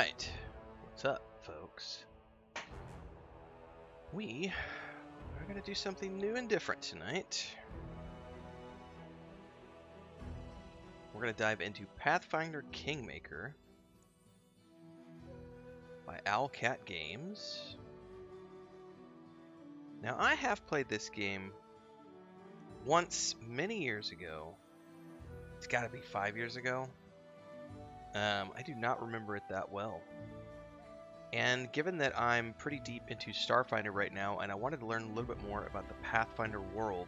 Alright, what's up, folks? We are going to do something new and different tonight. We're going to dive into Pathfinder Kingmaker by Owlcat Games. Now, I have played this game once many years ago. It's got to be 5 years ago. I do not remember it that well. And given that I'm pretty deep into Starfinder right now, and I wanted to learn a little bit more about the Pathfinder world,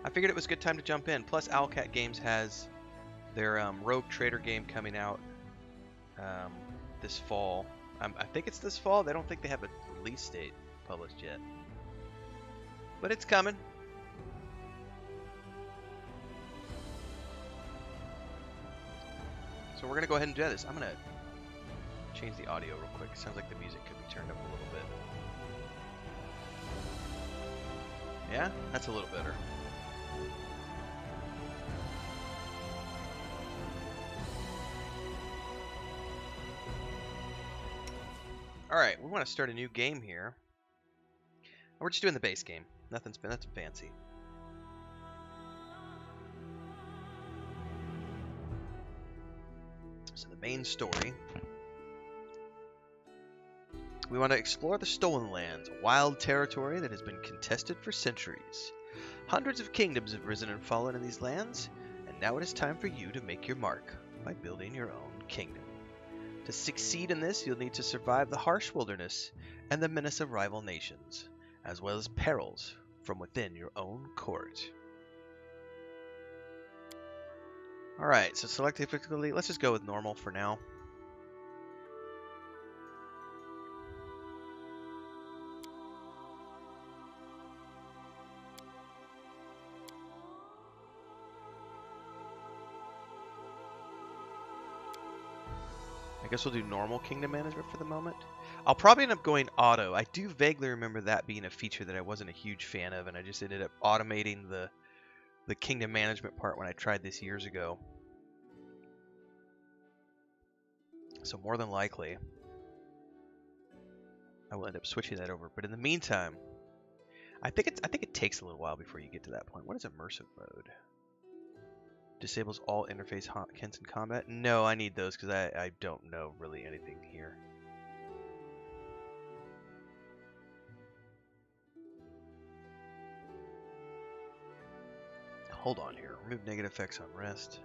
I figured it was a good time to jump in. Plus, Owlcat Games has their Rogue Trader game coming out this fall. I think it's this fall. They don't think they have a release date published yet. But it's coming. So we're going to go ahead and do this. I'm going to change the audio real quick. Sounds like the music could be turned up a little bit. Yeah, that's a little better. Alright, we want to start a new game here. We're just doing the base game. Nothing fancy. So the main story. We want to explore the Stolen Lands, a wild territory that has been contested for centuries. Hundreds of kingdoms have risen and fallen in these lands, and now it is time for you to make your mark by building your own kingdom. To succeed in this, you'll need to survive the harsh wilderness and the menace of rival nations, as well as perils from within your own court. Alright, so select difficulty. Let's just go with normal for now. I guess we'll do normal kingdom management for the moment. I'll probably end up going auto. I do vaguely remember that being a feature that I wasn't a huge fan of, and I just ended up automating the kingdom management part when I tried this years ago. So more than likely, I will end up switching that over. But in the meantime, I think it takes a little while before you get to that point. What is immersive mode? Disables all interface hotkeys in combat? No, I need those because I don't know really anything here. Hold on here. Remove negative effects on rest.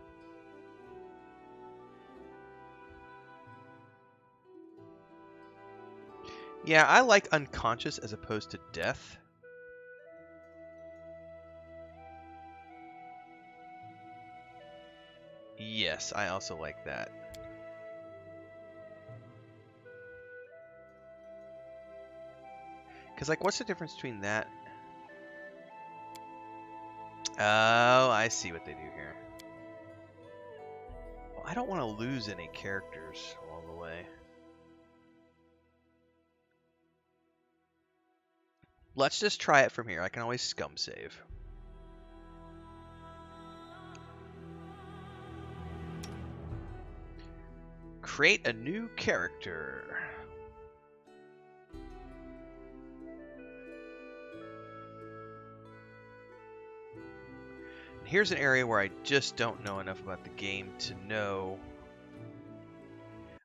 Yeah, I like unconscious as opposed to death. Yes, I also like that. Because, like, what's the difference between that? Oh, I see what they do here. Well, I don't want to lose any characters along the way. Let's just try it from here. I can always scum save. Create a new character. Here's an area where I just don't know enough about the game to know.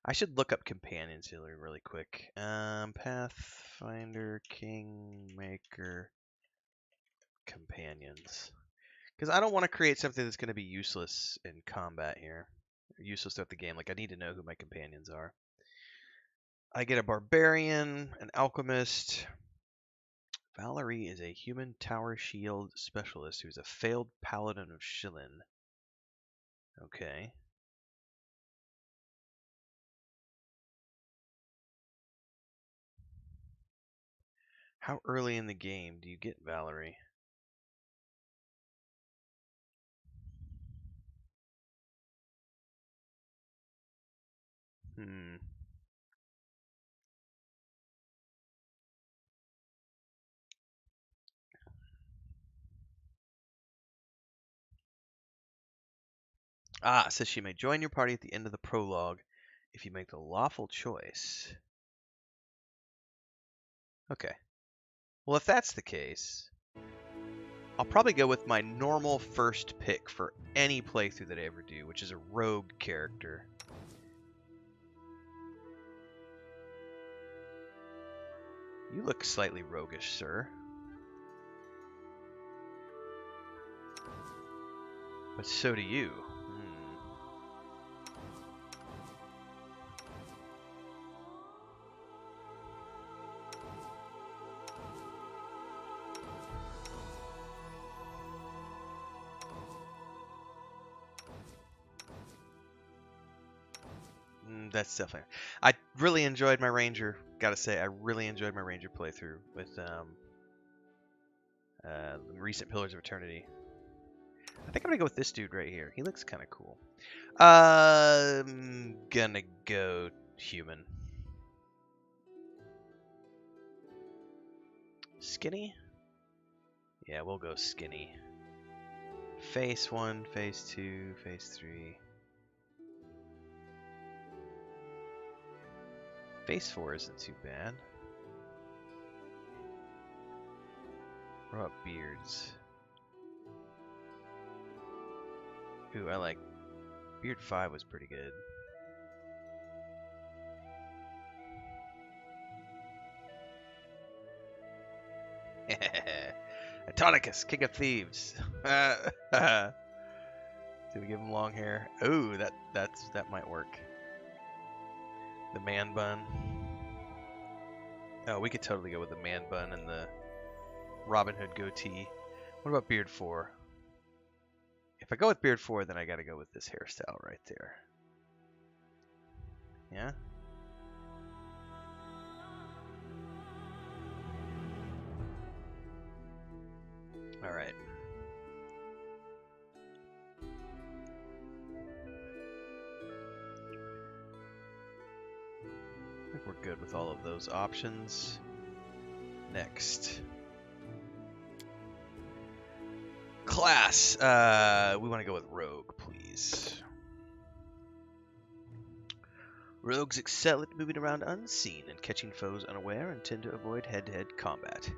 I should look up companions here really quick. Pathfinder Kingmaker companions. Because I don't want to create something that's going to be useless in combat here. Useless throughout the game. Like, I need to know who my companions are. I get a barbarian, an alchemist. Valerie is a human tower shield specialist who's a failed paladin of Shillin. Okay. How early in the game do you get Valerie? Ah, it says she may join your party at the end of the prologue if you make the lawful choice. Okay. Well, if that's the case, I'll probably go with my normal first pick for any playthrough that I ever do, which is a rogue character. You look slightly roguish, sir. But so do you. That's definitely. I really enjoyed my Ranger. Gotta say, I really enjoyed my Ranger playthrough with recent Pillars of Eternity. I think I'm gonna go with this dude right here. He looks kind of cool. I'm gonna go human. Skinny? Yeah, we'll go skinny. Phase 1, Phase 2, Phase 3. Phase 4 isn't too bad. What about beards? Ooh, I like... Beard 5 was pretty good. Tartuccio, King of Thieves. Do we give him long hair? Ooh, that might work. The man bun. Oh, we could totally go with the man bun and the Robin Hood goatee. What about beard 4? If I go with beard 4, then I gotta go with this hairstyle right there. Yeah? Alright. I think we're good with all of those options. Next. Class. We want to go with Rogue, please. Rogues excel at moving around unseen and catching foes unaware and tend to avoid head-to-head combat.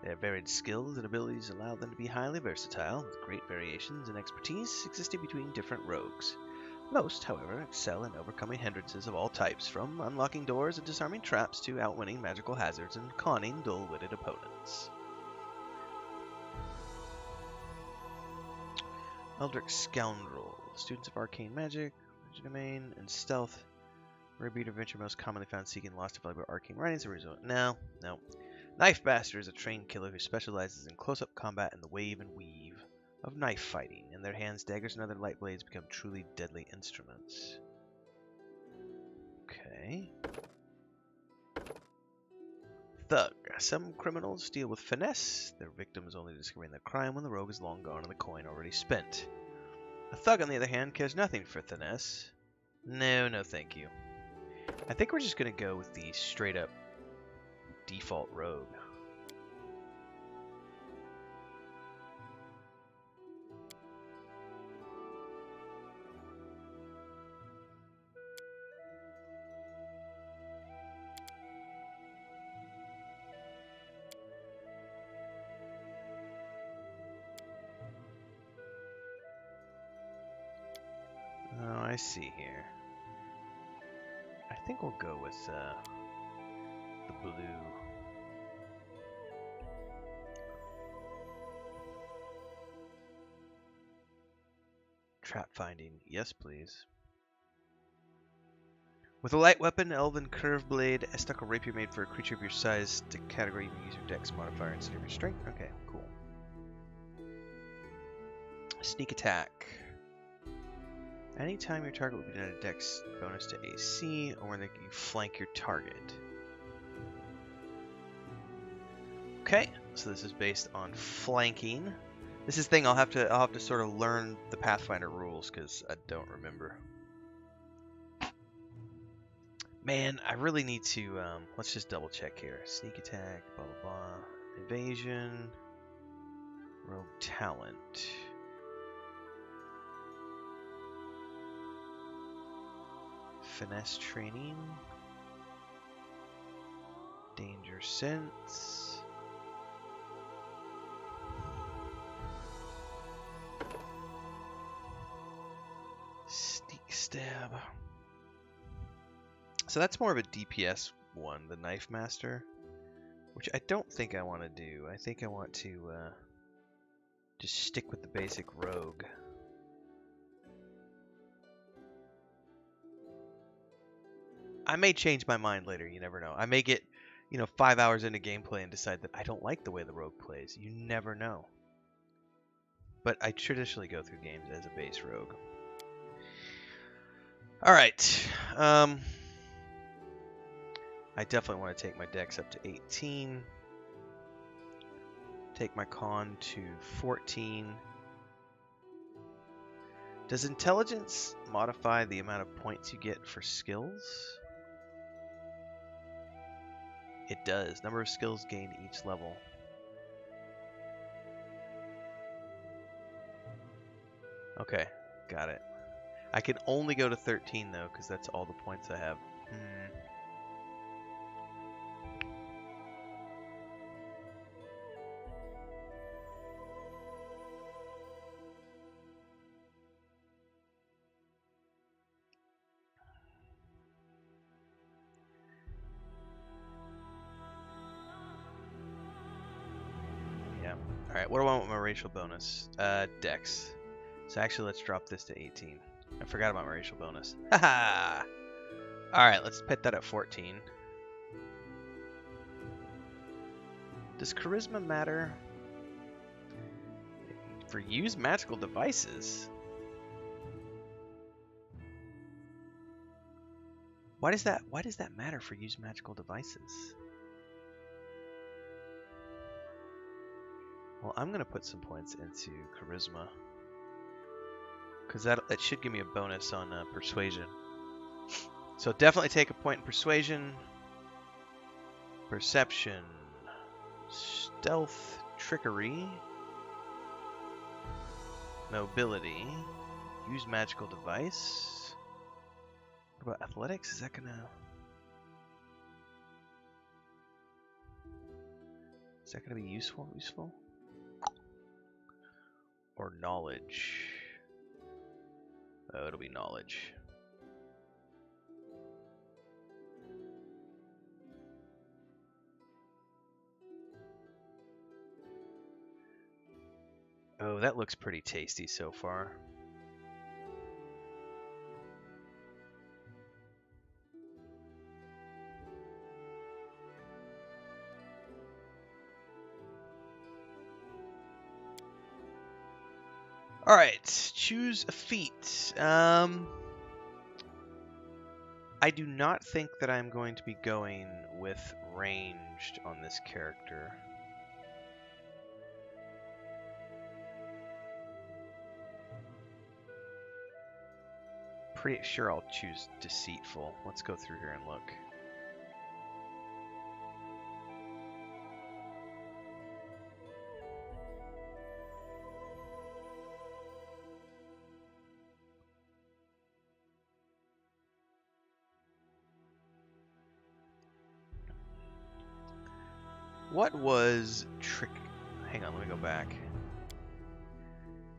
Their varied skills and abilities allow them to be highly versatile, with great variations and expertise existing between different rogues. Most, however, excel in overcoming hindrances of all types, from unlocking doors and disarming traps to outwinning magical hazards and conning dull-witted opponents. Eldritch Scoundrel. Students of arcane magic, domain, and stealth. Rare beat adventure most commonly found seeking lost and valuable arcane writings. A result. No. Knife Master is a trained killer who specializes in close-up combat and the wave and weave of knife fighting. In their hands, daggers and other light blades become truly deadly instruments. Okay. Thug. Some criminals deal with finesse, their victims only discovering their crime when the rogue is long gone and the coin already spent. A thug, on the other hand, cares nothing for finesse. No thank you. I think we're just going to go with the straight-up default rogue. Oh, I see here. I think we'll go with the blue. Trap finding. Yes, please. With a light weapon, elven curved blade, a stucco rapier made for a creature of your size to category, you can use your dex modifier instead of your strength. Okay, cool. Sneak attack. Anytime your target will be done a dex bonus to AC, or when you flank your target. Okay, so this is based on flanking. This is the thing I'll have to sort of learn the Pathfinder rules because I don't remember. Man, I really need to. Let's just double check here. Sneak attack, blah blah blah. Evasion, rogue talent. finesse training. Danger sense. Sneak stab. So that's more of a DPS one, the Knife Master, which I don't think I want to do. I think I want to just stick with the basic rogue. I may change my mind later, you never know. I may get, 5 hours into gameplay and decide that I don't like the way the rogue plays. You never know. But I traditionally go through games as a base rogue. Alright. I definitely want to take my dex up to 18. Take my con to 14. Does intelligence modify the amount of points you get for skills? It does. Number of skills gained each level. Okay, got it. I can only go to 13 though, because that's all the points I have. Alright, what do I want with my racial bonus? Dex. So actually, let's drop this to 18. I forgot about my racial bonus. Haha! Alright, let's put that at 14. Does charisma matter for use magical devices? Why does that matter for use magical devices? Well, I'm going to put some points into charisma, because that should give me a bonus on persuasion. So definitely take a point in persuasion, perception, stealth, trickery, mobility, use magical device. What about athletics? Is that going to be useful? Or knowledge? Oh, it'll be knowledge. Oh, that looks pretty tasty so far. Alright, choose a feat. I do not think that I'm going to be going with ranged on this character. Pretty sure I'll choose deceitful. Let's go through here and look. What was trick? Hang on, let me go back.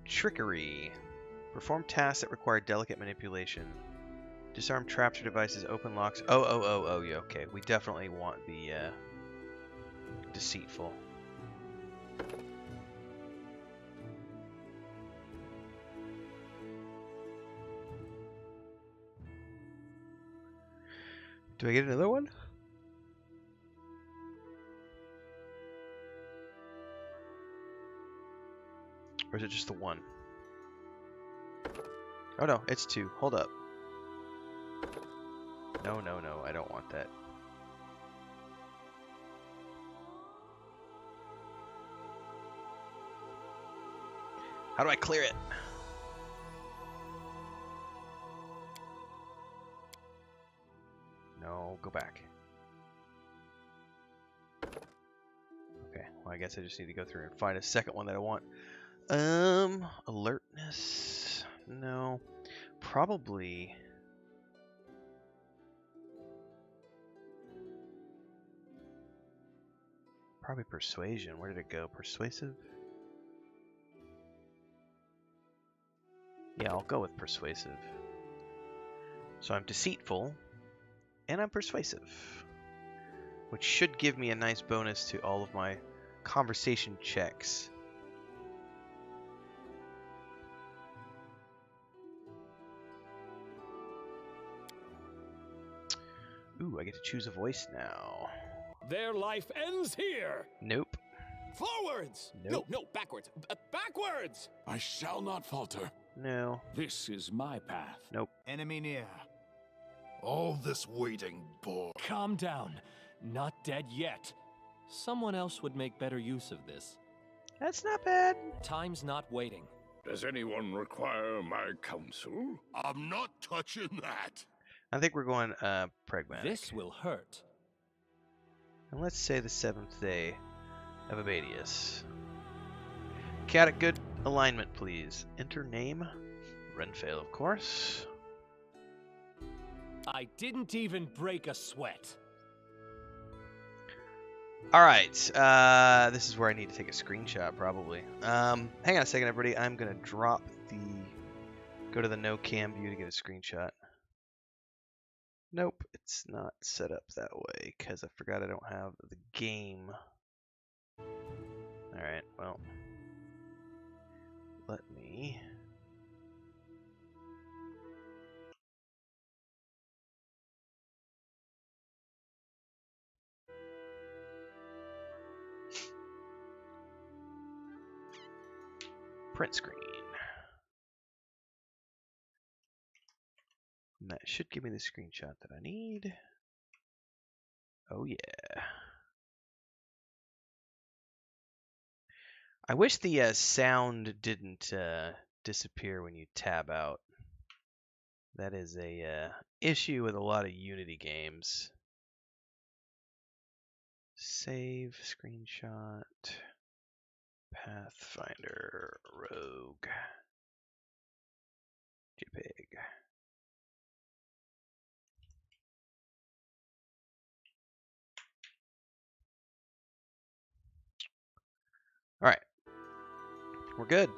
Trickery. Perform tasks that require delicate manipulation. Disarm traps or devices, open locks. Oh, yeah, okay. We definitely want the deceitful. Do I get another one? Or is it just the one? Oh no, it's two. Hold up. No, I don't want that. How do I clear it? No, go back. Okay, well I guess I just need to go through and find a second one that I want. Alertness. No. Probably Probably persuasion. Where did it go? Persuasive? Yeah, I'll go with persuasive. So I'm deceitful, and I'm persuasive, which should give me a nice bonus to all of my conversation checks. Ooh, I get to choose a voice now. Their life ends here. Nope. Forwards. Nope. No, backwards. Backwards. I shall not falter. No. This is my path. Nope. Enemy near. All this waiting bore. Calm down. Not dead yet. Someone else would make better use of this. That's not bad. Time's not waiting. Does anyone require my counsel? I'm not touching that. I think we're going pragmatic. This will hurt. And let's say the 7th day of Abadius. Chaotic good alignment, please. Enter name. Renfail, of course. I didn't even break a sweat. Alright, this is where I need to take a screenshot, probably. Hang on a second, everybody. I'm going to go to the no cam view to get a screenshot. Nope, it's not set up that way, because I forgot I don't have the game. Alright, well. Let me... print screen. And that should give me the screenshot that I need. Oh yeah. I wish the sound didn't disappear when you tab out. That is a issue with a lot of Unity games. Save screenshot. Pathfinder Rogue. JPEG. Alright. We're good.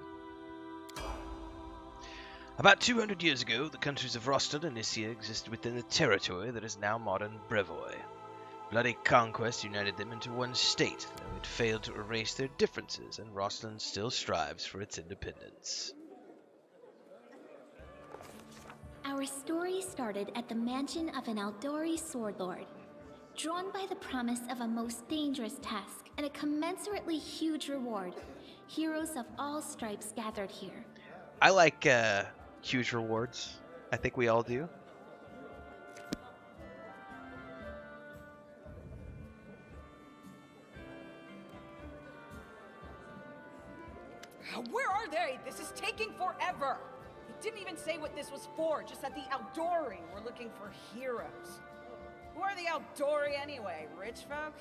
About 200 years ago, the countries of Roston and Isia existed within the territory that is now modern Brevoy. Bloody conquest united them into one state, though it failed to erase their differences, and Rosslyn still strives for its independence. Our story started at the mansion of an Aldori sword lord. Drawn by the promise of a most dangerous task and a commensurately huge reward, heroes of all stripes gathered here. I like huge rewards. I think we all do. Where are they? This is taking forever. It didn't even say what this was for, just that the Aldori were looking for heroes. Who are the Aldori anyway? Rich folk?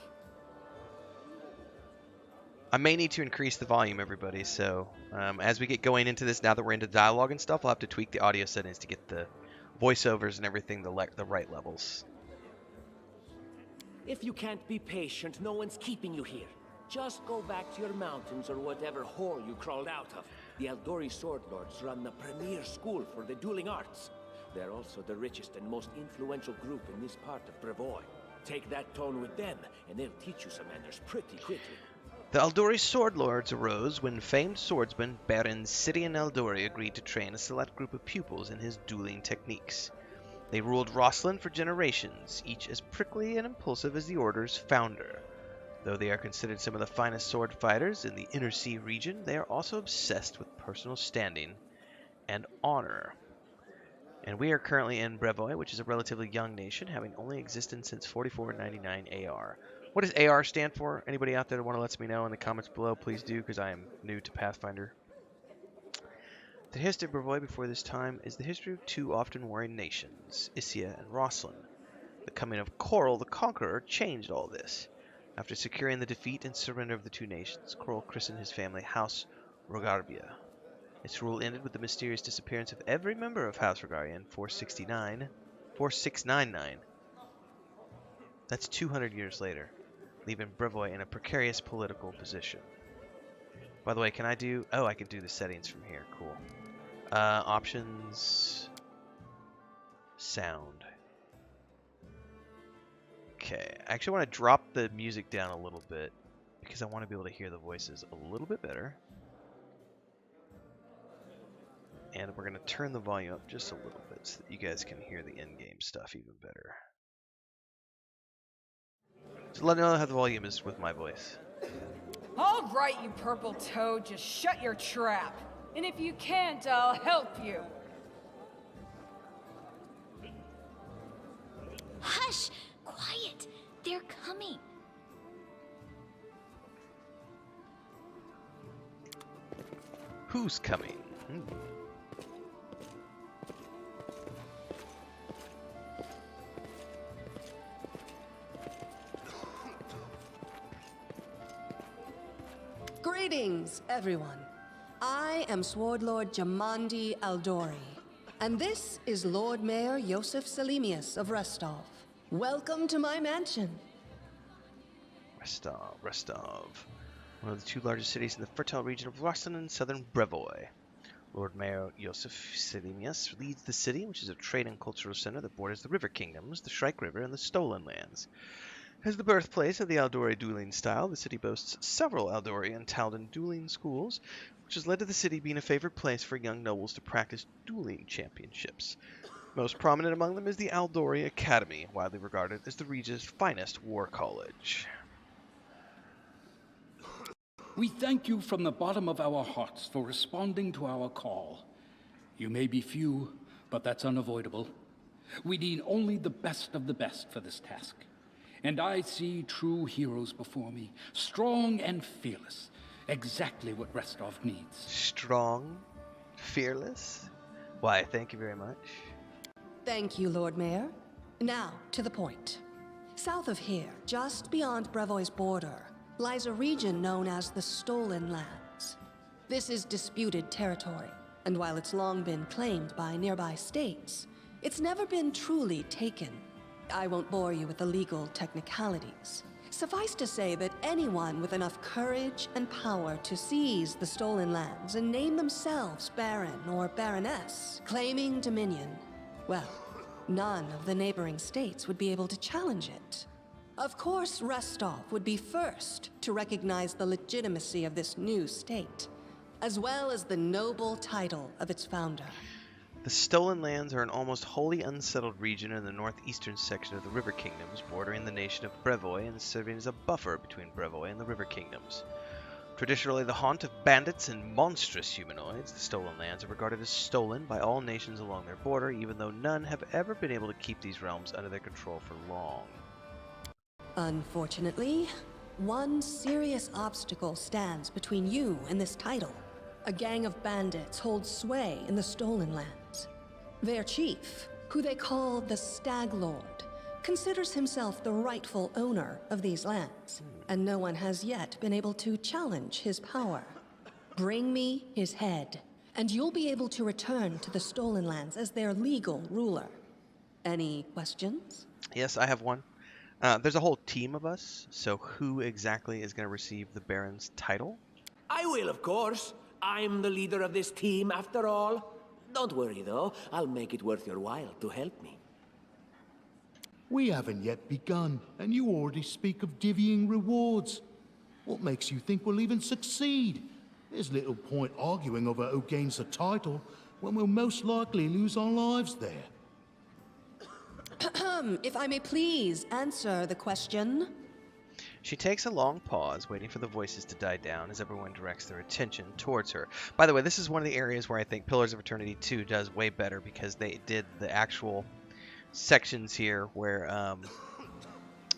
I may need to increase the volume, everybody, so as we get going into this, now that we're into dialogue and stuff, I'll have to tweak the audio settings to get the voiceovers and everything the right levels. If you can't be patient, no one's keeping you here. Just go back to your mountains or whatever hole you crawled out of. The Aldori Sword Lords run the premier school for the dueling arts. They're also the richest and most influential group in this part of Brevoy. Take that tone with them, and they'll teach you some manners pretty quickly. The Aldori Sword Lords arose when famed swordsman Baron Sidian Aldori agreed to train a select group of pupils in his dueling techniques. They ruled Rosslyn for generations, each as prickly and impulsive as the Order's founder. Though they are considered some of the finest sword fighters in the Inner Sea region, they are also obsessed with personal standing and honor. And we are currently in Brevoy, which is a relatively young nation, having only existed since 4499 AR. What does AR stand for? Anybody out there that want to let me know in the comments below, please do, because I am new to Pathfinder. The history of Brevoy before this time is the history of two often warring nations, Isia and Rosslyn. The coming of Coral the Conqueror changed all this. After securing the defeat and surrender of the two nations, Coral christened his family House Rogarbia. Its rule ended with the mysterious disappearance of every member of House Rogarbia in 4699. That's 200 years later. leaving Brevoy in a precarious political position. By the way, can I do... Oh, I can do the settings from here. Cool. Options... Sound. Okay. I actually want to drop the music down a little bit because I want to be able to hear the voices a little bit better. And we're going to turn the volume up just a little bit so that you guys can hear the in-game stuff even better. Just let me know how the volume is with my voice. All right, you purple toad, just shut your trap. And if you can't, I'll help you. Hush! Quiet! They're coming. Who's coming? Greetings, everyone. I am Sword Lord Jamandi Aldori, and this is Lord Mayor Yosef Selimius of Restov. Welcome to my mansion. Rostov. One of the two largest cities in the fertile region of Rostan and southern Brevoy. Lord Mayor Yosef Selimius leads the city, which is a trade and cultural center that borders the river kingdoms, the Shrike River, and the Stolen Lands. As the birthplace of the Aldori dueling style, the city boasts several Aldori and Taldan dueling schools, which has led to the city being a favored place for young nobles to practice dueling championships. Most prominent among them is the Aldori Academy, widely regarded as the region's finest war college. We thank you from the bottom of our hearts for responding to our call. You may be few, but that's unavoidable. We need only the best of the best for this task. And I see true heroes before me, strong and fearless, exactly what Restov needs. Strong? Fearless? Why, thank you very much. Thank you, Lord Mayor. Now, to the point. South of here, just beyond Brevoy's border, lies a region known as the Stolen Lands. This is disputed territory, and while it's long been claimed by nearby states, it's never been truly taken. I won't bore you with the legal technicalities. Suffice to say that anyone with enough courage and power to seize the Stolen Lands and name themselves Baron or Baroness, claiming dominion, well, none of the neighboring states would be able to challenge it. Of course, Restov would be first to recognize the legitimacy of this new state, as well as the noble title of its founder. The Stolen Lands are an almost wholly unsettled region in the northeastern section of the River Kingdoms, bordering the nation of Brevoy and serving as a buffer between Brevoy and the River Kingdoms. Traditionally the haunt of bandits and monstrous humanoids, the Stolen Lands are regarded as stolen by all nations along their border, even though none have ever been able to keep these realms under their control for long. Unfortunately, one serious obstacle stands between you and this title. A gang of bandits holds sway in the Stolen Lands. Their chief, who they call the Stag Lord, considers himself the rightful owner of these lands, and no one has yet been able to challenge his power. Bring me his head, and you'll be able to return to the Stolen Lands as their legal ruler. Any questions? Yes, I have one. There's a whole team of us, so who exactly is going to receive the Baron's title? I will, of course. I'm the leader of this team, after all. Don't worry, though. I'll make it worth your while to help me. We haven't yet begun, and you already speak of divvying rewards. What makes you think we'll even succeed? There's little point arguing over who gains the title when we'll most likely lose our lives there. If I may please answer the question. She takes a long pause, waiting for the voices to die down as everyone directs their attention towards her. By the way, this is one of the areas where I think Pillars of Eternity 2 does way better, because they did the actual sections here where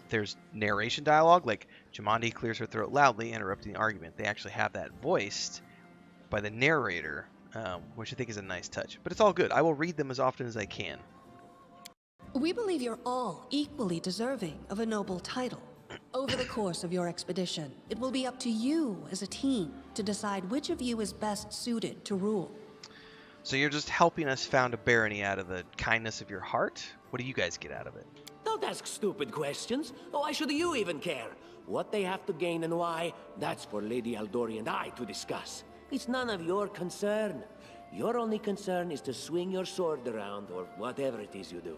there's narration dialogue, like Jamandi clears her throat loudly, interrupting the argument. They actually have that voiced by the narrator, which I think is a nice touch. But it's all good. I will read them as often as I can. We believe you're all equally deserving of a noble title. Over the course of your expedition, it will be up to you as a team to decide which of you is best suited to rule. So you're just helping us found a barony out of the kindness of your heart? What do you guys get out of it? Don't ask stupid questions. Why should you even care? What they have to gain and why, that's for Lady Aldori and I to discuss. It's none of your concern. Your only concern is to swing your sword around, or whatever it is you do.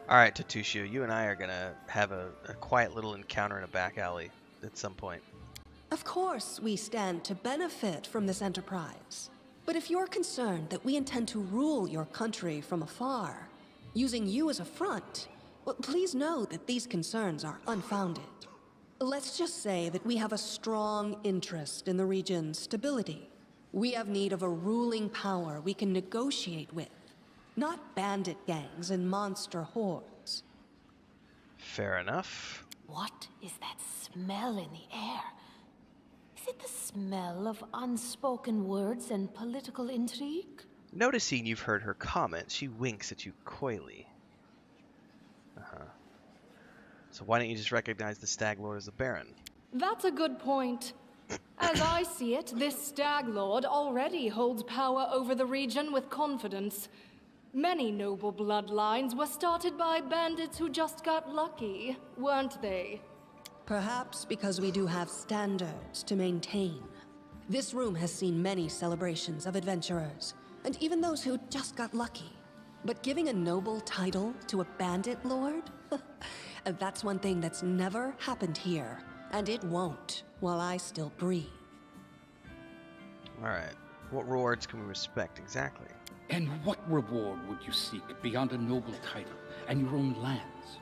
All right, Tartuccio, you and I are gonna have a quiet little encounter in a back alley at some point. Of course, we stand to benefit from this enterprise. But if you're concerned that we intend to rule your country from afar, using you as a front, well, please know that these concerns are unfounded. Let's just say that we have a strong interest in the region's stability. We have need of a ruling power we can negotiate with, not bandit gangs and monster hordes. Fair enough. What is that smell in the air? Is it the smell of unspoken words and political intrigue? Noticing you've heard her comment, she winks at you coyly. So why don't you just recognize the Stag Lord as a Baron? That's a good point. As I see it, this Stag Lord already holds power over the region with confidence. Many noble bloodlines were started by bandits who just got lucky, weren't they? Perhaps because we do have standards to maintain. This room has seen many celebrations of adventurers, and even those who just got lucky. But giving a noble title to a bandit lord? That's one thing that's never happened here, and it won't while I still breathe. Alright, what rewards can we respect exactly? And what reward would you seek beyond a noble title and your own lands?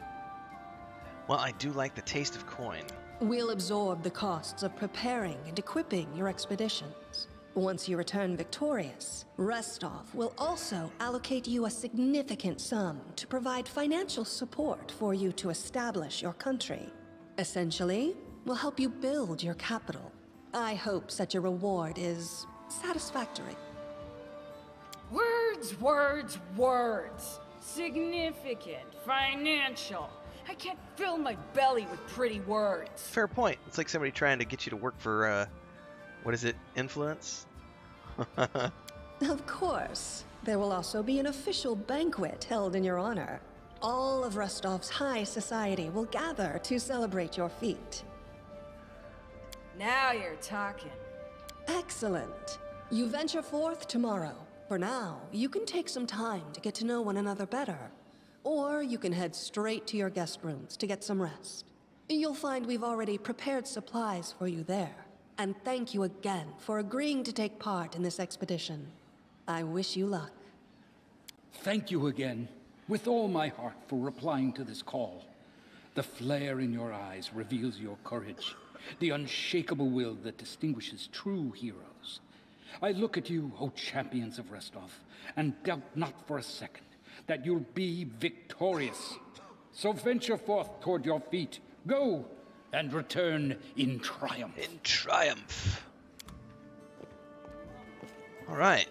Well, I do like the taste of coin. We'll absorb the costs of preparing and equipping your expeditions. Once you return victorious, Restov will also allocate you a significant sum to provide financial support for you to establish your country. Essentially, we'll help you build your capital. I hope such a reward is satisfactory. Words, words, words. Significant, financial. I can't fill my belly with pretty words. Fair point. It's like somebody trying to get you to work for, what is it, influence? Of course. There will also be an official banquet held in your honor. All of Rostov's high society will gather to celebrate your feat. Now you're talking. Excellent. You venture forth tomorrow. For now, you can take some time to get to know one another better. Or you can head straight to your guest rooms to get some rest. You'll find we've already prepared supplies for you there. And thank you again for agreeing to take part in this expedition. I wish you luck. Thank you again, with all my heart, for replying to this call. The flare in your eyes reveals your courage, the unshakable will that distinguishes true heroes. I look at you, O champions of Restov, and doubt not for a second that you'll be victorious. So venture forth toward your feet. Go, and return in triumph. In triumph. All right.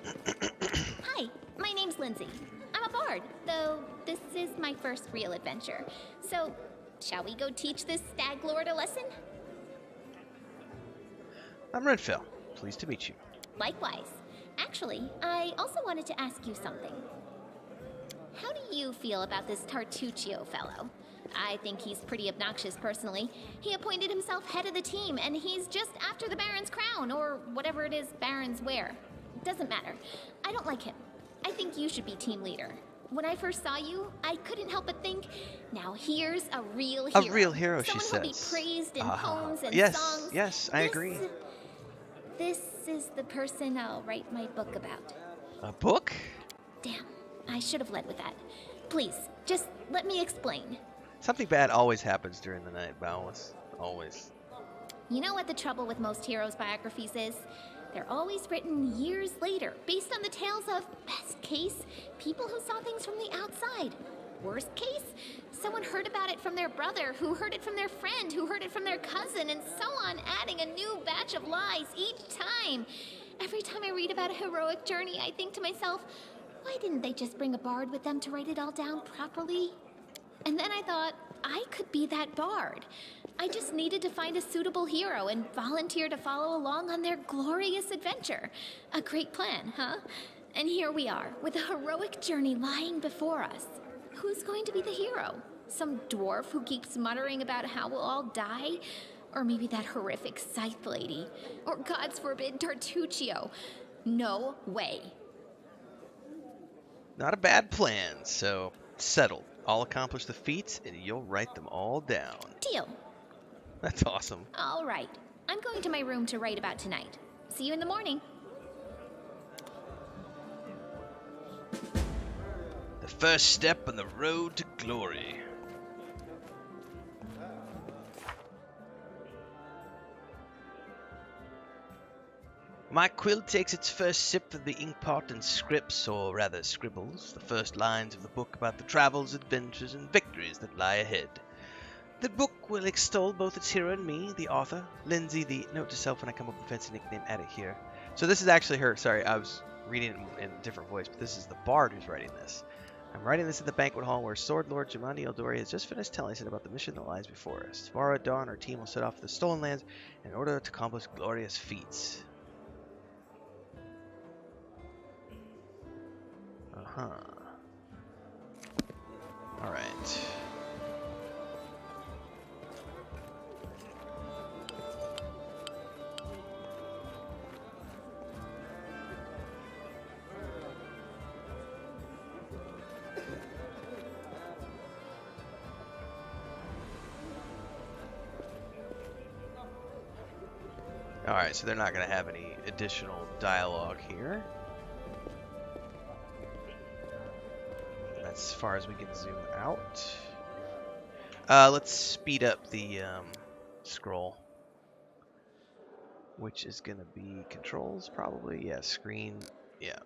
Hi, my name's Lindsay. I'm a bard, though this is my first real adventure. So, shall we go teach this Stag Lord a lesson? I'm Renfail. Pleased to meet you. Likewise. Actually, I also wanted to ask you something. How do you feel about this Tartuccio fellow? I think he's pretty obnoxious personally. He appointed himself head of the team, and he's just after the Baron's crown, or whatever it is barons wear. Doesn't matter. I don't like him. I think you should be team leader. When I first saw you, I couldn't help but think, now here's a real hero. A real hero, she Someone who'll says. be praised in poems and yes, songs. Yes, I agree. This is the person I'll write my book about. A book? Damn, I should have led with that. Please, just let me explain. Something bad always happens during the night, Bowles. Always. You know what the trouble with most heroes' biographies is? They're always written years later, based on the tales of, best case, people who saw things from the outside. Worst case, someone heard about it from their brother, who heard it from their friend, who heard it from their cousin, and so on, adding a new batch of lies each time. Every time I read about a heroic journey, I think to myself, why didn't they just bring a bard with them to write it all down properly? And then I thought, I could be that bard. I just needed to find a suitable hero and volunteer to follow along on their glorious adventure. A great plan, huh? And here we are, with a heroic journey lying before us. Who's going to be the hero? Some dwarf who keeps muttering about how we'll all die? Or maybe that horrific scythe lady? Or, gods forbid, Tartuccio? No way. Not a bad plan, so settled. I'll accomplish the feats, and you'll write them all down. Deal. That's awesome. All right. I'm going to my room to write about tonight. See you in the morning. The first step on the road to glory. My quill takes its first sip of the inkpot and scripts, or rather scribbles, the first lines of the book about the travels, adventures, and victories that lie ahead. The book will extol both its hero and me, the author. Lindsay, the note to self when I come up with a fancy nickname, add it here. So this is actually her. Sorry, I was reading it in a different voice, but this is the bard who's writing this. I'm writing this in the banquet hall where Sword Lord Jemani Aldori has just finished telling us about the mission that lies before us. Tomorrow at dawn, our team will set off to the Stolen Lands in order to accomplish glorious feats. Alright. Alright, so they're not going to have any additional dialogue here. As far as we can zoom out. Let's speed up the scroll. Which is going to be controls, probably. Yeah, screen. Yeah.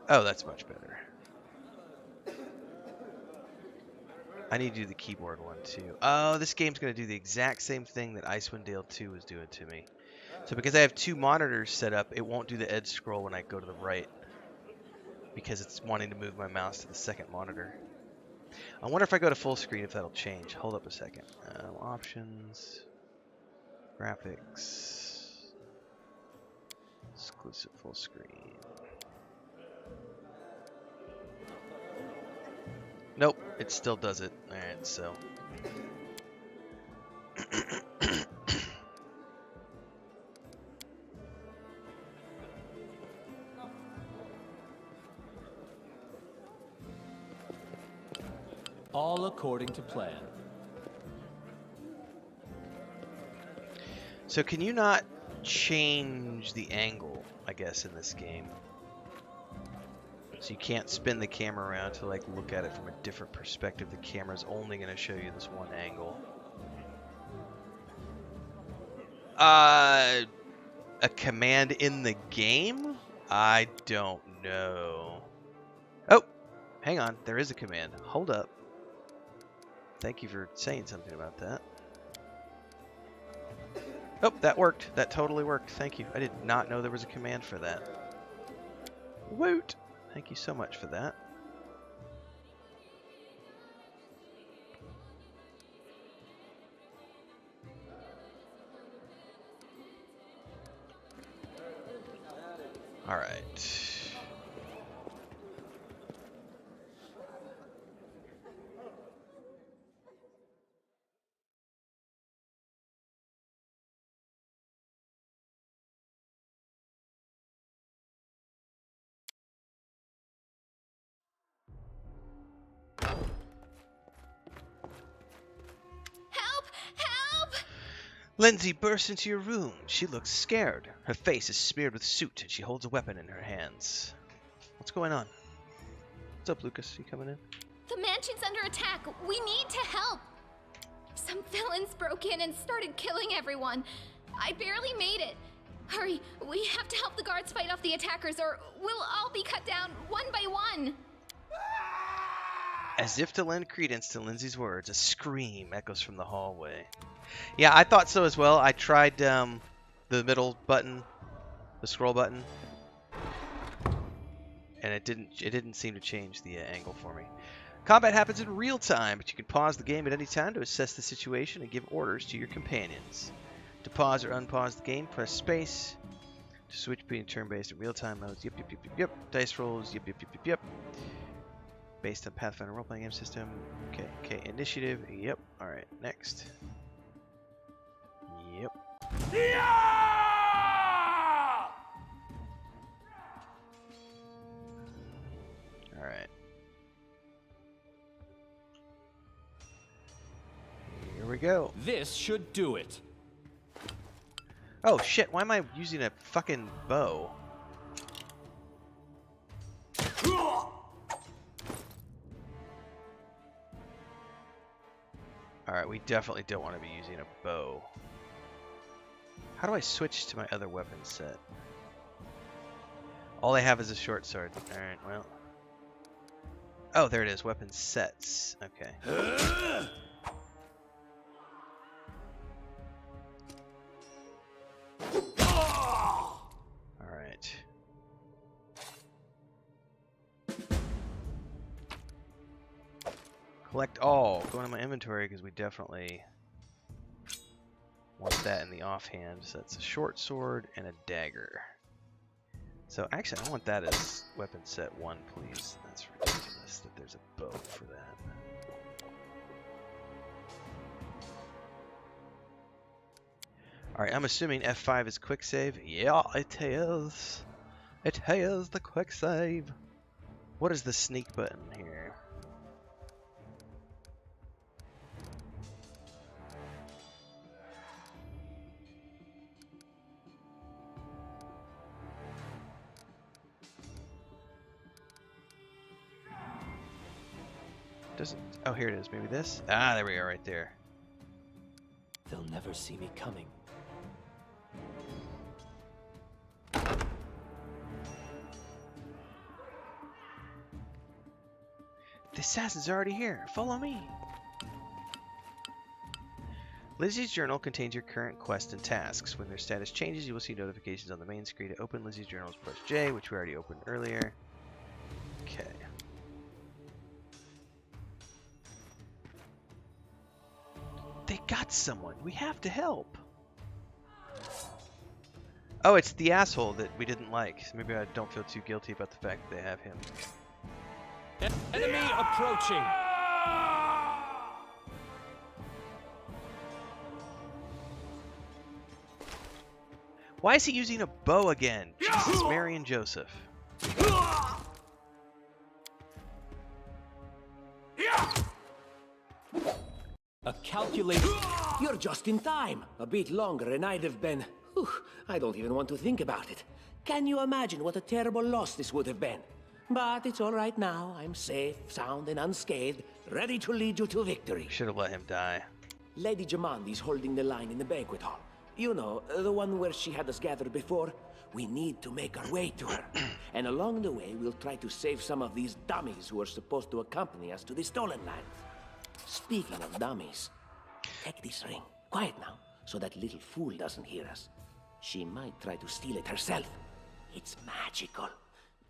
Oh, that's much better. I need to do the keyboard one, too. Oh, this game's going to do the exact same thing that Icewind Dale 2 was doing to me. So because I have two monitors set up, it won't do the edge scroll when I go to the right. Because it's wanting to move my mouse to the second monitor. I wonder if I go to full screen if that'll change. Hold up a second. Options. Graphics. Exclusive full screen. Nope, it still does it. Alright, so. All according to plan. So can you not change the angle, I guess, in this game? So you can't spin the camera around to like look at it from a different perspective. The camera's only going to show you this one angle. A command in the game? I don't know. Oh, hang on. There is a command. Hold up. Thank you for saying something about that. Oh, that worked. That totally worked. Thank you. I did not know there was a command for that. Woot! Thank you so much for that. All right. Lindsay bursts into your room. She looks scared. Her face is smeared with soot, and she holds a weapon in her hands. What's going on? What's up, Lucas? You coming in? The mansion's under attack. We need to help. Some villains broke in and started killing everyone. I barely made it. Hurry, we have to help the guards fight off the attackers, or we'll all be cut down one by one. As if to lend credence to Lindsay's words, a scream echoes from the hallway. Yeah, I thought so as well. I tried the middle button, the scroll button, and it didn't seem to change the angle for me. Combat happens in real time, but you can pause the game at any time to assess the situation and give orders to your companions. To pause or unpause the game, press space. To switch between turn-based and real-time modes, yep. Dice rolls, yep. Based on Pathfinder role-playing game system. Okay, okay, initiative. Yep. Alright, next. Yep. Alright. Here we go. This should do it. Oh shit, why am I using a fucking bow? Alright, we definitely don't want to be using a bow. How do I switch to my other weapon set? All I have is a short sword. Alright, well. Oh, there it is. Weapon sets. Okay. Alright. Collect all. Go into my inventory because we definitely want that in the offhand. So that's a short sword and a dagger. So actually, I want that as weapon set 1, please. That's ridiculous that there's a bow for that. Alright, I'm assuming F5 is quick save. Yeah, it is. It has the quick save. What is the sneak button here? Doesn't. Oh, here it is. Maybe this? Ah, there we go, right there. They'll never see me coming. The assassin's already here. Follow me. Lizzie's journal contains your current quest and tasks. When their status changes, you will see notifications on the main screen. To open Lizzie's journals, press J, which we already opened earlier. Okay. They got someone. We have to help. Oh, it's the asshole that we didn't like. Maybe I don't feel too guilty about the fact that they have him. Enemy approaching. Why is he using a bow again? Jesus, Mary and Joseph. A calculated. You're just in time. A bit longer and I'd have been... Whew, I don't even want to think about it. Can you imagine what a terrible loss this would have been? But it's all right now. I'm safe, sound, and unscathed, ready to lead you to victory. Should have let him die. Lady Jamandi's holding the line in the banquet hall. You know, the one where she had us gathered before. We need to make our way to her. And along the way, we'll try to save some of these dummies who are supposed to accompany us to the stolen lands. Speaking of dummies, take this ring. Quiet now, so that little fool doesn't hear us. She might try to steal it herself. It's magical.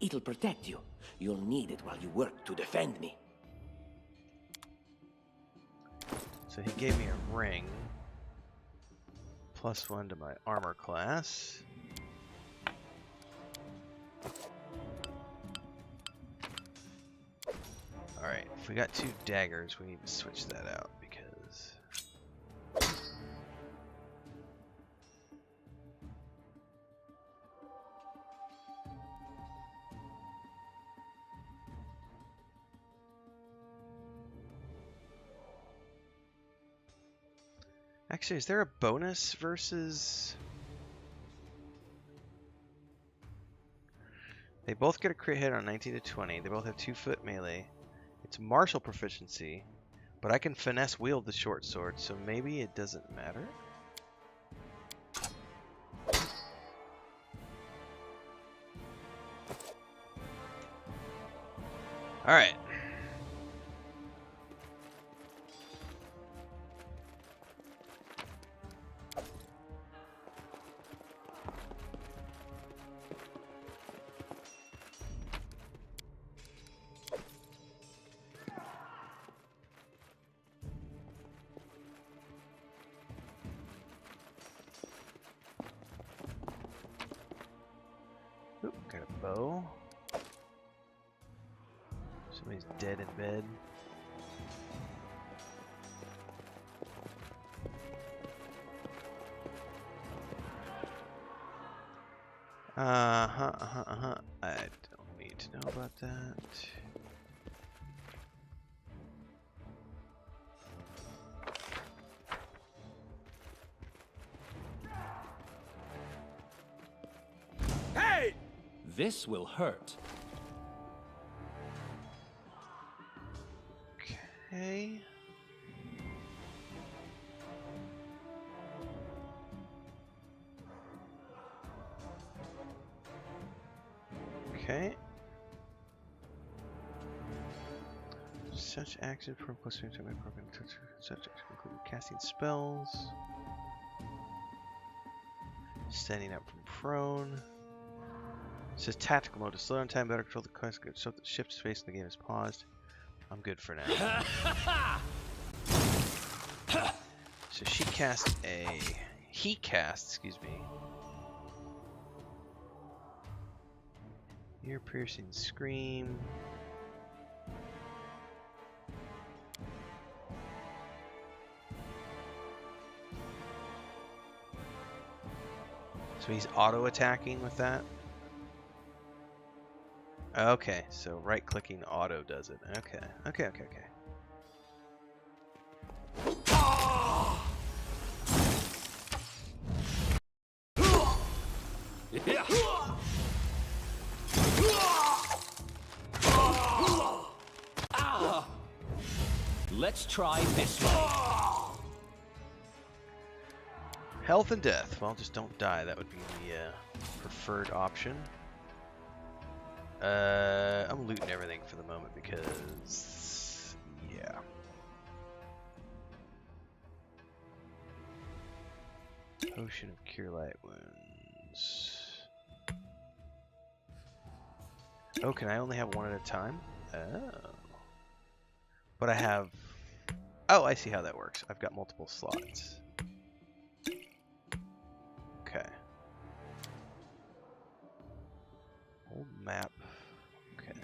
It'll protect you. You'll need it while you work to defend me. So he gave me a ring. +1 to my armor class. Alright, if we got 2 daggers, we need to switch that out because... Actually, is there a bonus versus... They both get a crit hit on 19 to 20. They both have 2-foot melee. It's martial proficiency, but I can finesse wield the short sword, so maybe it doesn't matter. Alright. Got a bow. So Somebody's dead in bed. I don't need to know about that. Hey! This will hurt. Okay. Okay. Such action for plus 2 to my program. Such action including casting spells, standing up from prone. It says tactical mode to slow down time, better control the quest, so that shift space in the game is paused. I'm good for now. So he cast, excuse me. Ear piercing scream. So he's auto attacking with that. Okay, so right clicking auto does it. Okay. Let's try this one. Health and death. Well, just don't die. That would be the preferred option. I'm looting everything for the moment because, yeah. Potion of Cure Light Wounds. Oh, can I only have one at a time? Oh. But I have... Oh, I see how that works. I've got multiple slots. Okay. Old map. Okay.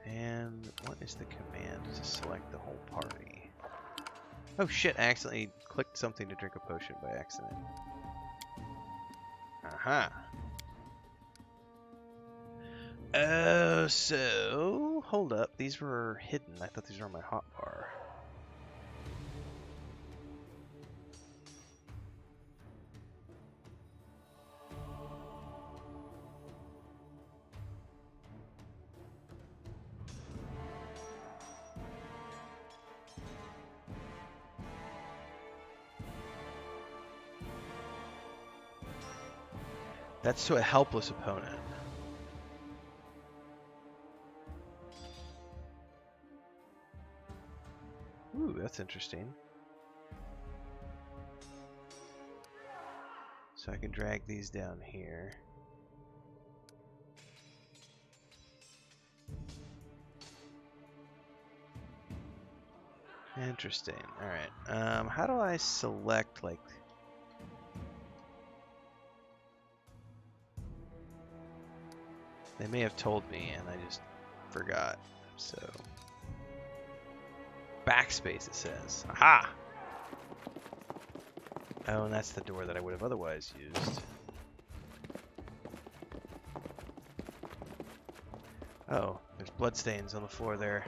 And what is the command to select the whole party? Oh shit, I accidentally clicked something to drink a potion by accident. Aha. Oh, so hold up. These were hidden. I thought these were on my hotbar. That's to a helpless opponent. Ooh, that's interesting. So I can drag these down here. Interesting. Alright. How do I select, like... They may have told me and I just forgot. So... Backspace, it says. Aha! Oh, and that's the door that I would have otherwise used. Oh, there's bloodstains on the floor there.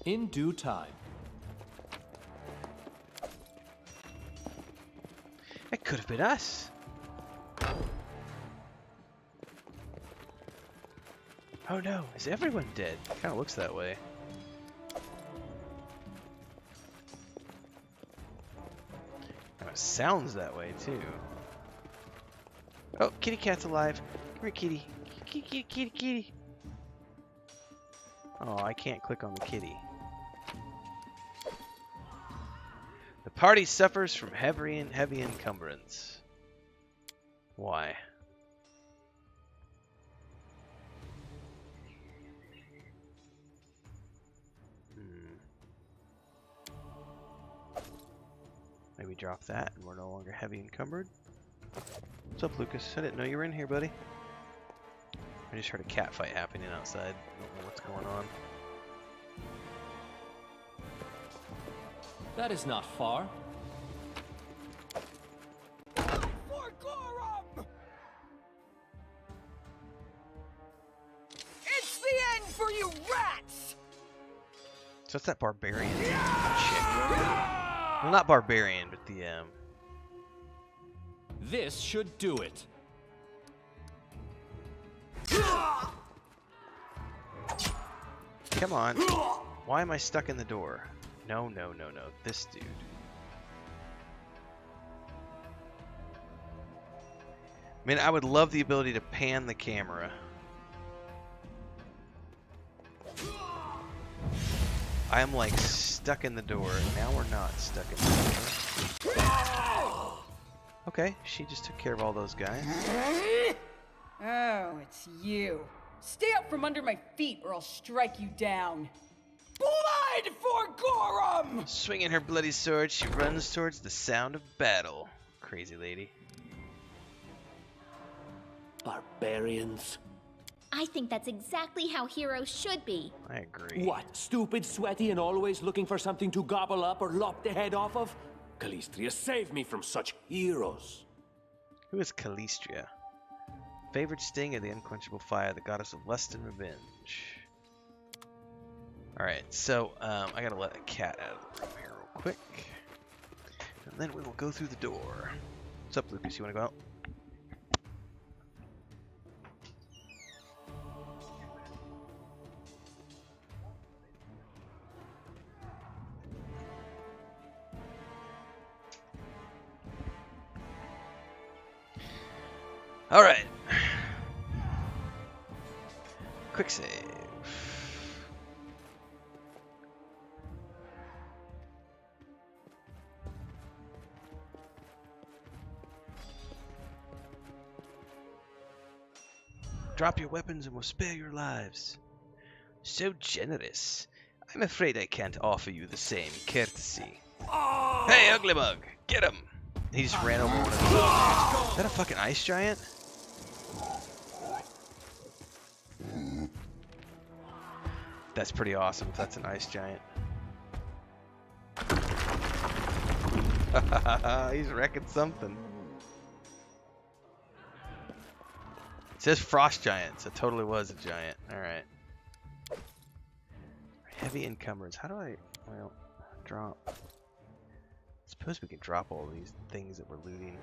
In due time. It could have been us. Oh no, is everyone dead? Kind of looks that way. Sounds that way too. Oh, kitty cat's alive. Come here, kitty. Kitty. Oh, I can't click on the kitty. The party suffers from heavy encumbrance. Why? My we drop that and we're no longer heavy encumbered. What's up, Lucas? I didn't know you were in here, buddy. I just heard a cat fight happening outside. Don't know what's going on. That is not far. It's the end for you rats! So it's that barbarian chick. Well, not barbarian, but the This should do it. Come on. Why am I stuck in the door? No, no, no, no. This dude. I mean, I would love the ability to pan the camera. I am like stuck in the door. Now we're not stuck in the door. Okay, she just took care of all those guys. Oh, it's you. Stay up from under my feet or I'll strike you down. Blood for Gorum! Swinging her bloody sword, she runs towards the sound of battle. Crazy lady. Barbarians. I think that's exactly how heroes should be. I agree. What, stupid, sweaty, and always looking for something to gobble up or lop the head off of? Calistria, save me from such heroes. Who is Calistria? Favored sting of the unquenchable fire, the goddess of lust and revenge. Alright, so I gotta let a cat out of the room here real quick. And then we will go through the door. What's up, Lucas? You wanna go out? Alright. Quick save. Drop your weapons and we'll spare your lives. So generous. I'm afraid I can't offer you the same courtesy. Oh! Hey, Ugly Mug! Get him! He just ran over one of those. Is that a fucking ice giant? That's pretty awesome if that's an ice giant. He's wrecking something. It says frost giant, so it totally was a giant. Alright. Heavy encumbrance. How do I, well, drop? I suppose we can drop all these things that we're looting.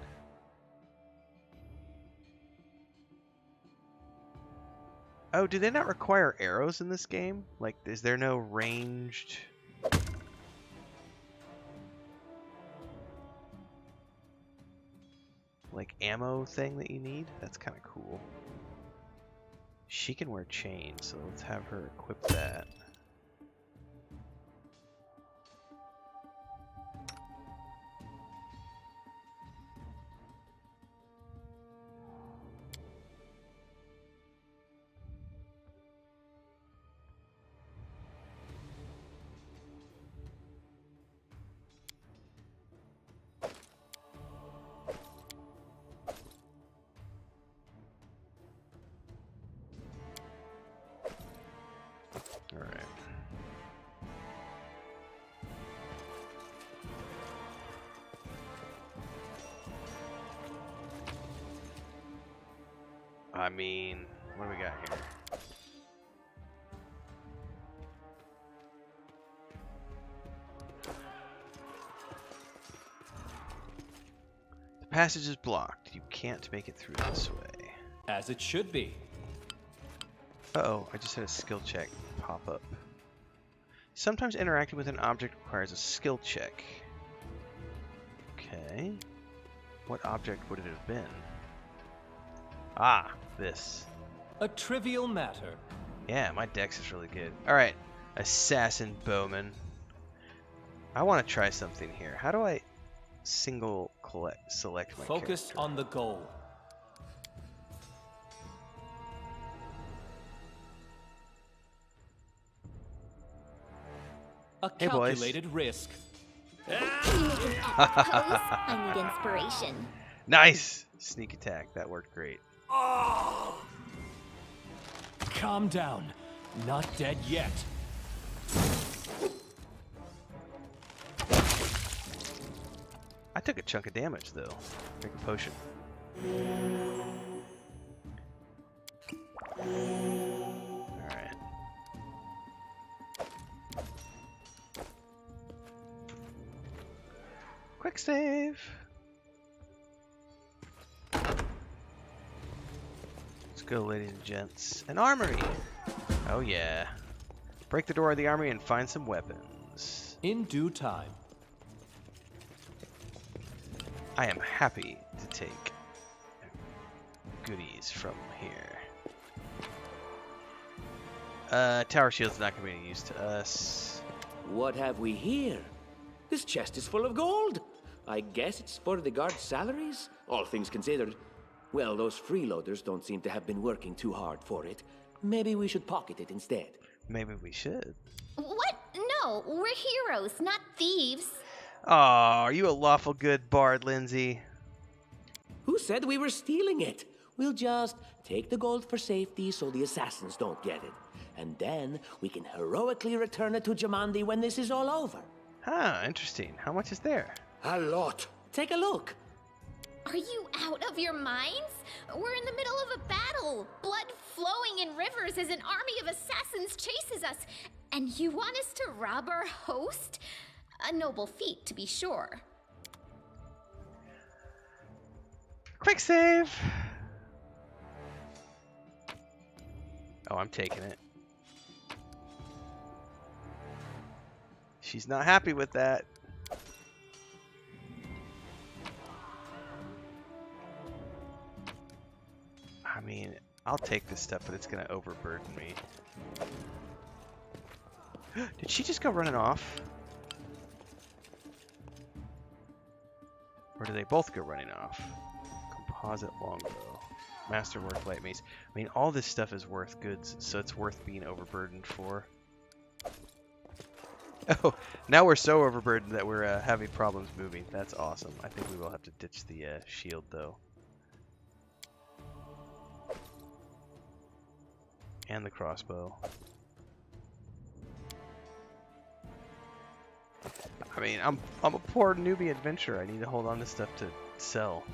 Oh, do they not require arrows in this game? Like, is there no ranged... like, ammo thing that you need? That's kind of cool. She can wear chains, so let's have her equip that. Alright. I mean, what do we got here? The passage is blocked. You can't make it through this way. As it should be. Uh-oh, I just had a skill check pop up. Sometimes interacting with an object requires a skill check. Okay. What object would it have been? Ah, this. A trivial matter. Yeah, my dex is really good. Alright, Assassin Bowman. I want to try something here. How do I select my Focus character? on the goal. A Hey, boys. calculated risk. Can you make an epic pose? I need inspiration. Nice! Sneak attack. That worked great. Calm down. Not dead yet. I took a chunk of damage, though. Drink a potion. Alright. Quick save! Let's go, ladies and gents. An armory! Oh yeah. Break the door of the armory and find some weapons. In due time. I am happy to take goodies from here. Tower shield's not going to be any use to us. What have we here? This chest is full of gold. I guess it's for the guards' salaries, all things considered. Well, those freeloaders don't seem to have been working too hard for it. Maybe we should pocket it instead. Maybe we should. What? No, we're heroes, not thieves. Aw, are you a lawful good bard, Lindsay? Who said we were stealing it? We'll just take the gold for safety so the assassins don't get it. And then we can heroically return it to Jamandi when this is all over. Huh, interesting. How much is there? A lot. Take a look. Are you out of your minds? We're in the middle of a battle. Blood flowing in rivers as an army of assassins chases us. And you want us to rob our host? A noble feat, to be sure. Quick save! Oh, I'm taking it. She's not happy with that. I mean, I'll take this stuff, but it's gonna overburden me. Did she just go running off? Or do they both go running off? Composite longbow. Masterwork light mace. I mean, all this stuff is worth goods, so it's worth being overburdened for. Oh, now we're so overburdened that we're having problems moving. That's awesome. I think we will have to ditch the shield, though. And the crossbow. I mean, I'm a poor newbie adventurer. I need to hold on to stuff to sell.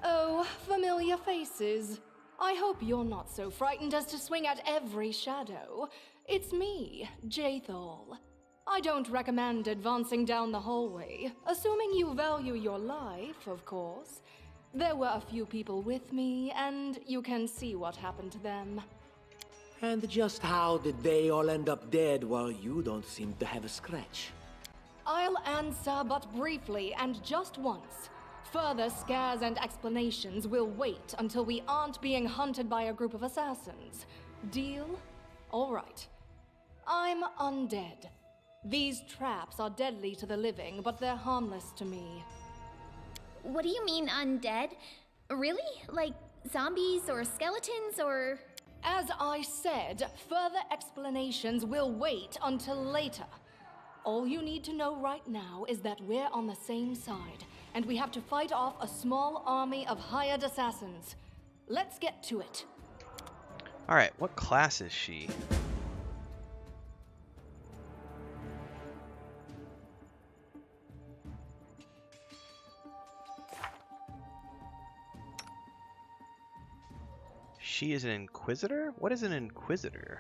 Oh, familiar faces. I hope you're not so frightened as to swing at every shadow. It's me, Jathal. I don't recommend advancing down the hallway, assuming you value your life, of course. There were a few people with me, and you can see what happened to them. And just how did they all end up dead while you don't seem to have a scratch? I'll answer but briefly and just once. Further scares and explanations will wait until we aren't being hunted by a group of assassins. Deal? All right. I'm undead. These traps are deadly to the living, but they're harmless to me. What do you mean, undead? Really? Like zombies or skeletons or... As I said, further explanations will wait until later. All you need to know right now is that we're on the same side, and we have to fight off a small army of hired assassins. Let's get to it. Alright, what class is she? She is an Inquisitor? What is an Inquisitor?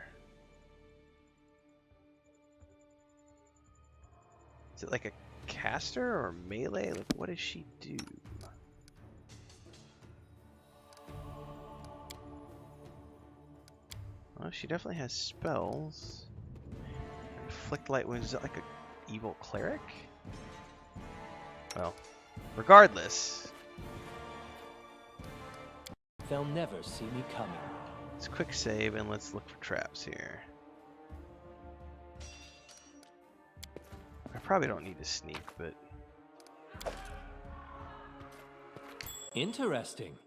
Is it like a caster or melee? Like, what does she do? Well, she definitely has spells. Inflict light wounds. Is that like an evil cleric? Well, regardless. They'll never see me coming. Let's quick save and let's look for traps here. I probably don't need to sneak, but... Interesting.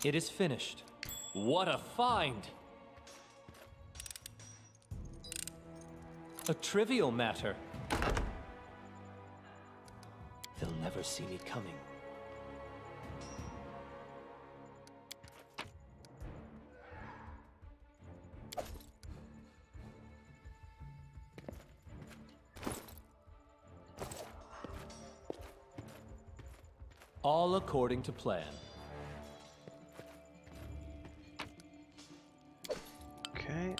It is finished. What a find! A trivial matter. They'll never see me coming. All according to plan. Okay.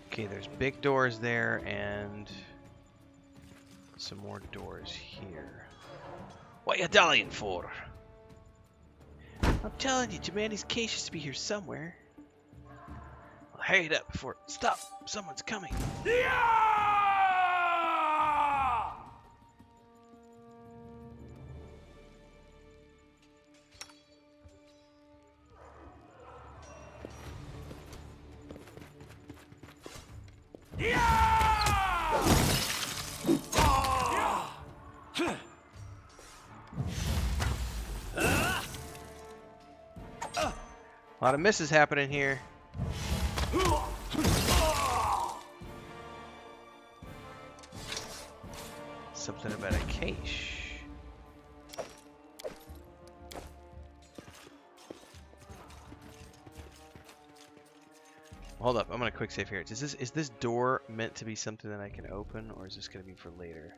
Okay, there's big doors there and some more doors here. What you dallying for? I'm telling you, Jimenez's case used to be here somewhere. Well, hurry it up before... Stop! Someone's coming. A lot of misses happening here. Something about a cache. Hold up, I'm gonna quick save here. Is this door meant to be something that I can open, or is this gonna be for later?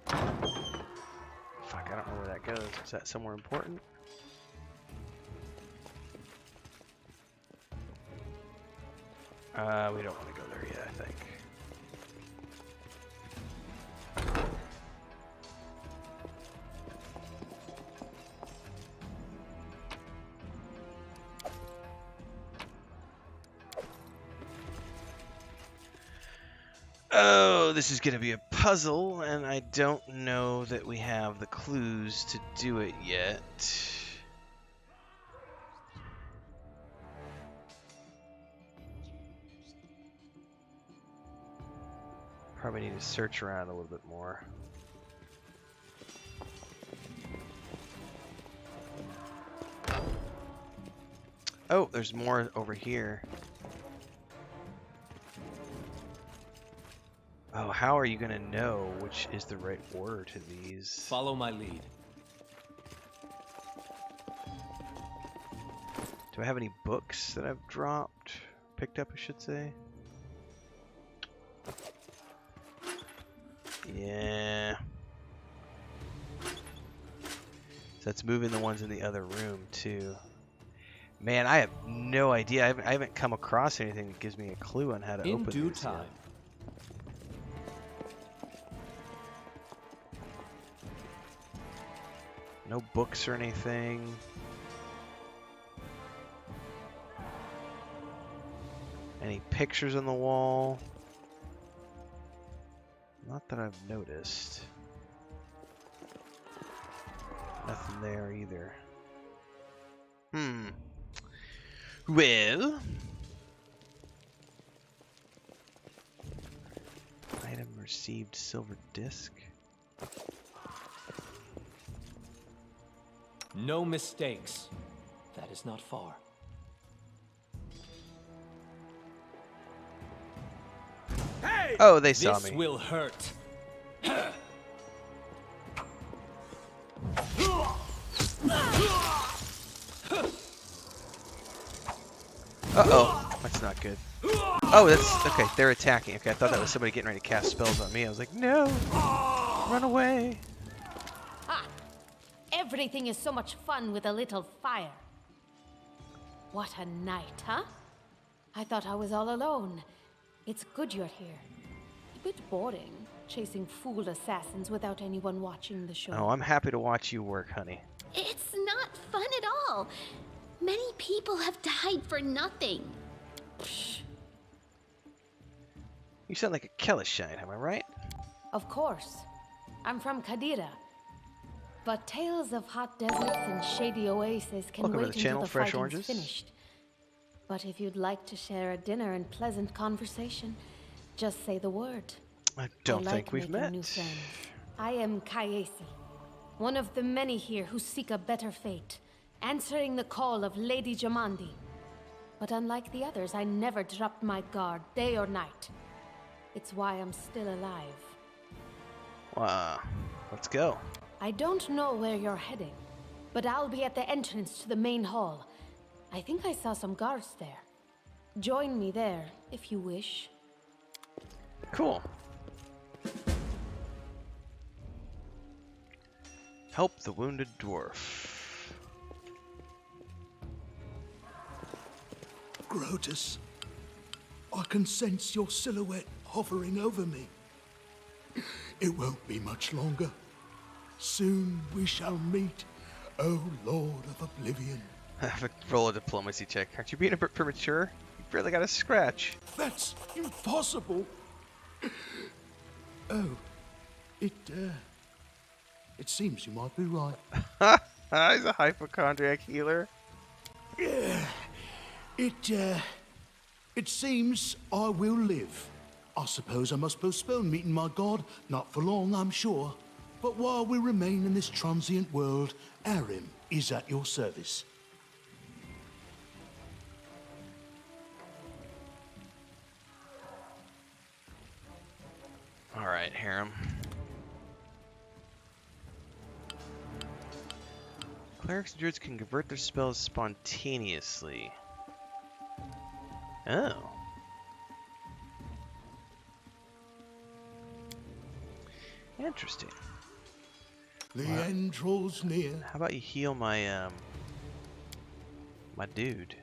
Fuck, I don't know where that goes. Is that somewhere important? We don't want to go there yet, I think. Oh, this is going to be a puzzle, and I don't know that we have the clues to do it yet. Probably need to search around a little bit more. Oh, there's more over here. Oh, how are you going to know which is the right order to these? Follow my lead. Do I have any books that I've dropped? Picked up, I should say. Yeah. So that's moving the ones in the other room too. Man, I have no idea. I haven't come across anything that gives me a clue on how to open in due these time. yet. No books or anything. Any pictures on the wall? Not that I've noticed. Nothing there either. Well. Item received silver disc. No mistakes. That is not far. Hey! Oh, they saw me. This will hurt. Uh-oh. That's not good. Oh, that's... Okay, they're attacking. Okay, I thought that was somebody getting ready to cast spells on me. I was like, no! Run away! Ha! Everything is so much fun with a little fire. What a night, huh? I thought I was all alone. It's good you're here. A bit boring, chasing fool assassins without anyone watching the show. Oh, I'm happy to watch you work, honey. It's not fun at all. Many people have died for nothing. You sound like a Kelishite, am I right? Of course. I'm from Kadira. But tales of hot deserts and shady oases can Welcome to wait the channel, until the Fresh fighting's Oranges. finished. But if you'd like to share a dinner and pleasant conversation, just say the word. I don't I think like we've making new met. friends. I am Kaesi, one of the many here who seek a better fate, answering the call of Lady Jamandi. But unlike the others, I never dropped my guard, day or night. It's why I'm still alive. Let's go. I don't know where you're heading, but I'll be at the entrance to the main hall. I think I saw some guards there. Join me there, if you wish. Cool. Help the wounded dwarf. Grotus, I can sense your silhouette hovering over me. It won't be much longer. Soon we shall meet, O Lord of Oblivion. Roll a diplomacy check. Aren't you being a bit premature? You barely got a scratch. That's impossible. Oh, it seems you might be right. He's a hypochondriac healer. Yeah, it seems I will live. I suppose I must postpone meeting my god, not for long, I'm sure. But while we remain in this transient world, Arim is at your service. All right, Harem. Clerics and druids can convert their spells spontaneously. Oh. Interesting. The end draws near. How about you heal my my dude?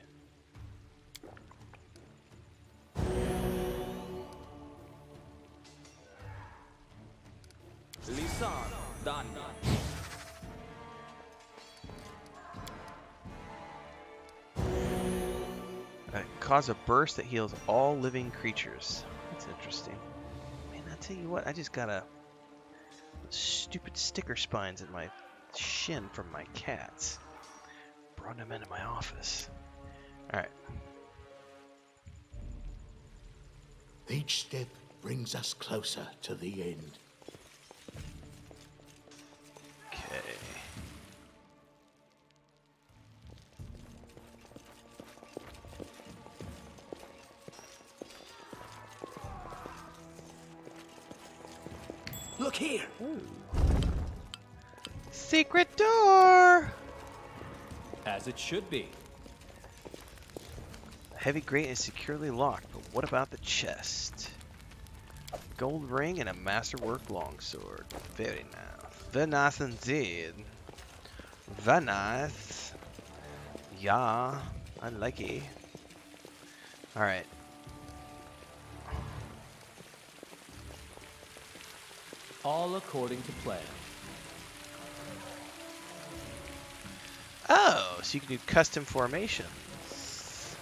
Lisan, done. Cause a burst that heals all living creatures. That's interesting. Man, I tell you what, I just got a stupid sticker spines in my shin from my cats. Brought them into my office. All right. Each step brings us closer to the end. Okay. Look here! Ooh. Secret door! As it should be. The heavy grate is securely locked, but what about the chest? Gold ring and a masterwork longsword. Very nice. Very nice indeed. Very nice. Yeah, I like it. Alright. All according to plan. Oh, so you can do custom formations.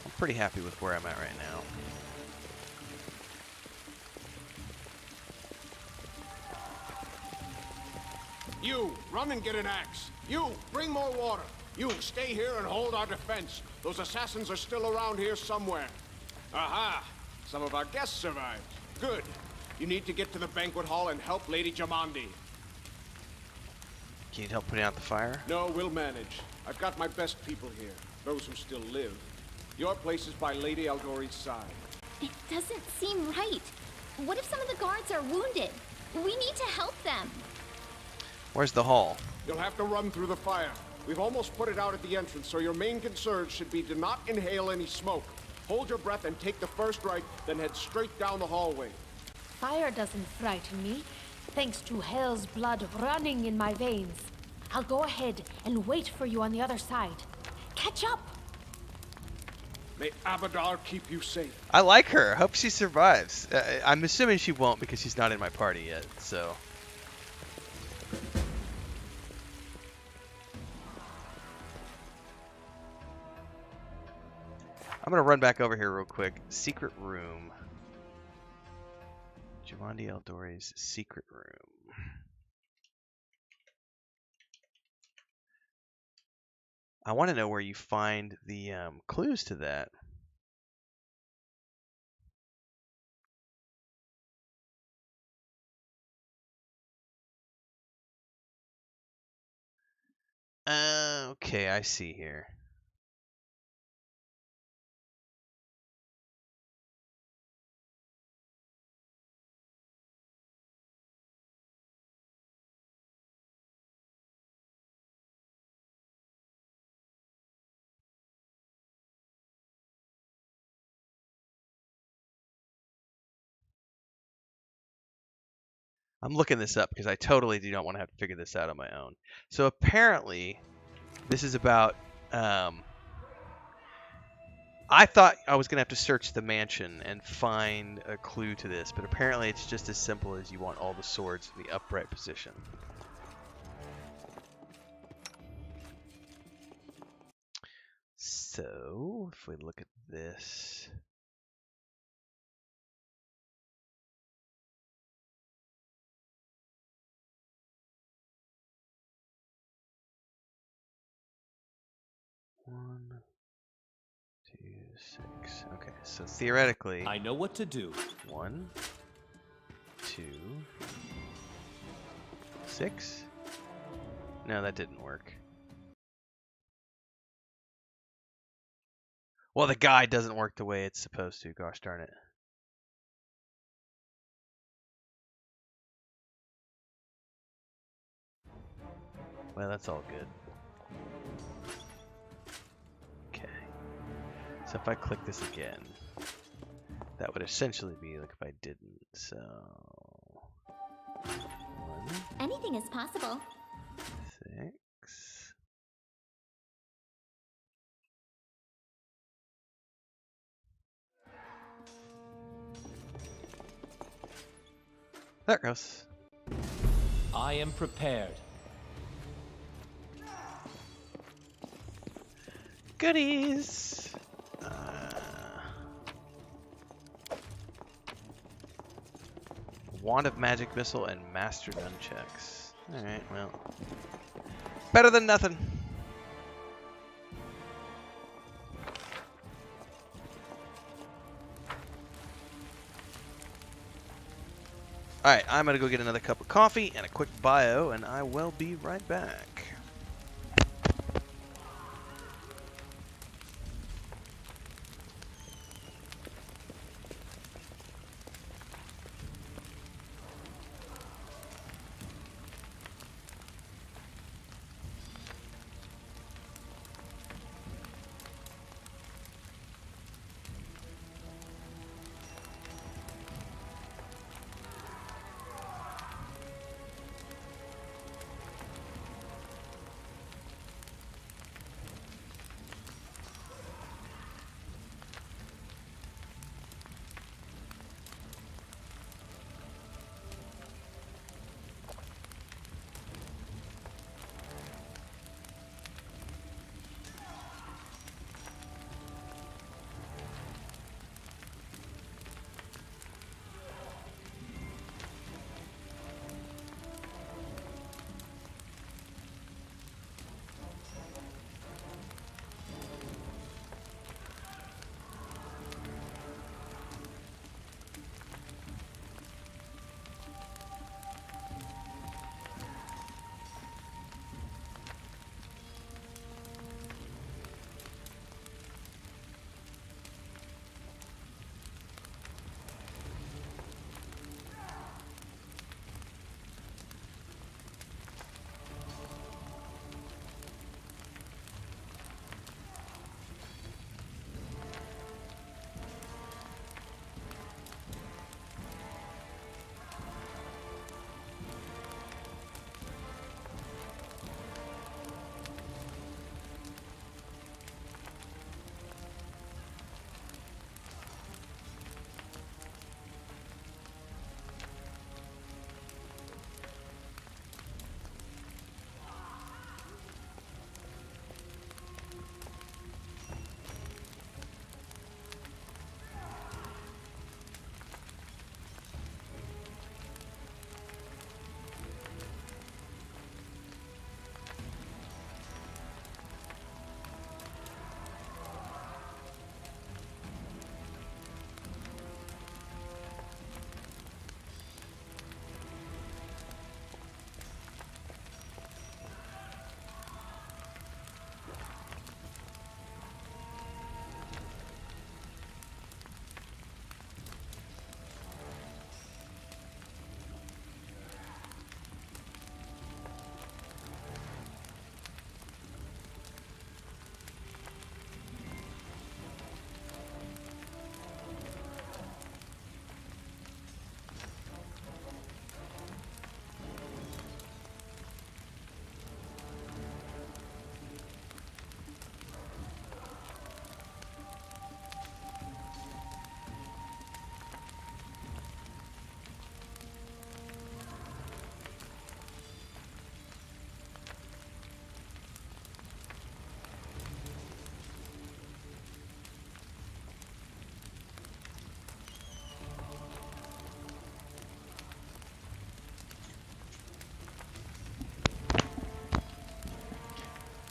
I'm pretty happy with where I'm at right now. You, run and get an axe. You, bring more water. You, stay here and hold our defense. Those assassins are still around here somewhere. Aha! Some of our guests survived. Good. You need to get to the banquet hall and help Lady Jamandi. Can you help putting out the fire? No, we'll manage. I've got my best people here. Those who still live. Your place is by Lady Aldori's side. It doesn't seem right. What if some of the guards are wounded? We need to help them. Where's the hall? You'll have to run through the fire. We've almost put it out at the entrance, so your main concern should be to not inhale any smoke. Hold your breath and take the first right, then head straight down the hallway. Fire doesn't frighten me, thanks to hell's blood running in my veins. I'll go ahead and wait for you on the other side. Catch up! May Abadar keep you safe. I like her. Hope she survives. I'm assuming she won't because she's not in my party yet, so... I'm gonna run back over here real quick. Secret room. Jamandi Aldori's secret room. I want to know where you find the clues to that. Okay, I see here. I'm looking this up because I totally do not want to have to figure this out on my own. So apparently, this is about. I thought I was going to have to search the mansion and find a clue to this, but apparently it's just as simple as you want all the swords in the upright position. So, if we look at this. One, 2, 6. Okay, so theoretically, I know what to do. 1, 2, 6. No, that didn't work. Well, the guide doesn't work the way it's supposed to. Gosh darn it. Well, that's all good. Okay. So if I click this again, that would essentially be like if I didn't. So 1, Anything is possible. 6. There it goes. I am prepared. Goodies. Wand of Magic Missile and Master Nunchucks. Alright, well. Better than nothing. Alright, I'm going to go get another cup of coffee and a quick bio, and I will be right back.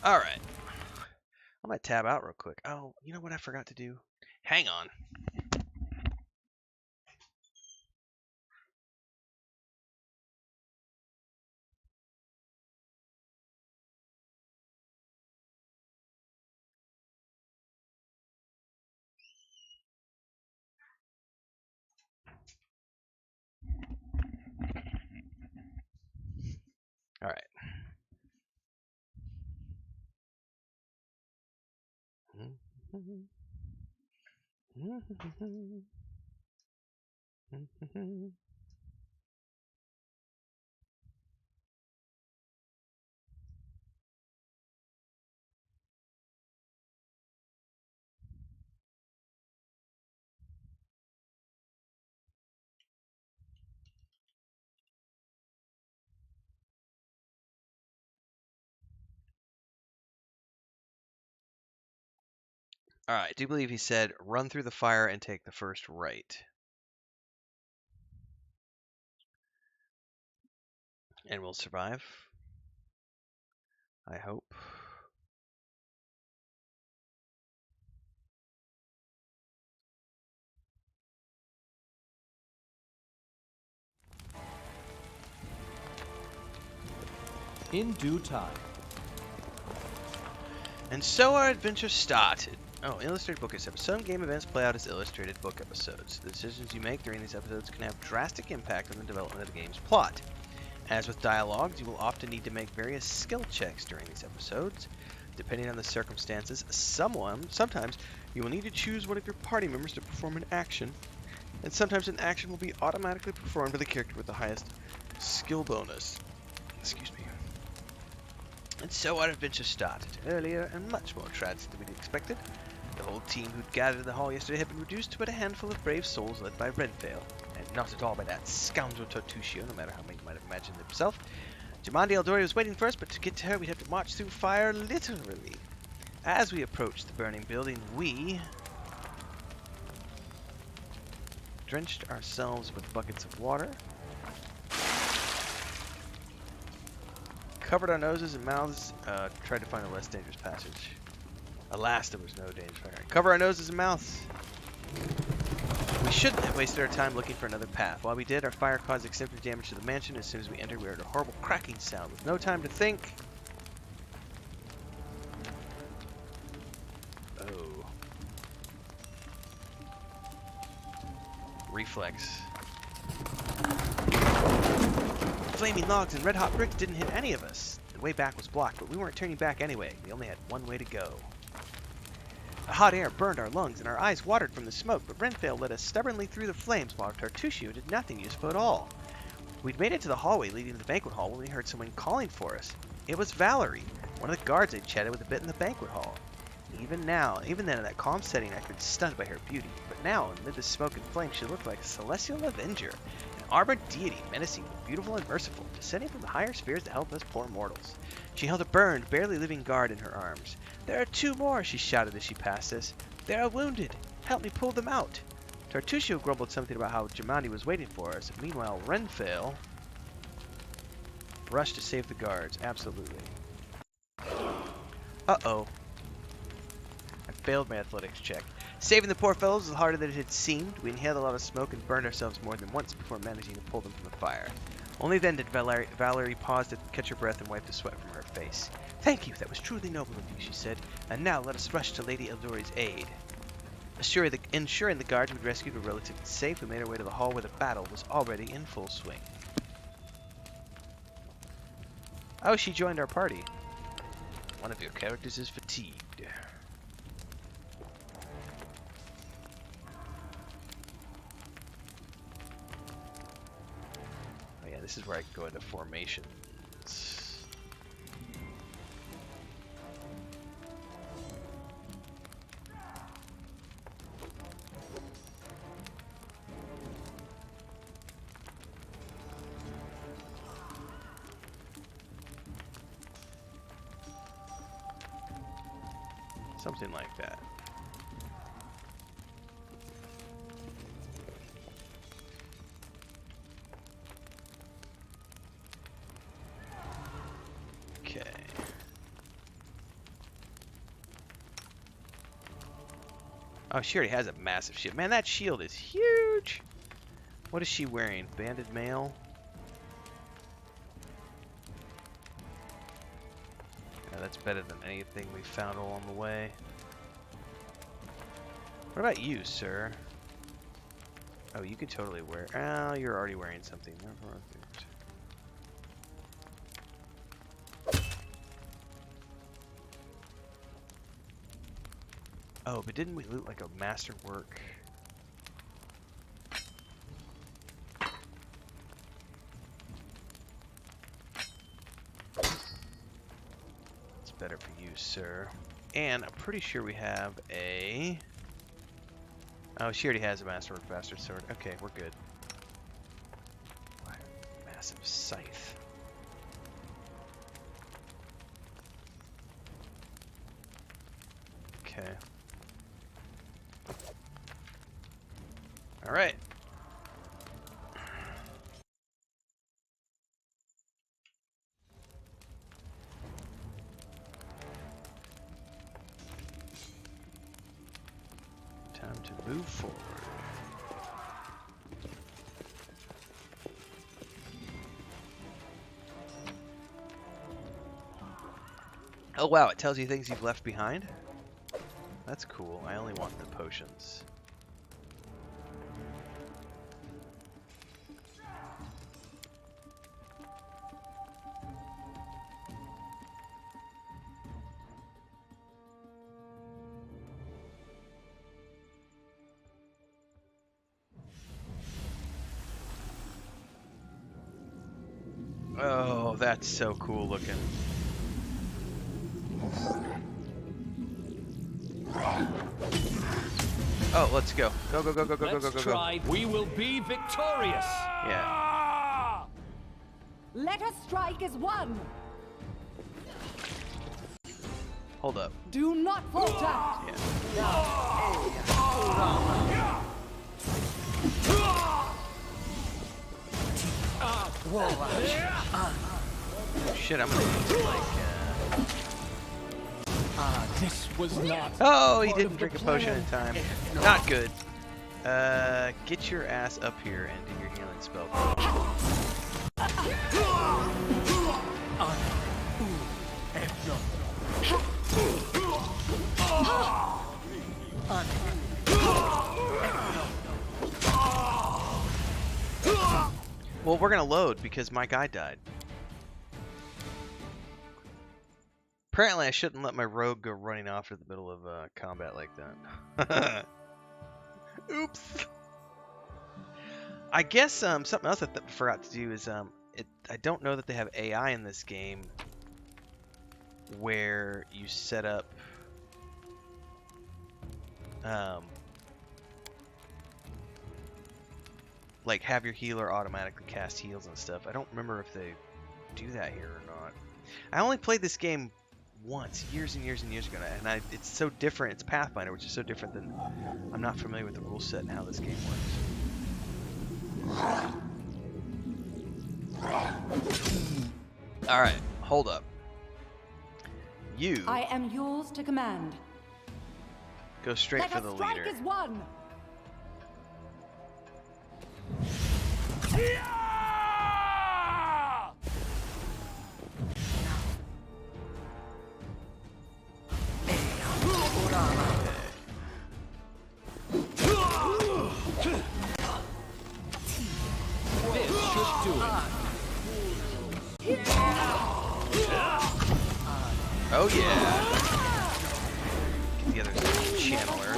All right. I might tab out real quick. Oh, you know what I forgot to do? Hang on. All right. All right. I do believe he said run through the fire and take the first right. And we'll survive. I hope. In due time. And so our adventure started. Oh, illustrated book episodes. Some game events play out as illustrated book episodes. The decisions you make during these episodes can have drastic impact on the development of the game's plot. As with dialogues, you will often need to make various skill checks during these episodes. Depending on the circumstances, sometimes you will need to choose one of your party members to perform an action, and sometimes an action will be automatically performed by the character with the highest skill bonus. Excuse me. And so our adventure started, earlier and much more tragic than we'd expected. The whole team who'd gathered in the hall yesterday had been reduced to but a handful of brave souls led by Renfail, and not at all by that scoundrel Tartuccio, no matter how many might have imagined himself. Jamandi Aldori was waiting for us, but to get to her we'd have to march through fire, literally. As we approached the burning building, we drenched ourselves with buckets of water, covered our noses and mouths, tried to find a less dangerous passage. Alas, there was no danger. Cover our noses and mouths. We shouldn't have wasted our time looking for another path. While we did, our fire caused extensive damage to the mansion. As soon as we entered, we heard a horrible cracking sound. With no time to think. Oh. Reflex. Flaming logs and red-hot bricks didn't hit any of us. The way back was blocked, but we weren't turning back anyway. We only had one way to go. The hot air burned our lungs and our eyes watered from the smoke, but Renfail led us stubbornly through the flames while Tartuccio did nothing useful at all. We'd made it to the hallway leading to the banquet hall when we heard someone calling for us. It was Valerie, one of the guards I'd chatted with a bit in the banquet hall. Even then in that calm setting I'd been stunned by her beauty, but now amid the smoke and flame she looked like a celestial avenger, an armored deity, menacing, beautiful and merciful, descending from the higher spheres to help us poor mortals. She held a burned, barely living guard in her arms. "There are two more," she shouted as she passed us. "They are wounded. Help me pull them out." Tartuccio grumbled something about how Jamandi was waiting for us. Meanwhile, Renfail rushed to save the guards. Absolutely. Uh-oh. I failed my athletics check. Saving the poor fellows was harder than it had seemed. We inhaled a lot of smoke and burned ourselves more than once before managing to pull them from the fire. Only then did Valerie pause to catch her breath and wipe the sweat from her face. "Thank you, that was truly noble of you," she said. "And now let us rush to Lady Aldori's aid." Ensuring the guards we'd rescued were relatively safe, we made our way to the hall where the battle was already in full swing. Oh, she joined our party. One of your characters is fatigued. Oh yeah, this is where I can go into formations. Something like that. Okay. Oh, she already has a massive shield. Man, that shield is huge. What is she wearing? Banded mail? Yeah, that's better than anything we found along the way. What about you, sir? Oh, you can totally wear... Oh, you're already wearing something. Oh, but didn't we loot like a masterwork? It's better for you, sir. And I'm pretty sure we have a... Oh, she already has a masterwork bastard sword. Okay, we're good. Massive scythe. Okay. All right. Time to move forward. Oh wow, it tells you things you've left behind? That's cool. I only want the potions. Oh, that's so cool looking. Oh, let's go. Go, go, go, go, go, go, go, go, go. Try. We will be victorious. Yeah. Let us strike as one. Hold up. Do not falter. Shit, I'm gonna need to like. This was not. Oh, he didn't drink a potion in time. Not good. Get your ass up here and do your healing spell. Well, we're gonna load because my guy died. Apparently, I shouldn't let my rogue go running off in the middle of combat like that. Oops. I guess something else I forgot to do is I don't know that they have AI in this game where you set up like have your healer automatically cast heals and stuff. I don't remember if they do that here or not. I only played this game once, years and years and years ago, and it's so different. It's Pathfinder, which is so different than... I'm not familiar with the rule set and how this game works. Alright, hold up. You... I am yours to command. Go straight for the leader. Let us strike as one. Oh yeah! Get the other channeler.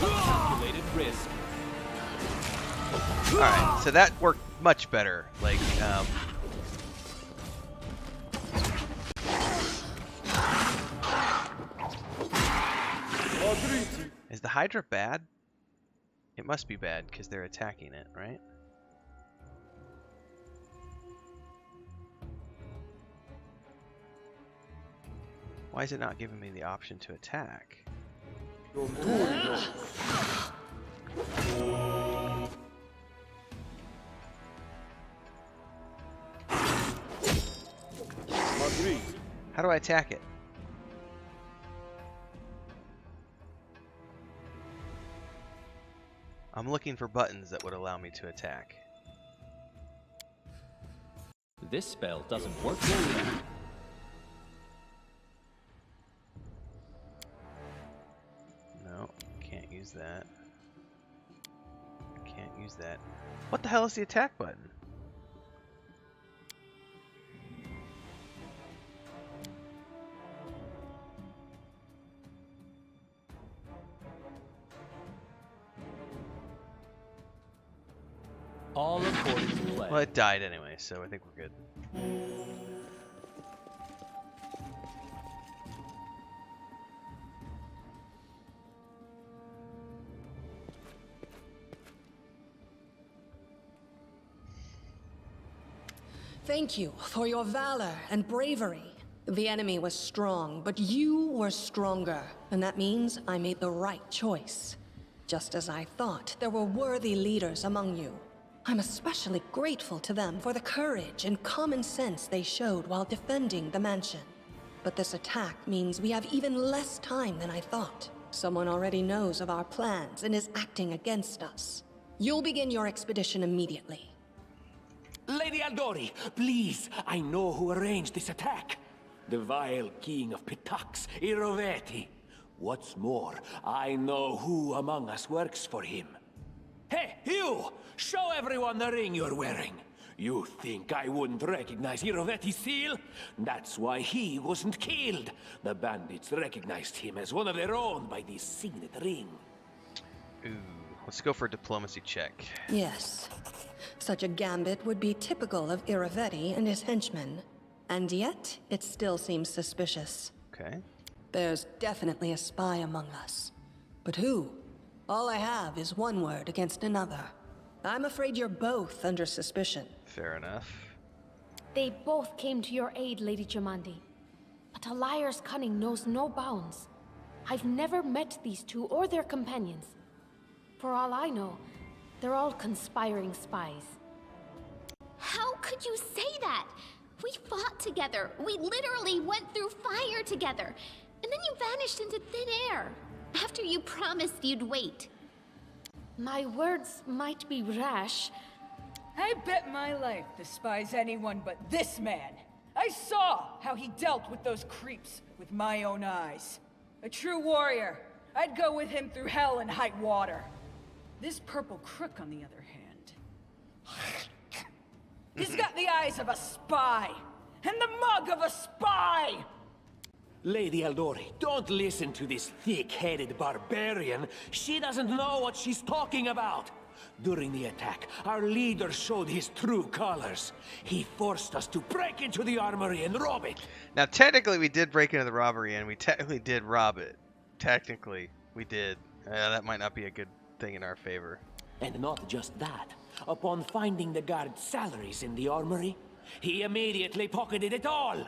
Calculated risk. Alright, so that worked much better. Like, is the Hydra bad? It must be bad because they're attacking it, right? Why is it not giving me the option to attack? How do I attack it? I'm looking for buttons that would allow me to attack. This spell doesn't work very well. No, can't use that. Can't use that. What the hell is the attack button? All according to plan. Well, it died anyway, so I think we're good. Thank you for your valor and bravery. The enemy was strong, but you were stronger, and that means I made the right choice. Just as I thought, there were worthy leaders among you. I'm especially grateful to them for the courage and common sense they showed while defending the mansion. But this attack means we have even less time than I thought. Someone already knows of our plans and is acting against us. You'll begin your expedition immediately. Lady Aldori, please, I know who arranged this attack. The vile king of Pitax, Iroveti. What's more, I know who among us works for him. Hey, you! Show everyone the ring you're wearing. You think I wouldn't recognize Iroveti's seal? That's why he wasn't killed. The bandits recognized him as one of their own by this signet ring. Ooh, let's go for a diplomacy check. Yes. Such a gambit would be typical of Iroveti and his henchmen. And yet, it still seems suspicious. Okay. There's definitely a spy among us. But who? All I have is one word against another. I'm afraid you're both under suspicion. Fair enough. They both came to your aid, Lady Jamandi. But a liar's cunning knows no bounds. I've never met these two or their companions. For all I know, they're all conspiring spies. How could you say that? We fought together. We literally went through fire together. And then you vanished into thin air. After you promised you'd wait. My words might be rash. I bet my life despise anyone but this man. I saw how he dealt with those creeps with my own eyes. A true warrior. I'd go with him through hell and high water. This purple crook, on the other hand... he's got the eyes of a spy, and the mug of a spy! Lady Aldori, don't listen to this thick-headed barbarian. She doesn't know what she's talking about. During the attack, our leader showed his true colors. He forced us to break into the armory and rob it. Now, technically, we did break into the robbery, and we technically did rob it. Technically, we did. That might not be a good thing in our favor. And not just that. Upon finding the guard's salaries in the armory, he immediately pocketed it all.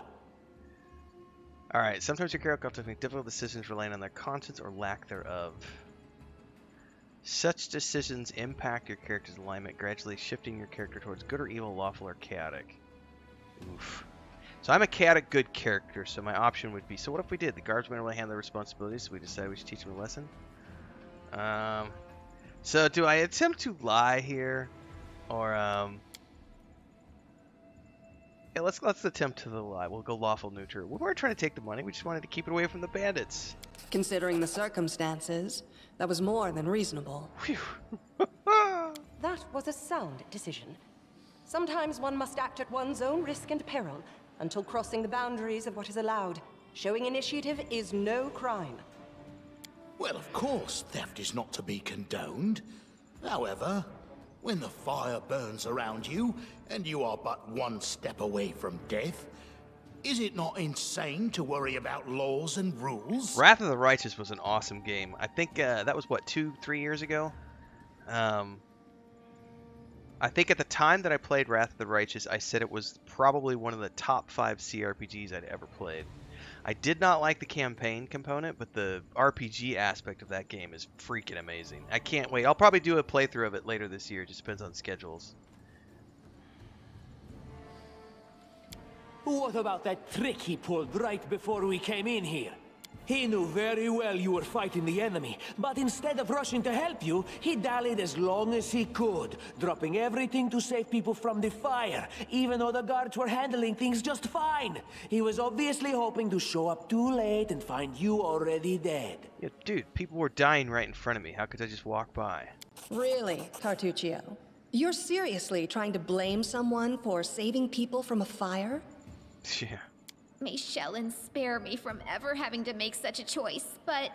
Alright, sometimes your character will have to make difficult decisions relying on their contents or lack thereof. Such decisions impact your character's alignment, gradually shifting your character towards good or evil, lawful or chaotic. Oof. So I'm a chaotic good character, so my option would be, so what if we did? The guards wouldn't really handle their responsibilities, so we decided we should teach them a lesson? So do I attempt to lie here? Or, yeah, let's attempt to lie. We'll go lawful neutral. We weren't trying to take the money. We just wanted to keep it away from the bandits. Considering the circumstances, that was more than reasonable. Phew. That was a sound decision. Sometimes one must act at one's own risk and peril until crossing the boundaries of what is allowed. Showing initiative is no crime. Well, of course, theft is not to be condoned. However, when the fire burns around you, and you are but one step away from death, is it not insane to worry about laws and rules? Wrath of the Righteous was an awesome game. I think that was, what, 2-3 years ago? I think at the time that I played Wrath of the Righteous, I said it was probably one of the top 5 CRPGs I'd ever played. I did not like the campaign component, but the RPG aspect of that game is freaking amazing. I can't wait. I'll probably do a playthrough of it later this year. It just depends on schedules. What about that trick he pulled right before we came in here? He knew very well you were fighting the enemy, but instead of rushing to help you, he dallied as long as he could, dropping everything to save people from the fire, even though the guards were handling things just fine. He was obviously hoping to show up too late and find you already dead. Yeah, dude, people were dying right in front of me. How could I just walk by? Really, Tartuccio? You're seriously trying to blame someone for saving people from a fire? Yeah. May Shellen spare me from ever having to make such a choice, but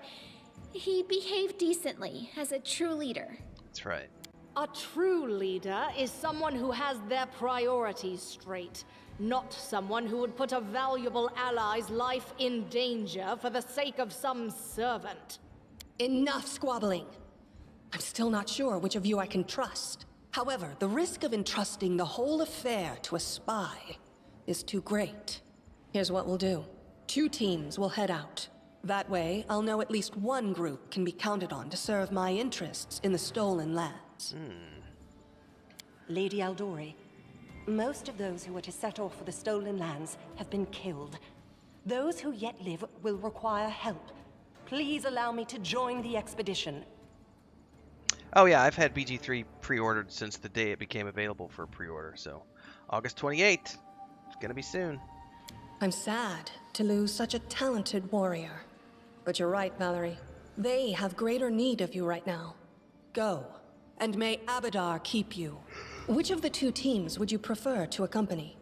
he behaved decently as a true leader. That's right. A true leader is someone who has their priorities straight, not someone who would put a valuable ally's life in danger for the sake of some servant. Enough squabbling. I'm still not sure which of you I can trust. However, the risk of entrusting the whole affair to a spy is too great. Here's what we'll do. 2 teams will head out. That way, I'll know at least one group can be counted on to serve my interests in the stolen lands. Lady Aldori, most of those who are to set off for the stolen lands have been killed. Those who yet live will require help. Please allow me to join the expedition. Oh yeah, I've had BG3 pre-ordered since the day it became available for pre-order, so August 28th. It's gonna be soon. I'm sad to lose such a talented warrior. But you're right, Valerie. They have greater need of you right now. Go, and may Abadar keep you. Which of the 2 teams would you prefer to accompany?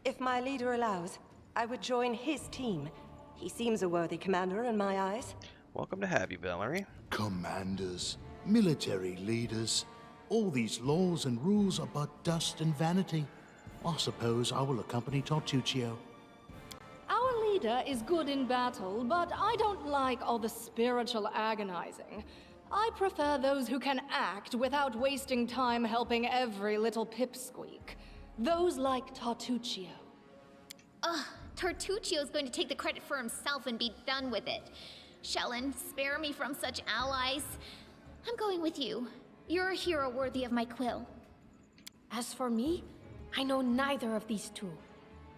If my leader allows, I would join his team. He seems a worthy commander in my eyes. Welcome to have you, Valerie. Commanders, military leaders, all these laws and rules are but dust and vanity. I suppose I will accompany Tartuccio. Our leader is good in battle, but I don't like all the spiritual agonizing. I prefer those who can act without wasting time helping every little pipsqueak. Those like Tartuccio. Ugh, Tartuccio's going to take the credit for himself and be done with it. Shellen, spare me from such allies. I'm going with you. You're a hero worthy of my quill. As for me, I know neither of these 2.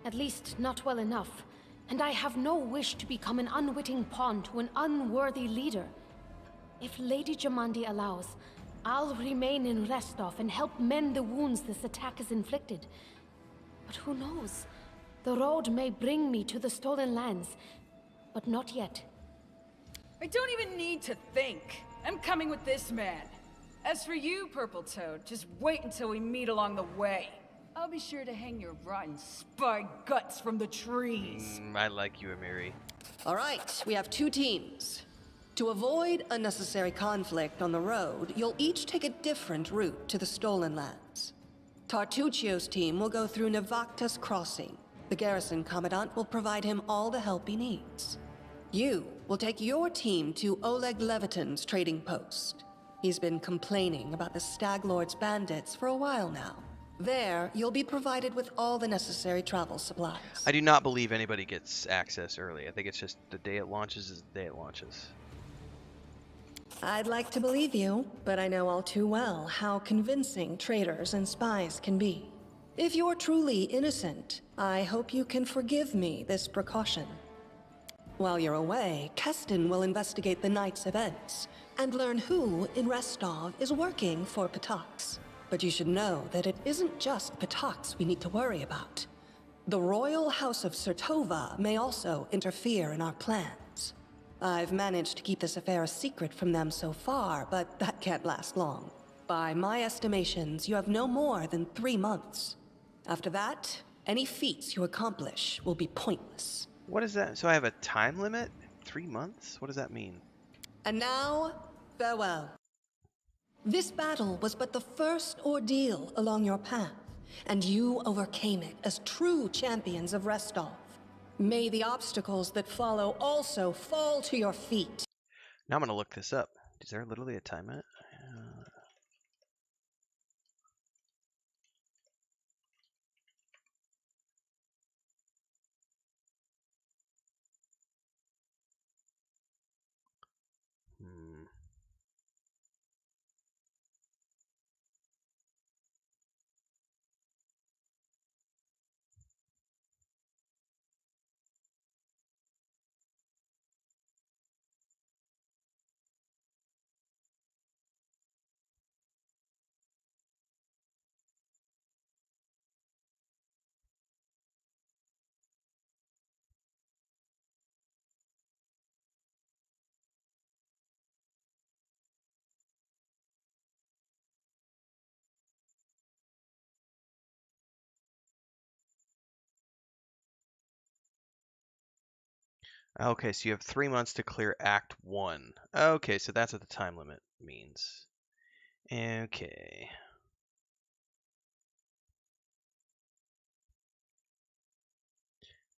At least not well enough. And I have no wish to become an unwitting pawn to an unworthy leader. If Lady Jamandi allows, I'll remain in Restov and help mend the wounds this attack has inflicted. But who knows? The road may bring me to the stolen lands, but not yet. I don't even need to think. I'm coming with this man. As for you, Purple Toad, just wait until we meet along the way. I'll be sure to hang your rotten spy guts from the trees. I like you, Amiri. All right, we have 2 teams. To avoid unnecessary conflict on the road, you'll each take a different route to the stolen lands. Tartuccio's team will go through Navakta's crossing. The garrison commandant will provide him all the help he needs. You will take your team to Oleg Leviton's trading post. He's been complaining about the Stag Lord's bandits for a while now. There, you'll be provided with all the necessary travel supplies. I do not believe anybody gets access early. I think it's just the day it launches is the day it launches. I'd like to believe you, but I know all too well how convincing traitors and spies can be. If you're truly innocent, I hope you can forgive me this precaution. While you're away, Keston will investigate the night's events and learn who in Restov is working for Patox. But you should know that it isn't just Patox we need to worry about. The royal house of Sertova may also interfere in our plans. I've managed to keep this affair a secret from them so far, but that can't last long. By my estimations, you have no more than 3 months. After that, any feats you accomplish will be pointless. What is that? So I have a time limit? 3 months? What does that mean? And now, farewell. This battle was but the first ordeal along your path, and you overcame it as true champions of Restov. May the obstacles that follow also fall to your feet. Now I'm going to look this up. Is there literally a time limit? Okay, so you have 3 months to clear Act 1. Okay, so that's what the time limit means. Okay.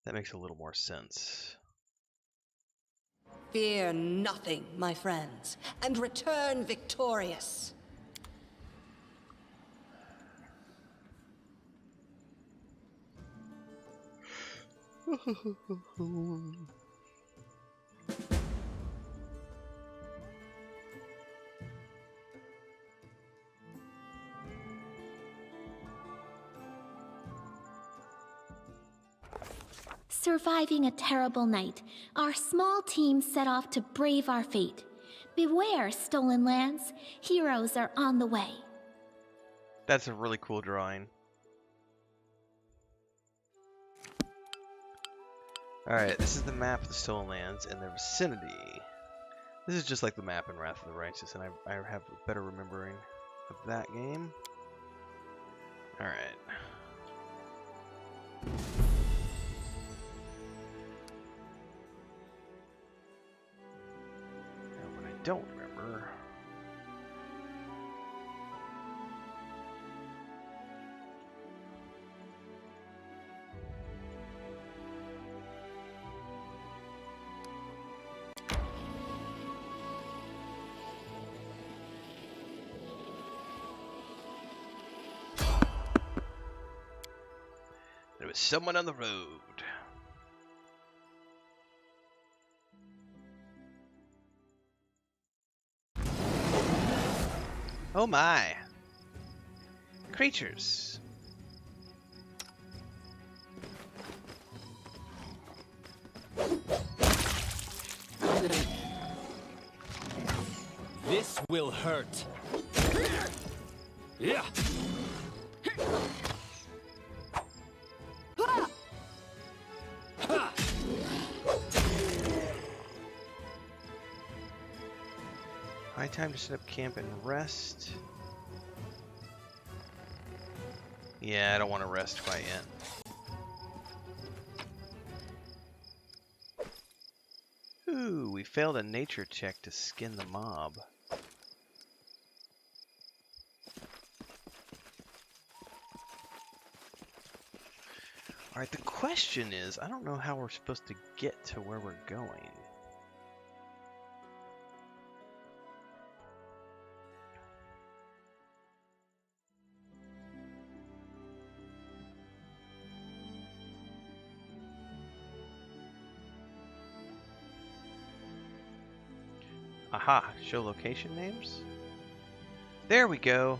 That makes a little more sense. Fear nothing, my friends, and return victorious. Surviving a terrible night, our small team set off to brave our fate. Beware, stolen lands. Heroes are on the way. That's a really cool drawing. Alright, this is the map of the Stolen Lands and their vicinity. This is just like the map in Wrath of the Righteous, and I have a better remembering of that game. Alright. Now, what I don't remember... There was someone on the road. Oh my! Creatures! This will hurt. Yeah. High time to set up camp and rest. Yeah, I don't want to rest quite yet. Ooh, we failed a nature check to skin the mob. Alright, the question is, I don't know how we're supposed to get to where we're going. Aha, show location names? There we go.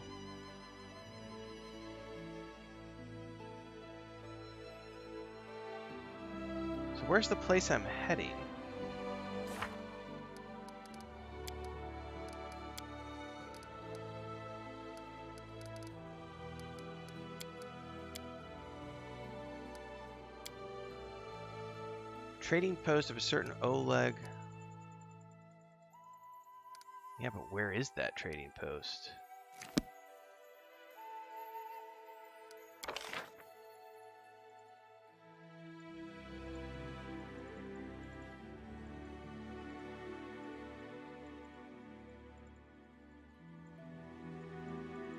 So where's the place I'm heading? Trading post of a certain Oleg. Yeah, but where is that trading post?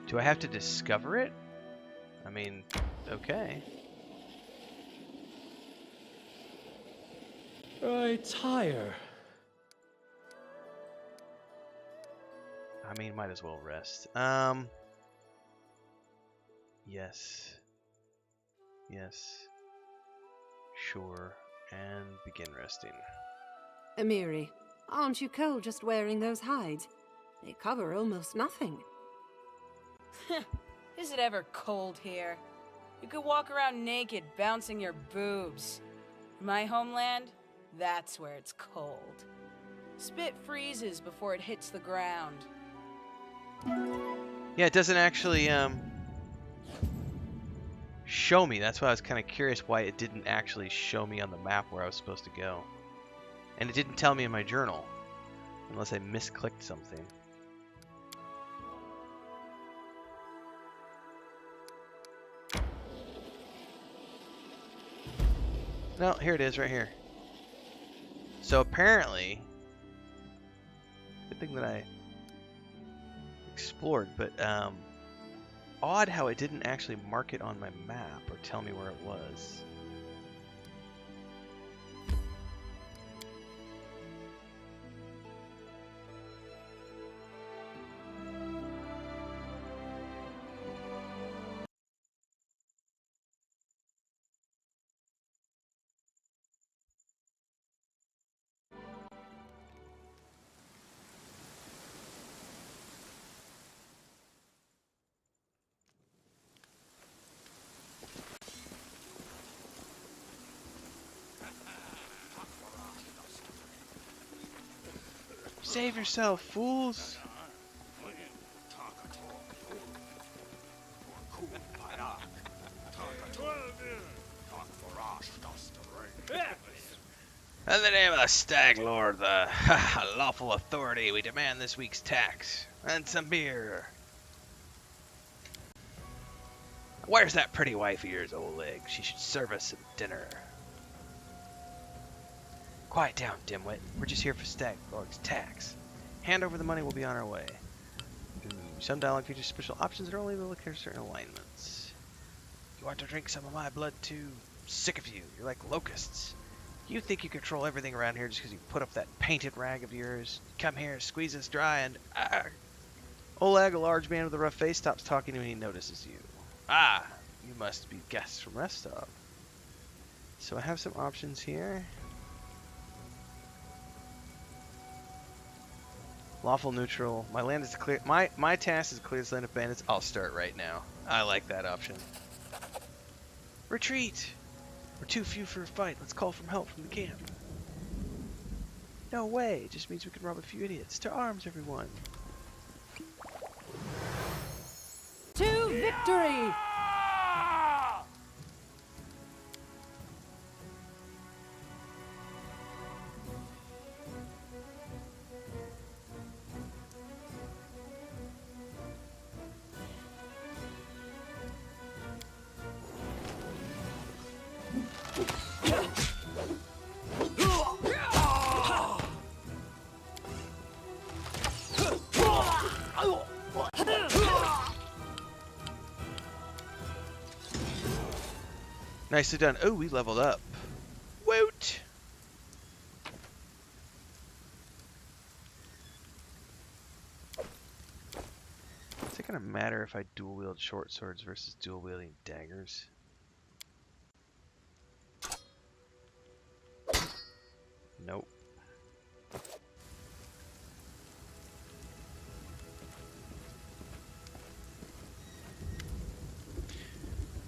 Do I have to discover it? I mean, okay. Retire. I mean, might as well rest. Yes. Yes. Sure. And begin resting. Amiri, aren't you cold just wearing those hides? They cover almost nothing. Is it ever cold here? You could walk around naked, bouncing your boobs. My homeland, that's where it's cold. Spit freezes before it hits the ground. Yeah, it doesn't actually show me. That's why I was kind of curious why it didn't actually show me on the map where I was supposed to go. And it didn't tell me in my journal, unless I misclicked something. No, here it is, right here. So apparently, good thing that I explored, but odd how it didn't actually mark it on my map or tell me where it was. Save yourself, fools! In the name of the Stag Lord, the lawful authority, we demand this week's tax and some beer. Where's that pretty wife of yours, Oleg? She should serve us some dinner. Quiet down, dimwit. We're just here for Stag Lord's tax. Hand over the money, we'll be on our way. Some dialogue features special options that are only able to clear certain alignments. You want to drink some of my blood too? Sick of you. You're like locusts. You think you control everything around here just because you put up that painted rag of yours? Come here, squeeze us dry, and Oleg, a large man with a rough face, stops talking when he notices you. Ah, you must be guests from Restov. So I have some options here. Lawful neutral. My land is to clear. My task is to clear this land of bandits. I'll start right now. I like that option. Retreat. We're too few for a fight. Let's call for help from the camp. No way. It just means we can rob a few idiots. To arms, everyone. To victory! Nicely done. Oh, we leveled up. Woot! Is it gonna matter if I dual wield short swords versus dual wielding daggers? Nope.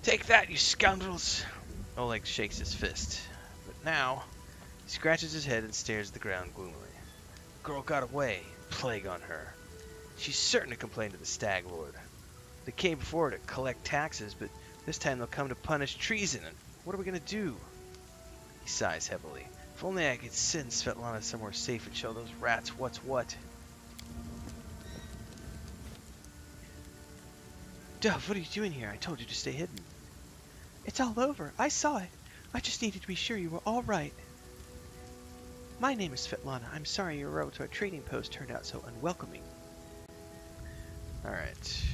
Take that, you scoundrels! Oleg shakes his fist, but now he scratches his head and stares at the ground gloomily. The girl got away, plague on her. She's certain to complain to the Stag Lord. They came before to collect taxes, but this time they'll come to punish treason, and what are we gonna do? He sighs heavily. If only I could send Svetlana somewhere safe and show those rats what's what. Dove, what are you doing here? I told you to stay hidden. It's all over. I saw it. I just needed to be sure you were all right. My name is Svetlana. I'm sorry your road to our trading post turned out so unwelcoming. Alright.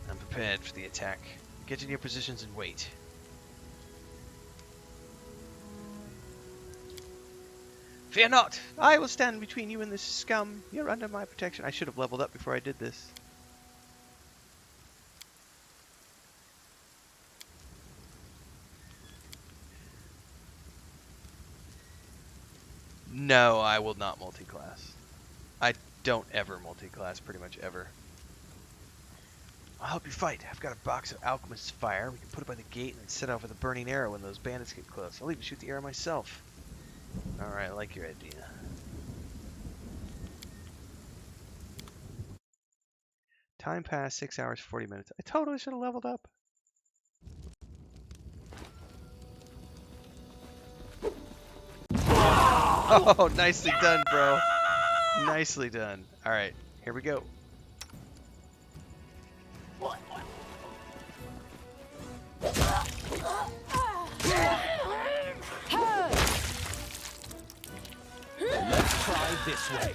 I'm prepared for the attack. Get in your positions and wait. Fear not! I will stand between you and this scum. You're under my protection. I should have leveled up before I did this. No, I will not multi-class. I don't ever multi-class, pretty much ever. I'll help you fight. I've got a box of Alchemist's Fire. We can put it by the gate and then set off with a burning arrow when those bandits get close. I'll even shoot the arrow myself. Alright, I like your idea. Time passed, 6 hours, 40 minutes. I totally should have leveled up. Oh, nicely done, bro. Nicely done. Alright, here we go. Let's try this way.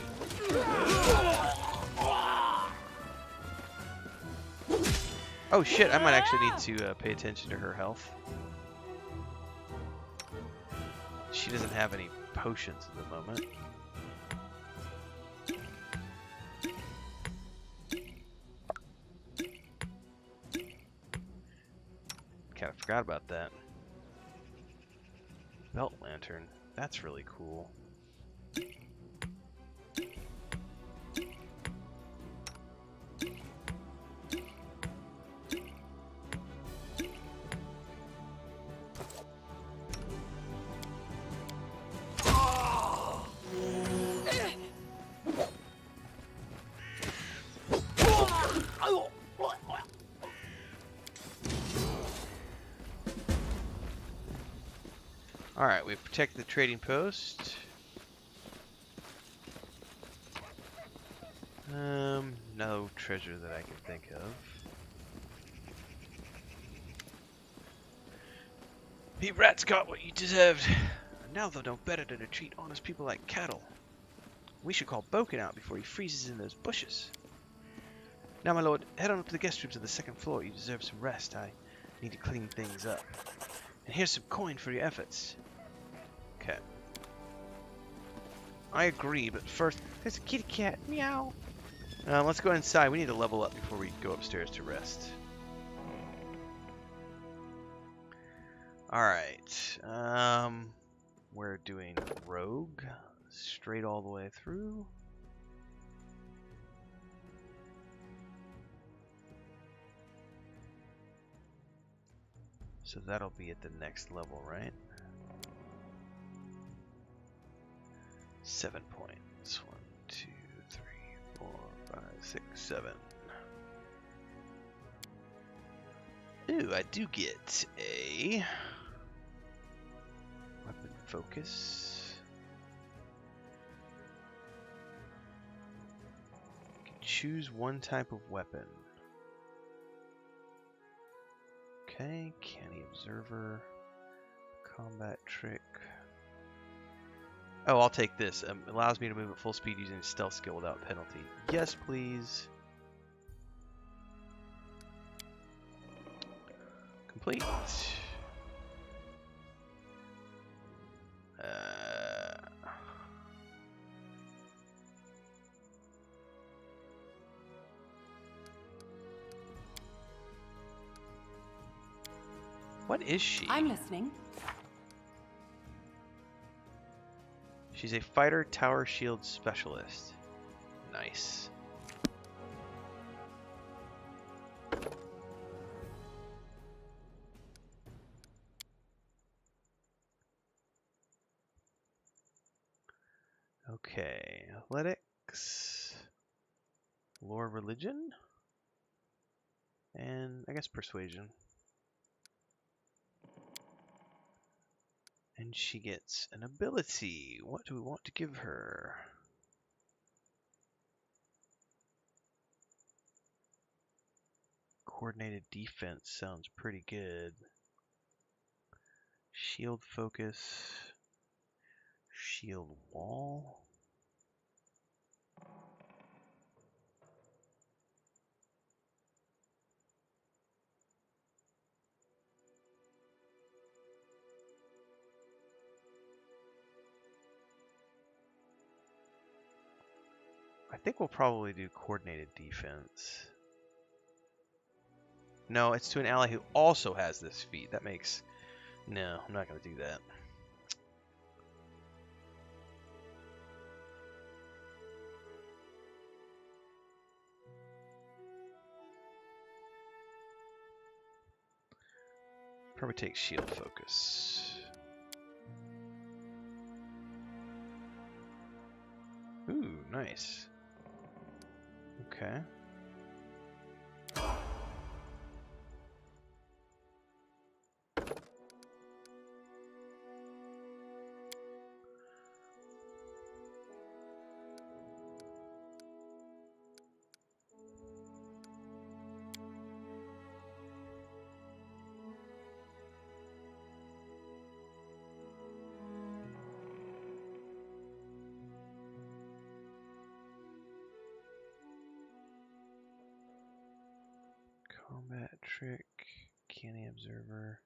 Oh shit, I might actually need to pay attention to her health. She doesn't have any potions at the moment. Kinda forgot about that. Belt lantern. That's really cool. Alright, we've protected the trading post. No treasure that I can think of. You rats got what you deserved. Now they'll know better than to treat honest people like cattle. We should call Boken out before he freezes in those bushes. Now, my lord, head on up to the guest rooms on the second floor. You deserve some rest. I need to clean things up. And here's some coin for your efforts. Okay. I agree, but first, there's a kitty cat. Meow. Let's go inside. We need to level up before we go upstairs to rest. Alright. We're doing rogue. Straight all the way through. So that'll be at the next level, right? 7 points. 1, 2, 3, 4, 5, 6, 7. Ooh, I do get a weapon focus. You can choose one type of weapon. Okay, canny observer, combat trick. Oh, I'll take this. Allows me to move at full speed using a stealth skill without penalty. Yes, please. Complete. What is she? I'm listening. She's a fighter tower shield specialist. Nice. Okay, athletics, lore, religion, and I guess persuasion. And she gets an ability. What do we want to give her? Coordinated defense sounds pretty good. Shield focus. Shield wall. I think we'll probably do coordinated defense. No, it's to an ally who also has this feat. That makes... No, I'm not going to do that. Probably take shield focus. Ooh, nice. Okay. Combat trick, canny observer.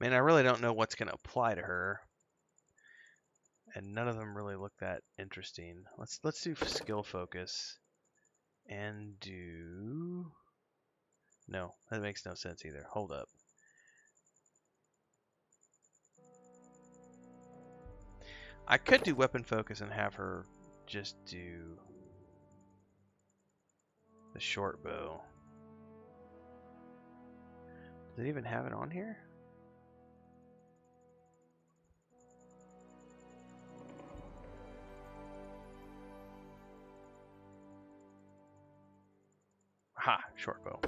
Man, I really don't know what's going to apply to her. And none of them really look that interesting. Let's do skill focus. And do... No, that makes no sense either. Hold up. I could do weapon focus and have her just do the short bow. Does it even have it on here? Ha! Short bow.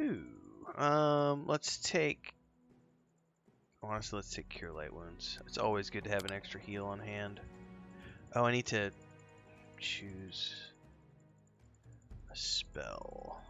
Ooh. Let's take... Honestly, let's take Cure Light Wounds. It's always good to have an extra heal on hand. Oh, I need to choose a spell.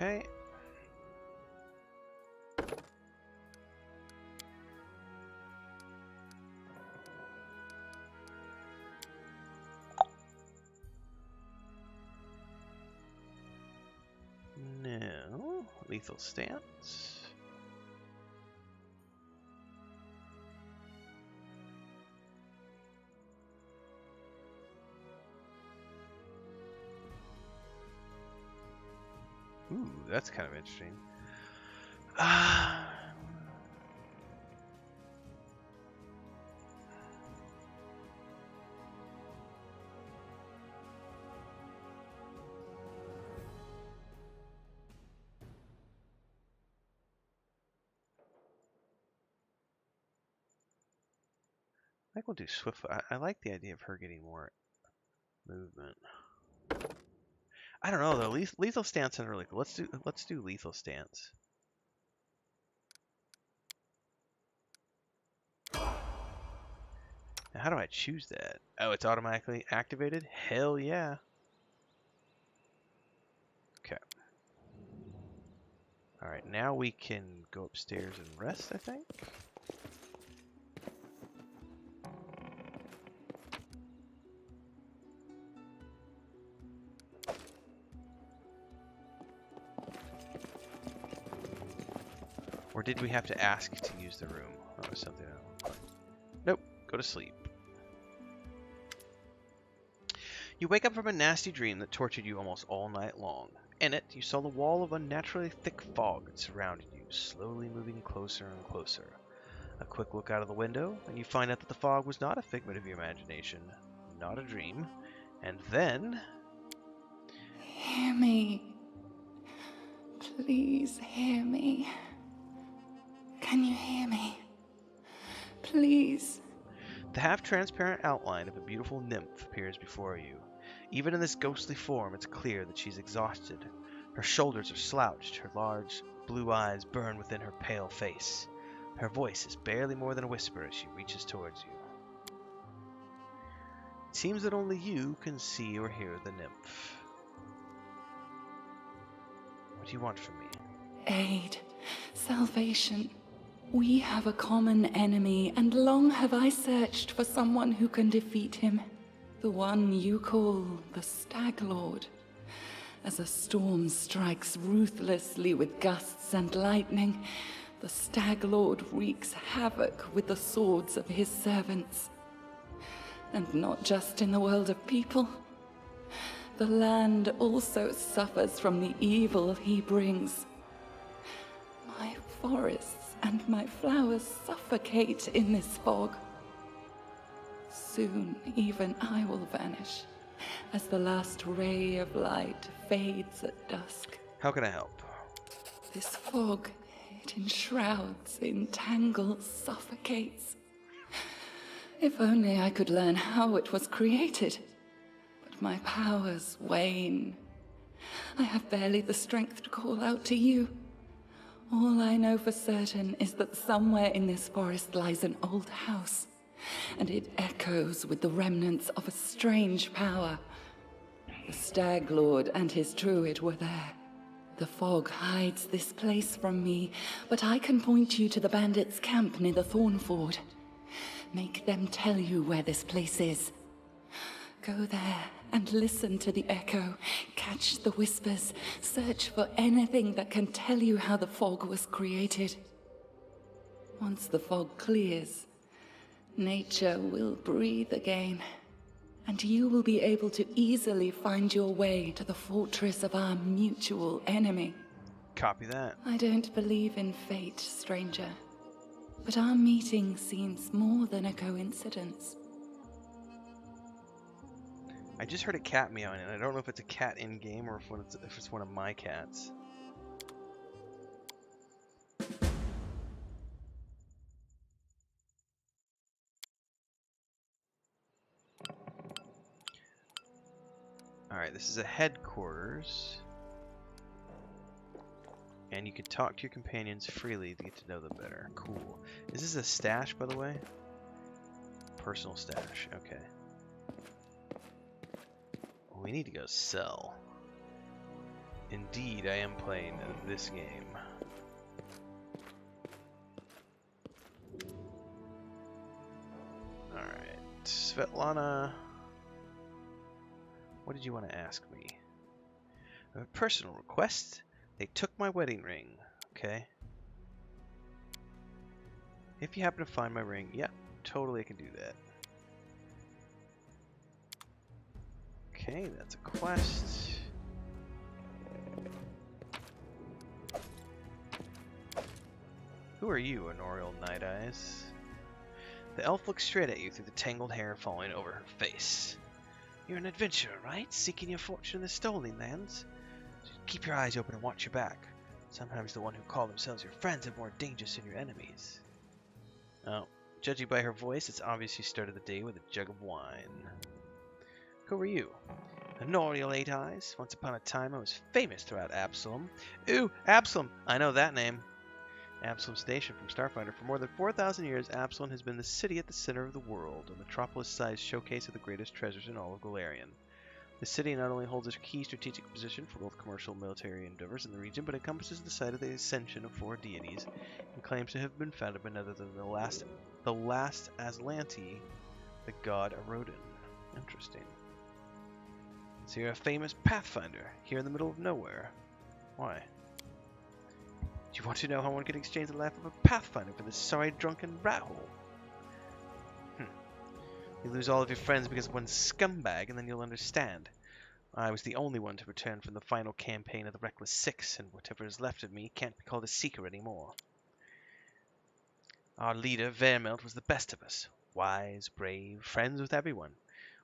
Okay. Now, lethal stance. Ooh, that's kind of interesting. I think we'll do swift. I like the idea of her getting more movement. I don't know though. Lethal stance sounds really cool. Let's do lethal stance. Now, how do I choose that? Oh, it's automatically activated? Hell yeah. Okay. Alright, now we can go upstairs and rest, I think. Or did we have to ask to use the room? That was something else. Nope. Go to sleep. You wake up from a nasty dream that tortured you almost all night long. In it, you saw the wall of unnaturally thick fog that surrounded you, slowly moving closer and closer. A quick look out of the window, and you find out that the fog was not a figment of your imagination, not a dream. And then... Hear me. Please hear me. Can you hear me? Please. The half-transparent outline of a beautiful nymph appears before you. Even in this ghostly form, it's clear that she's exhausted. Her shoulders are slouched, her large blue eyes burn within her pale face. Her voice is barely more than a whisper as she reaches towards you. It seems that only you can see or hear the nymph. What do you want from me? Aid. Salvation. We have a common enemy, and long have I searched for someone who can defeat him. The one you call the Stag Lord. As a storm strikes ruthlessly with gusts and lightning, the Stag Lord wreaks havoc with the swords of his servants. And not just in the world of people. The land also suffers from the evil he brings. My forests and my flowers suffocate in this fog. Soon, even I will vanish, as the last ray of light fades at dusk. How can I help? This fog, it enshrouds, entangles, suffocates. If only I could learn how it was created. But my powers wane. I have barely the strength to call out to you. All I know for certain is that somewhere in this forest lies an old house, and it echoes with the remnants of a strange power. The Stag Lord and his druid were there. The fog hides this place from me, but I can point you to the bandits' camp near the Thornford. Make them tell you where this place is. Go there and listen to the echo, catch the whispers, search for anything that can tell you how the fog was created. Once the fog clears, nature will breathe again, and you will be able to easily find your way to the fortress of our mutual enemy. Copy that. I don't believe in fate, stranger, but our meeting seems more than a coincidence. I just heard a cat meowing, and I don't know if it's a cat in-game or if it's one of my cats. Alright, this is a headquarters. And you can talk to your companions freely to get to know them better. Cool. Is this a stash, by the way? Personal stash, okay. We need to go sell. Indeed, I am playing this game. Alright, Svetlana, what did you want to ask me? A personal request? They took my wedding ring. Okay. If you happen to find my ring, yeah, totally I can do that. Okay, that's a quest. Who are you, Honorial Night Eyes? The elf looks straight at you through the tangled hair falling over her face. You're an adventurer, right? Seeking your fortune in the stolen lands? Just keep your eyes open and watch your back. Sometimes the one who call themselves your friends are more dangerous than your enemies. Oh, judging by her voice, it's obvious she started the day with a jug of wine. Who are you? Honorial Eight Eyes. Once upon a time, I was famous throughout Absalom. Ooh, Absalom! I know that name. Absalom's nation from Starfinder. For more than 4,000 years, Absalom has been the city at the center of the world, a metropolis-sized showcase of the greatest treasures in all of Golarion. The city not only holds a key strategic position for both commercial and military endeavors in the region, but encompasses the site of the ascension of 4 deities, and claims to have been founded by none other than the last Aslanti, the god Arodin. Interesting. So you're a famous Pathfinder, here in the middle of nowhere. Why? Do you want to know how one could exchange the life of a Pathfinder for this sorry drunken rat hole? You lose all of your friends because of one scumbag, and then you'll understand. I was the only one to return from the final campaign of the Reckless Six, and whatever is left of me can't be called a seeker anymore. Our leader, Vermelt, was the best of us. Wise, brave, friends with everyone.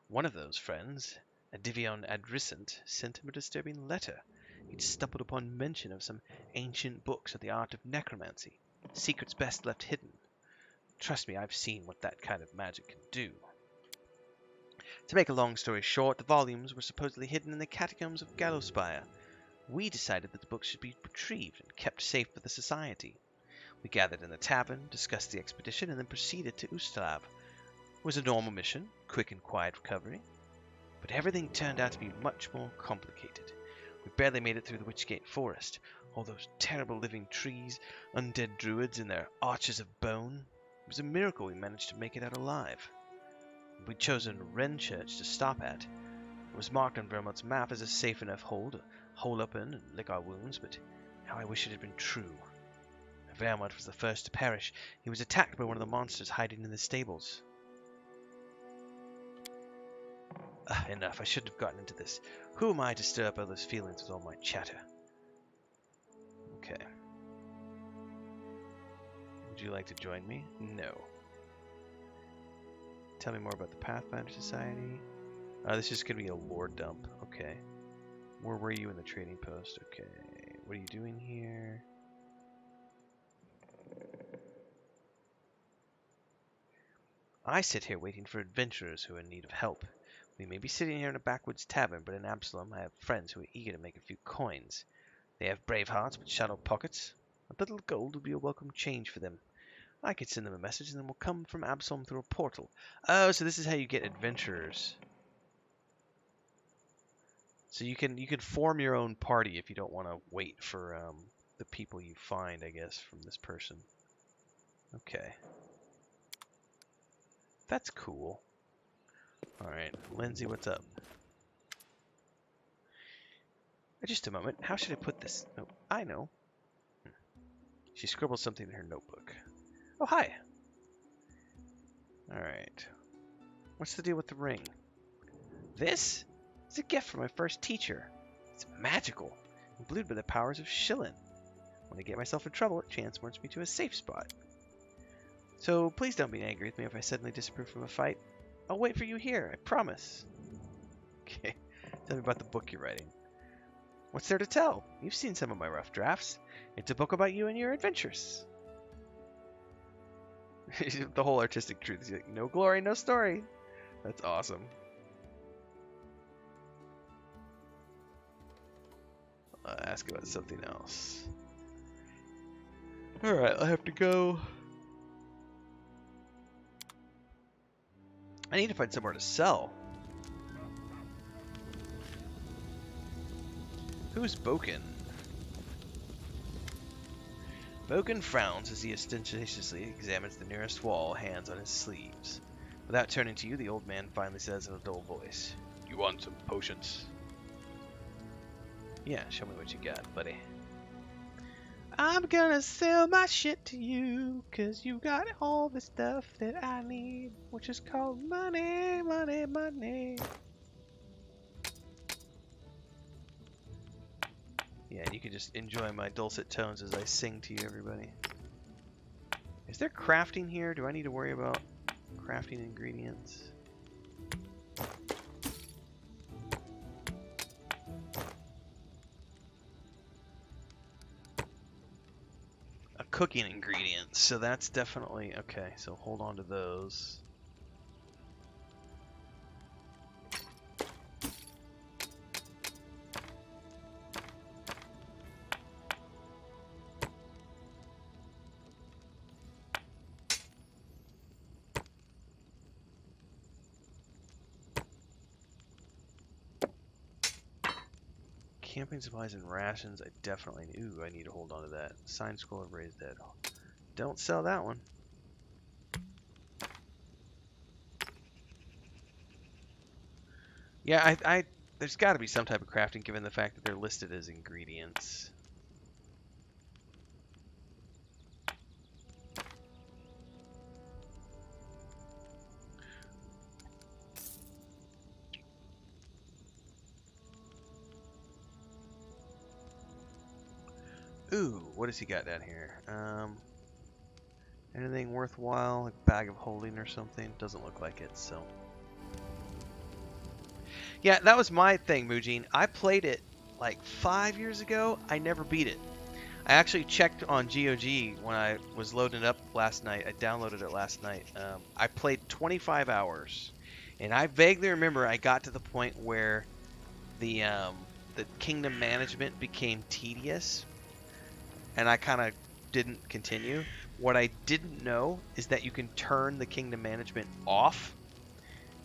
One of those friends, Adivion Adricent, sent him a disturbing letter. He'd stumbled upon mention of some ancient books of the art of necromancy, secrets best left hidden. Trust me, I've seen what that kind of magic can do. To make a long story short, the volumes were supposedly hidden in the catacombs of Gallowspire. We decided that the books should be retrieved and kept safe for the Society. We gathered in the tavern, discussed the expedition, and then proceeded to Ustalav. It was a normal mission, quick and quiet recovery. But everything turned out to be much more complicated. We barely made it through the Witchgate Forest. All those terrible living trees, undead druids in their arches of bone. It was a miracle we managed to make it out alive. We'd chosen Wren Church to stop at. It was marked on Vermont's map as a safe enough hole to hole up in and lick our wounds, but how I wish it had been true. Vermont was the first to perish. He was attacked by one of the monsters hiding in the stables. Enough. I shouldn't have gotten into this. Who am I to stir up others' feelings with all my chatter? Okay. Would you like to join me? No. Tell me more about the Pathfinder Society. This is going to be a lore dump. Okay. Where were you in the trading post? Okay. What are you doing here? I sit here waiting for adventurers who are in need of help. We may be sitting here in a backwoods tavern, but in Absalom I have friends who are eager to make a few coins. They have brave hearts but shallow pockets. A little gold would be a welcome change for them. I could send them a message and then we'll come from Absalom through a portal. Oh, so this is how you get adventurers. So you can form your own party if you don't want to wait for the people you find, I guess, from this person. Okay. That's cool. Alright, Lindsay, what's up? Just a moment. How should I put this? Oh, I know. She scribbled something in her notebook. Oh, hi. Alright. What's the deal with the ring? This is a gift from my first teacher. It's magical, imbued by the powers of Shillin. When I get myself in trouble, it transports me to a safe spot. So please don't be angry with me if I suddenly disapprove from a fight. I'll wait for you here, I promise. Okay, tell me about the book you're writing. What's there to tell? You've seen some of my rough drafts. It's a book about you and your adventures. The whole artistic truth is like, no glory, no story. That's awesome. I'll ask about something else. Alright, I have to go. I need to find somewhere to sell. Who's Boken? Boken frowns as he ostentatiously examines the nearest wall, hands on his sleeves. Without turning to you, the old man finally says in a dull voice, "You want some potions?" Yeah, show me what you got, buddy. I'm gonna sell my shit to you, 'cause you got all the stuff that I need, which is called money, money, money. Yeah, and you can just enjoy my dulcet tones as I sing to you, everybody. Is there crafting here? Do I need to worry about crafting ingredients? Cooking ingredients, so that's definitely okay. So hold on to those. Camping supplies and rations, I definitely... Ooh, I need to hold on to that. Sign scroll of raised dead. Don't sell that one. Yeah, there's got to be some type of crafting given the fact that they're listed as ingredients. Ooh, what has he got down here? Anything worthwhile? Like bag of holding or something? Doesn't look like it, so. Yeah, that was my thing, Mujin. I played it like 5 years ago. I never beat it. I actually checked on GOG when I was loading it up last night. I downloaded it last night. I played 25 hours. And I vaguely remember I got to the point where the kingdom management became tedious. And I kind of didn't continue. What I didn't know is that you can turn the kingdom management off.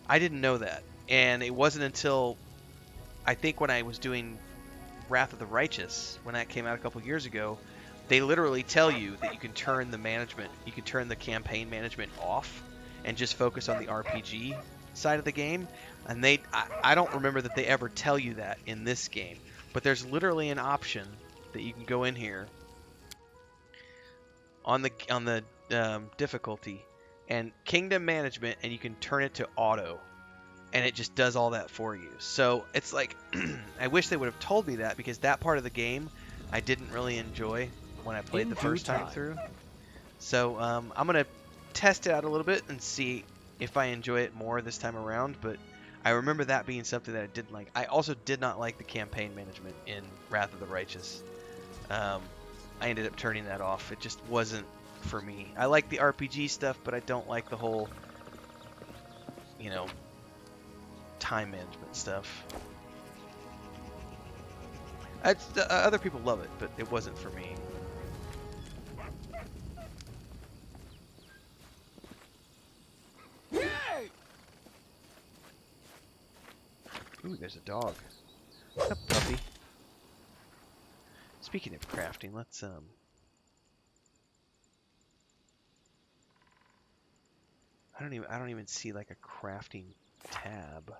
I didn't know that. And it wasn't until, I think when I was doing Wrath of the Righteous, when that came out a couple years ago, they literally tell you that you can turn the management, you can turn the campaign management off and just focus on the RPG side of the game. And I don't remember that they ever tell you that in this game. But there's literally an option that you can go in here on the difficulty and kingdom management, and you can turn it to auto, and it just does all that for you. So it's like I wish they would have told me that, because that part of the game I didn't really enjoy when I played the first time through. So I'm gonna test it out a little bit and see if I enjoy it more this time around. But I remember that being something that I didn't like. I also did not like the campaign management in Wrath of the Righteous. I ended up turning that off. It just wasn't for me. I like the RPG stuff, but I don't like the whole you know, time management stuff. Other people love it, but it wasn't for me. Ooh, there's a dog. What's up, puppy? Speaking of crafting, let's I don't even see like a crafting tab.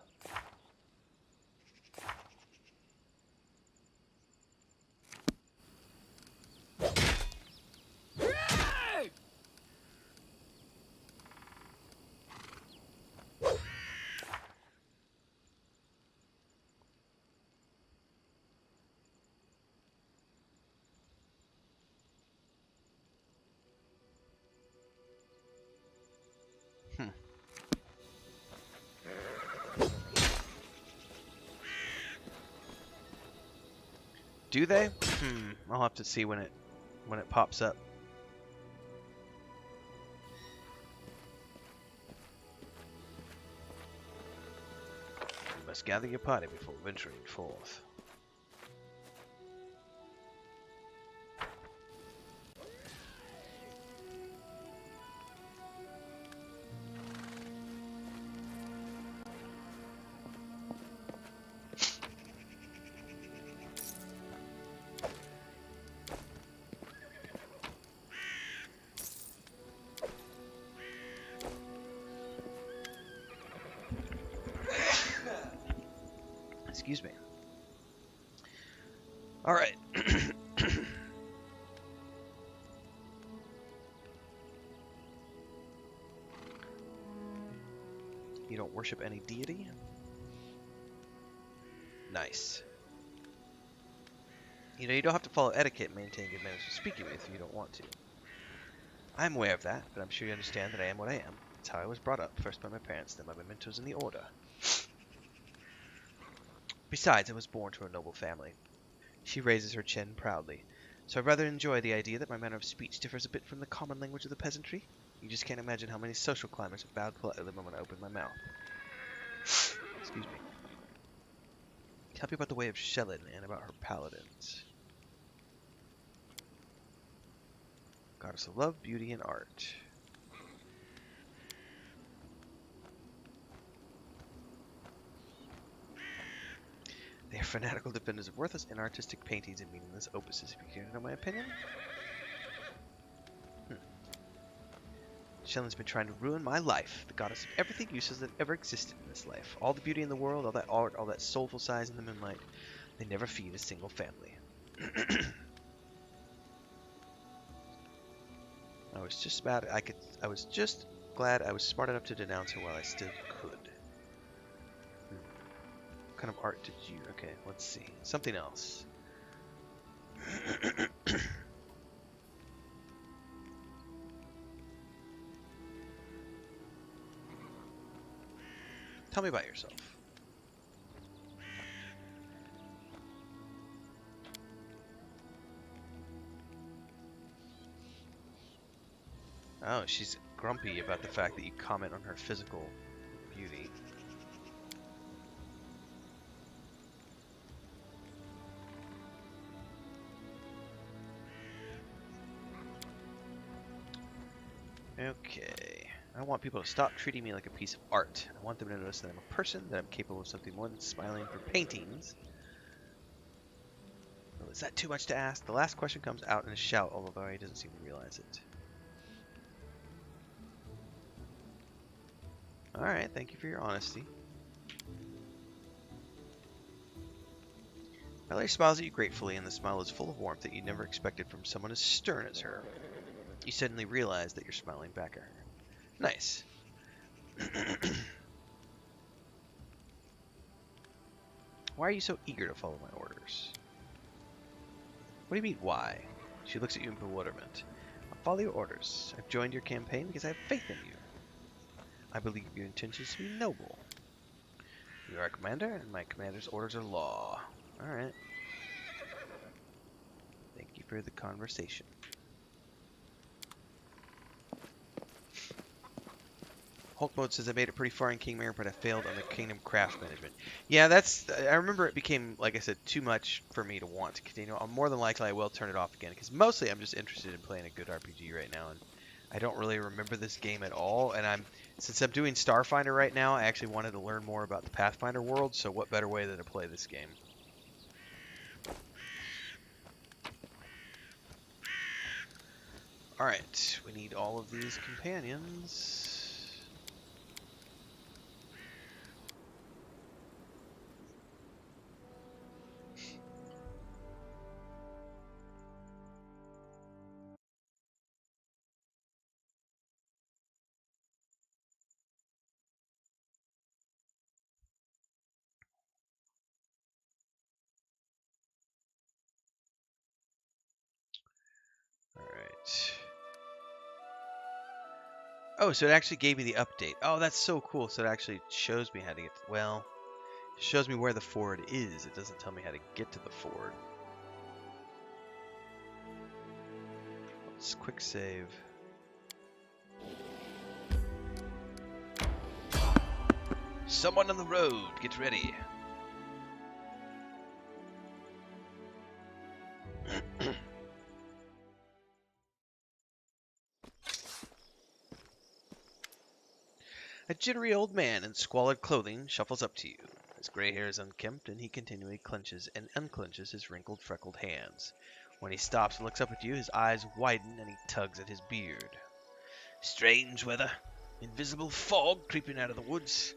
Do they? I'll have to see when it pops up. You must gather your party before venturing forth. Excuse me. All right. You don't worship any deity? Nice. You know, you don't have to follow etiquette and maintain good manners when speaking with if you don't want to. I'm aware of that, but I'm sure you understand that I am what I am. It's how I was brought up, first by my parents, then by my mentors in the Order. Besides, I was born to a noble family. She raises her chin proudly. So I rather enjoy the idea that my manner of speech differs a bit from the common language of the peasantry. You just can't imagine how many social climbers have bowed politely the moment I opened my mouth. Excuse me. Tell me about the way of Shellin and about her paladins. Goddess of love, beauty, and art. They are fanatical defenders of worthless and artistic paintings and meaningless opuses. If you care to know my opinion. Shellen's been trying to ruin my life, the goddess of everything useless that ever existed in this life. All the beauty in the world, all that art, all that soulful sighs in the moonlight. They never feed a single family. I was just glad I was smart enough to denounce her while I still could. What kind of art did you... Okay, let's see. Something else. Tell me about yourself. Oh, she's grumpy about the fact that you comment on her physical beauty. Okay. I want people to stop treating me like a piece of art. I want them to notice that I'm a person, that I'm capable of something more than smiling for paintings. Oh, is that too much to ask? The last question comes out in a shout, although he doesn't seem to realize it. Alright, thank you for your honesty. Valerie smiles at you gratefully, and the smile is full of warmth that you never expected from someone as stern as her. You suddenly realize that you're smiling back at her. Nice. Why are you so eager to follow my orders? What do you mean, why? She looks at you in bewilderment. I'll follow your orders. I've joined your campaign because I have faith in you. I believe your intentions to be noble. You are a commander, and my commander's orders are law. Alright. Thank you for the conversation. Hulk mode says I made it pretty far in Kingmaker, but I failed on the Kingdom Craft Management. Yeah, that's. I remember it became, like I said, too much for me to want to continue. More than likely, I will turn it off again because mostly I'm just interested in playing a good RPG right now, and I don't really remember this game at all. And since I'm doing Starfinder right now, I actually wanted to learn more about the Pathfinder world. So what better way than to play this game? All right, we need all of these companions. Alright. Oh, so it actually gave me the update. Oh, that's so cool. So it actually shows me how to get to, well, it shows me where the ford is. It doesn't tell me how to get to the ford. Let's quick save. Someone on the road, get ready. A jittery old man in squalid clothing shuffles up to you. His gray hair is unkempt, and he continually clenches and unclenches his wrinkled, freckled hands. When he stops and looks up at you, his eyes widen and he tugs at his beard. Strange weather. Invisible fog creeping out of the woods.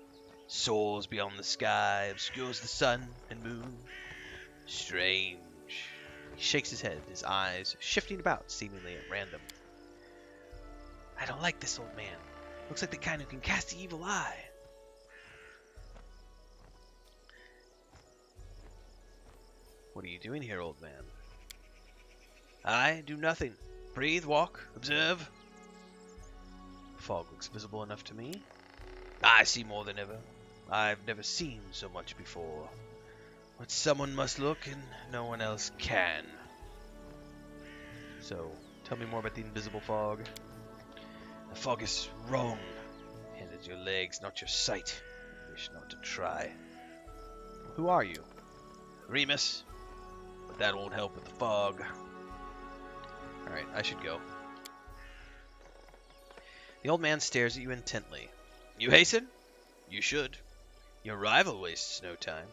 Soars beyond the sky, obscures the sun and moon. Strange. He shakes his head, his eyes shifting about seemingly at random. I don't like this old man. Looks like the kind who can cast the evil eye. What are you doing here, old man? I do nothing. Breathe, walk, observe. Fog looks visible enough to me. I see more than ever. I've never seen so much before. But someone must look, and no one else can. So, tell me more about the invisible fog. The fog is wrong. Hinders your legs, not your sight. You wish not to try. Who are you? Remus. But that won't help with the fog. Alright, I should go. The old man stares at you intently. You hasten? You should. Your rival wastes no time.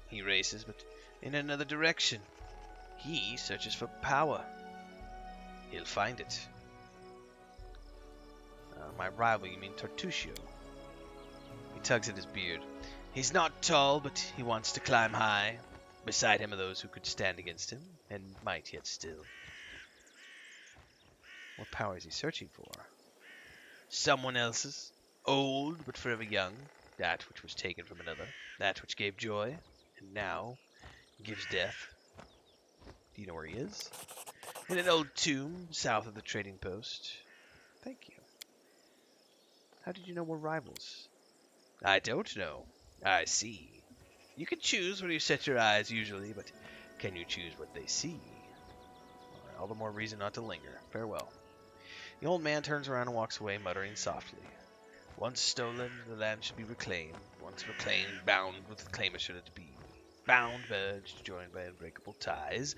He races, but in another direction. He searches for power. He'll find it. My rival, you mean Tartuccio? He tugs at his beard. He's not tall, but he wants to climb high. Beside him are those who could stand against him, and might yet still. What power is he searching for? Someone else's. Old, but forever young. That which was taken from another. That which gave joy, and now gives death. Do you know where he is? In an old tomb, south of the trading post. Thank you. How did you know we're rivals? I don't know. I see. You can choose where you set your eyes usually, but can you choose what they see? All the more reason not to linger. Farewell. The old man turns around and walks away, muttering softly. Once stolen, the land should be reclaimed. Once reclaimed, bound with the claimer should it be. Bound, merged, joined by unbreakable ties.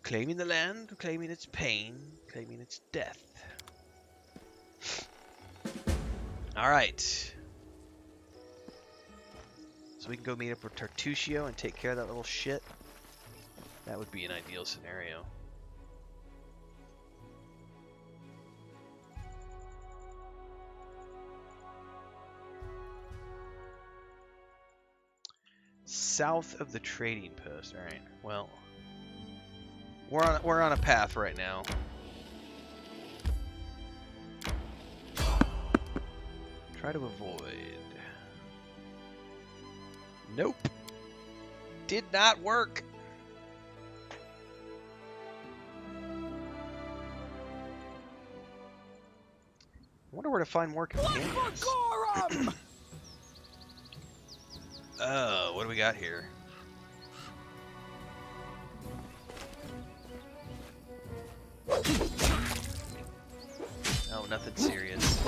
Claiming the land, claiming its pain, claiming its death. Alright. So we can go meet up with Tartuccio and take care of that little shit. That would be an ideal scenario. South of the trading post. Alright, well. We're on a path right now. Try to avoid. Nope. Did not work. I wonder where to find more companions. Oh, what do we got here? Oh, nothing serious.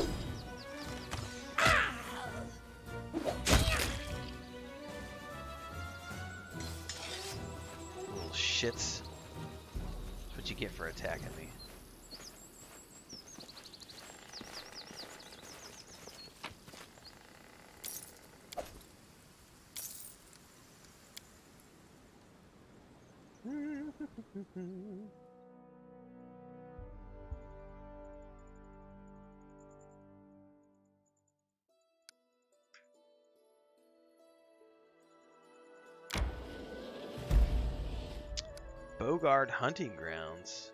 shits. That's what you get for attacking me. Bogard Hunting Grounds.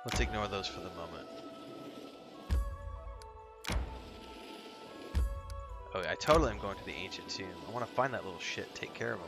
Let's ignore those for the moment. Oh, I totally am going to the Ancient Tomb. I want to find that little shit, take care of him.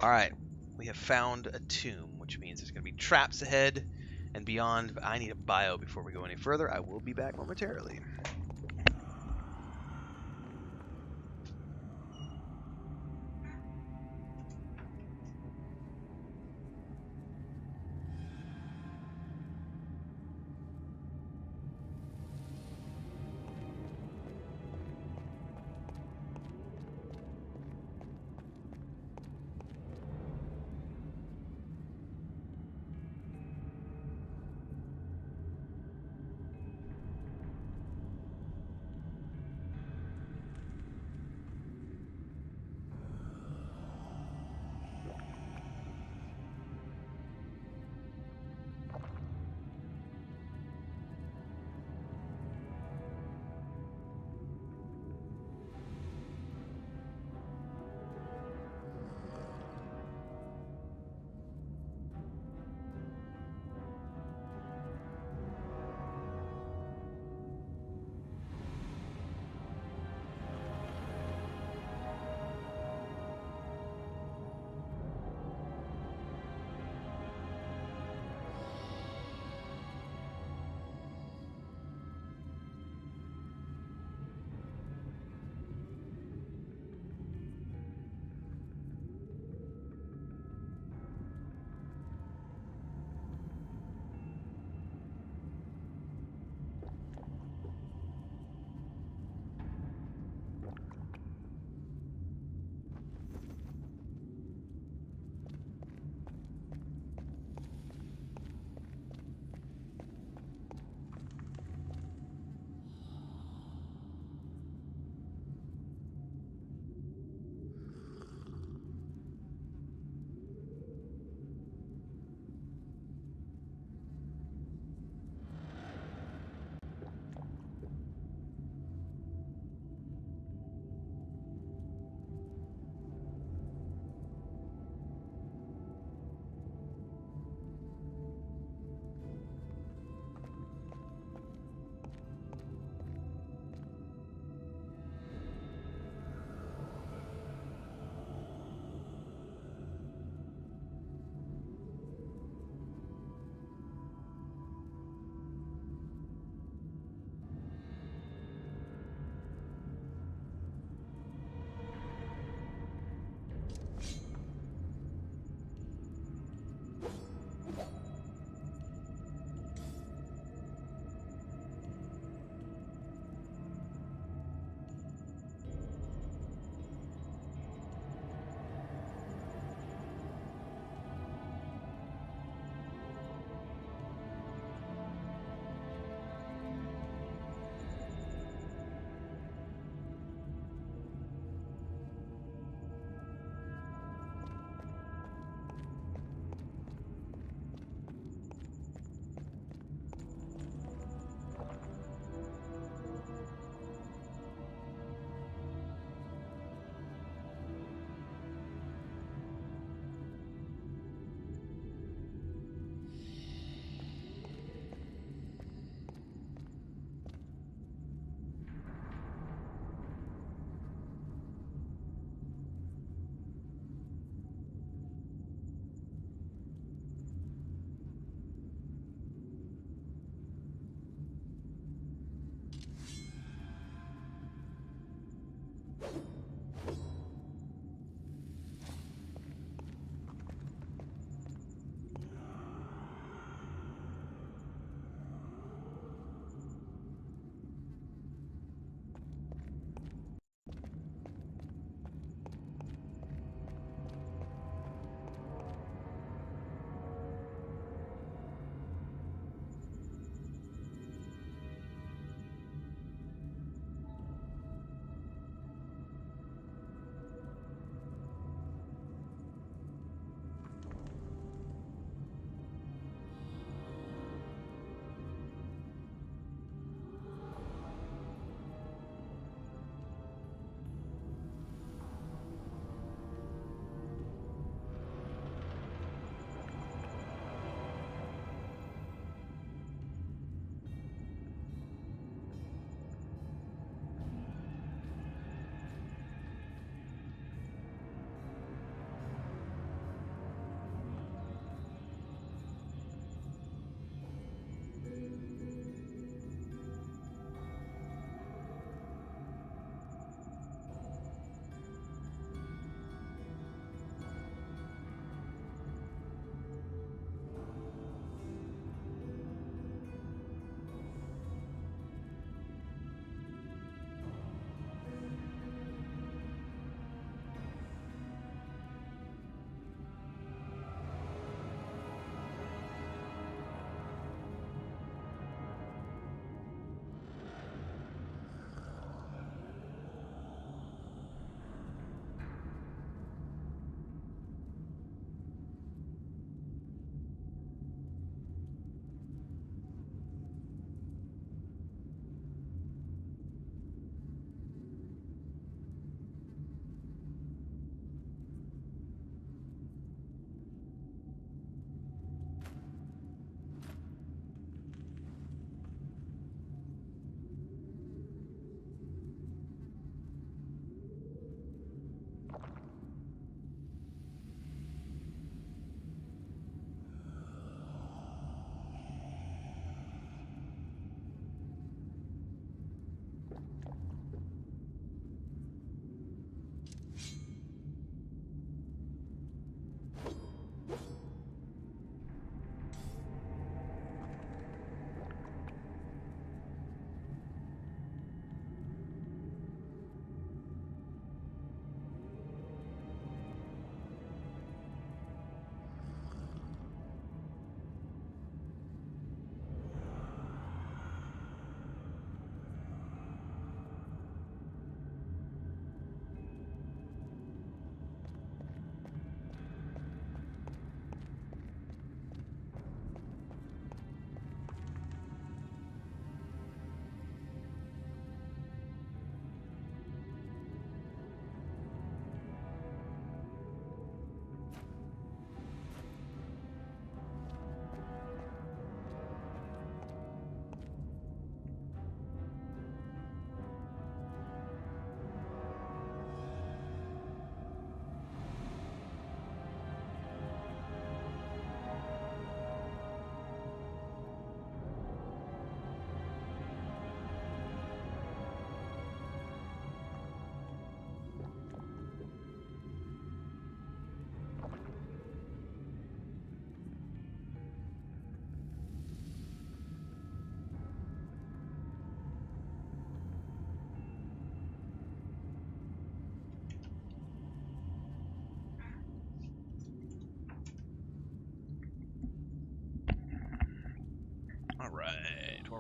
Alright, we have found a tomb, which means there's going to be traps ahead and beyond. I need a bio before we go any further. I will be back momentarily.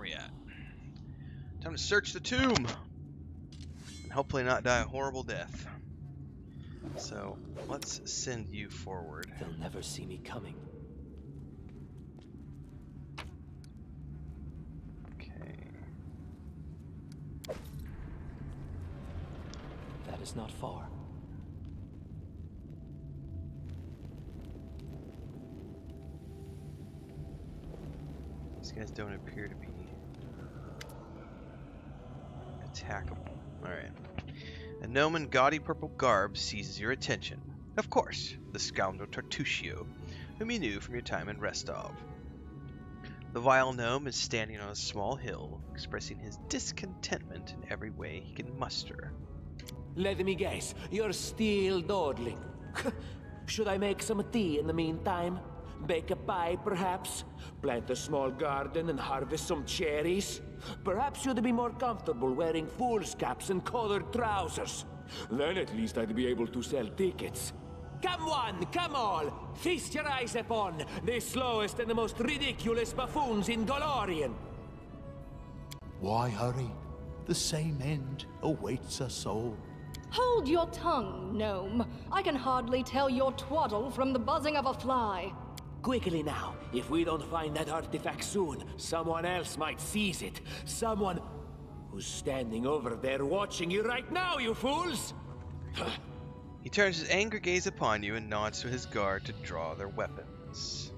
we at? Time to search the tomb! And hopefully not die a horrible death. So, let's send you forward. They'll never see me coming. Okay. That is not far. These guys don't appear to be attackable. Alright. A gnome in gaudy purple garb seizes your attention. Of course, the scoundrel Tartuccio, whom you knew from your time in Restov. The vile gnome is standing on a small hill, expressing his discontentment in every way he can muster. Let me guess, you're still dawdling. Should I make some tea in the meantime? Bake a pie, perhaps? Plant a small garden and harvest some cherries? Perhaps you'd be more comfortable wearing fool's caps and colored trousers. Then at least I'd be able to sell tickets. Come one, come all! Feast your eyes upon the slowest and the most ridiculous buffoons in Golorian! Why hurry? The same end awaits us all. Hold your tongue, gnome. I can hardly tell your twaddle from the buzzing of a fly. Quickly now, if we don't find that artifact soon, someone else might seize it. Someone who's standing over there watching you right now, you fools! He turns his angry gaze upon you and nods to his guard to draw their weapons.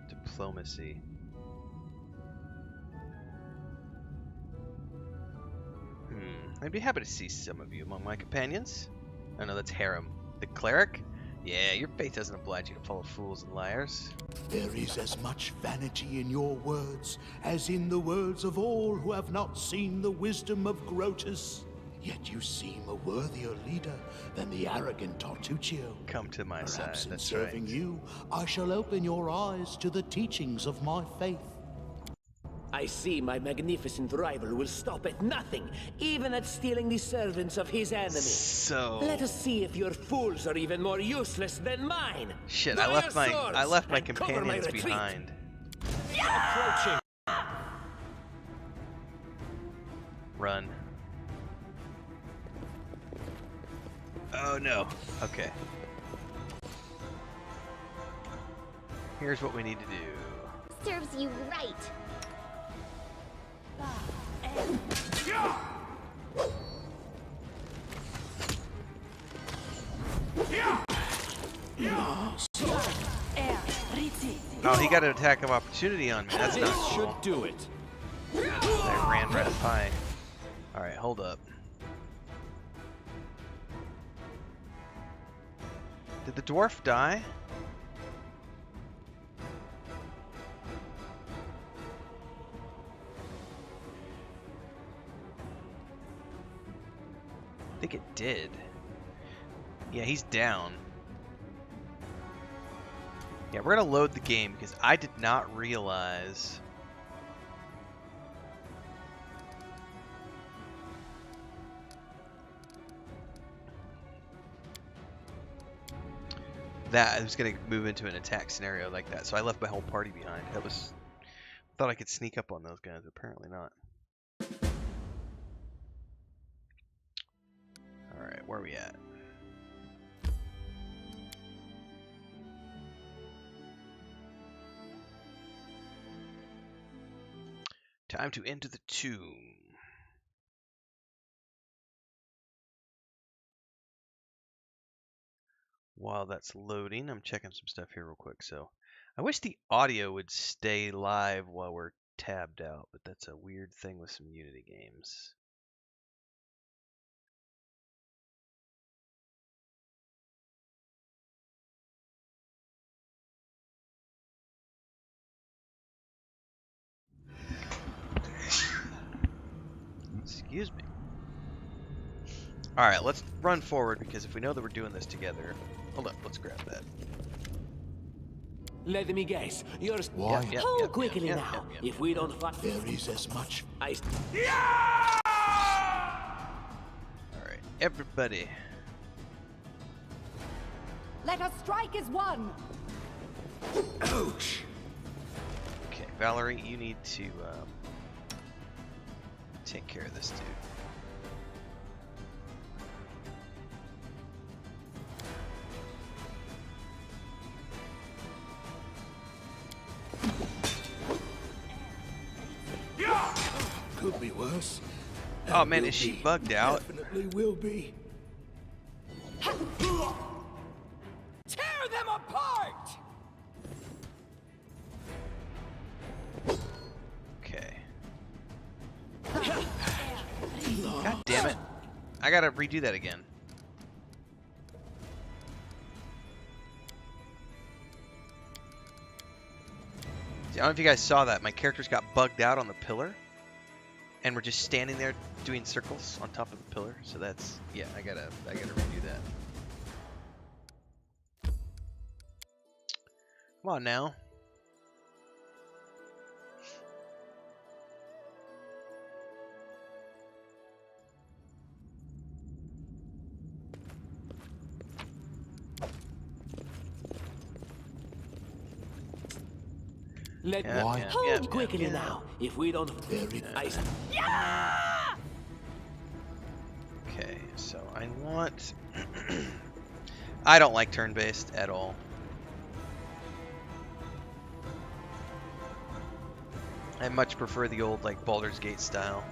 Diplomacy. I'd be happy to see some of you among my companions. I know that's Harem. The cleric? Yeah, your faith doesn't oblige you to follow fools and liars. There is as much vanity in your words as in the words of all who have not seen the wisdom of Grotus. Yet you seem a worthier leader than the arrogant Tartuccio. Come to my Perhaps side, in that's serving right. you, I shall open your eyes to the teachings of my faith. I see my magnificent rival will stop at nothing, even at stealing the servants of his enemy. So let us see if your fools are even more useless than mine. Shit, Draw I left your my swords and cover my companions retreat. behind. Approaching. Run. Oh no. Okay. Here's what we need to do. Serves you right. Oh, he got an attack of opportunity on me. That's not cool. Should do it. I ran right by. Alright, hold up. Did the dwarf die? I think it did. Yeah, he's down. Yeah, we're gonna load the game because I did not realize that I was gonna move into an attack scenario like that, so I left my whole party behind. Thought I could sneak up on those guys, apparently not. Alright, where are we at? Time to enter the tomb. While that's loading, I'm checking some stuff here real quick. So, I wish the audio would stay live while we're tabbed out, but that's a weird thing with some Unity games. Excuse me. Alright, let's run forward because if we know that we're doing this together... Hold up, let's grab that. Let me guess. You're... Why? Quickly now. If we don't find... There is as much... Alright, everybody. Let us strike as one! Ouch! Okay, Valerie, you need to take care of this dude. Could be worse. Oh man, is she bugged out? Definitely will be. Tear them apart! Okay. God damn it. I gotta redo that again. I don't know if you guys saw that. My characters got bugged out on the pillar. And we're just standing there doing circles on top of the pillar. So that's, yeah, I gotta redo that. Come on now. Hold quickly now. If we don't, Okay, so I want. I don't like turn-based at all. I much prefer the old like Baldur's Gate style.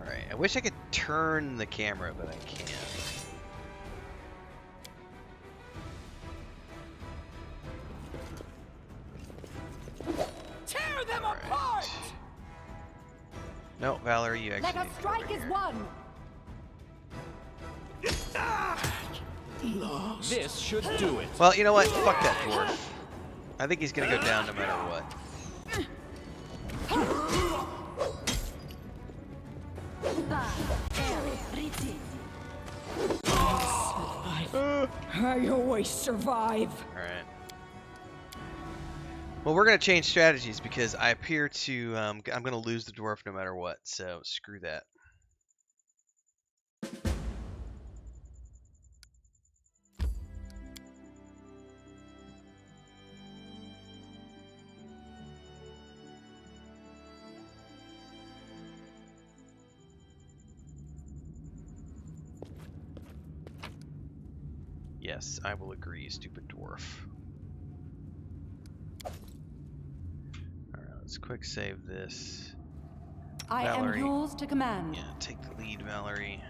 Alright, I wish I could turn the camera, but I can't. Tear them apart! No, Valerie, you actually. Let us strike as one! This should do it. Well, you know what? Fuck that dwarf. I think he's gonna go down no matter what. I always survive. Alright. Well, we're gonna change strategies because I appear to, I'm gonna lose the dwarf no matter what, so screw that. Yes, I will agree, stupid dwarf. Alright, let's quick save this. I am yours to command. Yeah, take the lead, Valerie.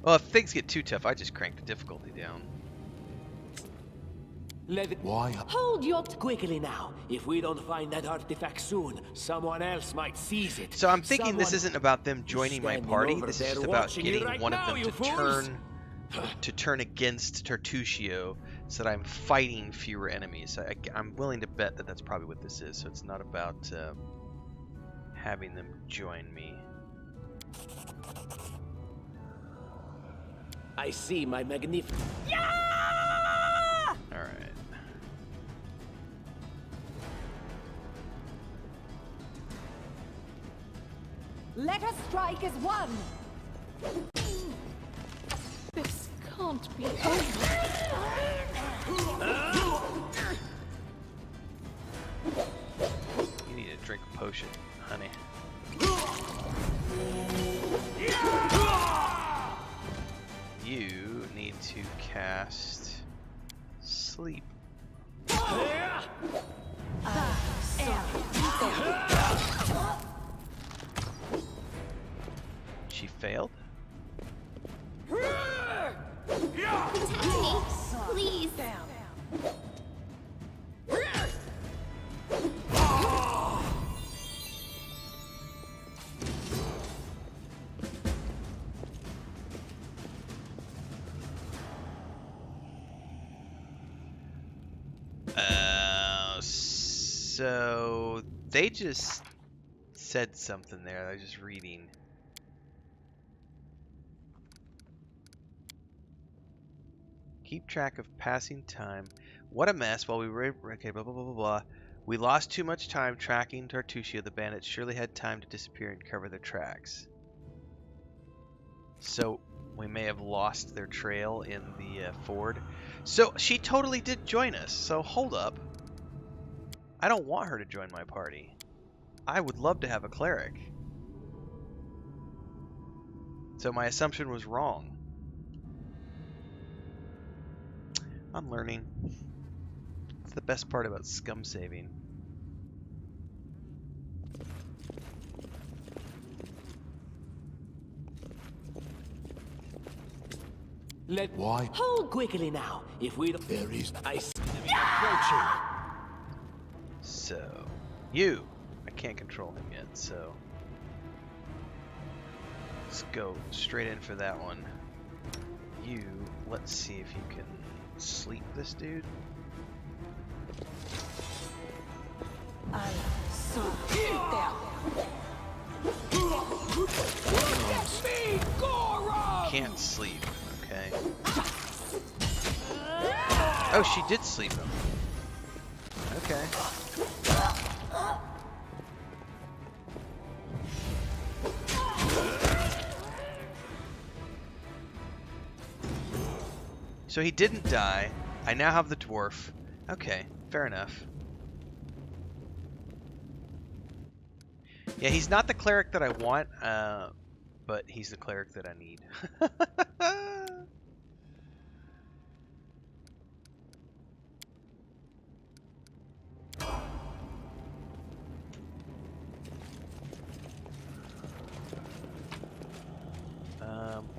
Well, if things get too tough, I just crank the difficulty down. Why? Hold your quickly now. If we don't find that artifact soon, someone else might seize it. So I'm thinking this isn't about them joining my party. This is just about getting one of them to turn against Tartuccio, so that I'm fighting fewer enemies. I'm willing to bet that that's probably what this is. So it's not about having them join me. I see my magnificent. All right. Let us strike as one! This can't be over. You need to drink a potion, honey. You need to cast sleep. She failed? Please. So they just said something there. I was just reading. Keep track of passing time. What a mess. While we were... Okay, blah, blah, blah, blah, blah. We lost too much time tracking Tartuccio. The bandits surely had time to disappear and cover their tracks. So, we may have lost their trail in the ford. So, she totally did join us. So, hold up. I don't want her to join my party. I would love to have a cleric. So, my assumption was wrong. I'm learning. It's the best part about scum saving. Why? Hold quickly now. If we don't... There is... I see them approaching. So, you. I can't control him yet, so... Let's go straight in for that one. You, let's see if you can sleep this dude. Can't sleep, okay. Oh, she did sleep him. Okay. So he didn't die. I now have the dwarf. Okay, fair enough. Yeah, he's not the cleric that I want, but he's the cleric that I need.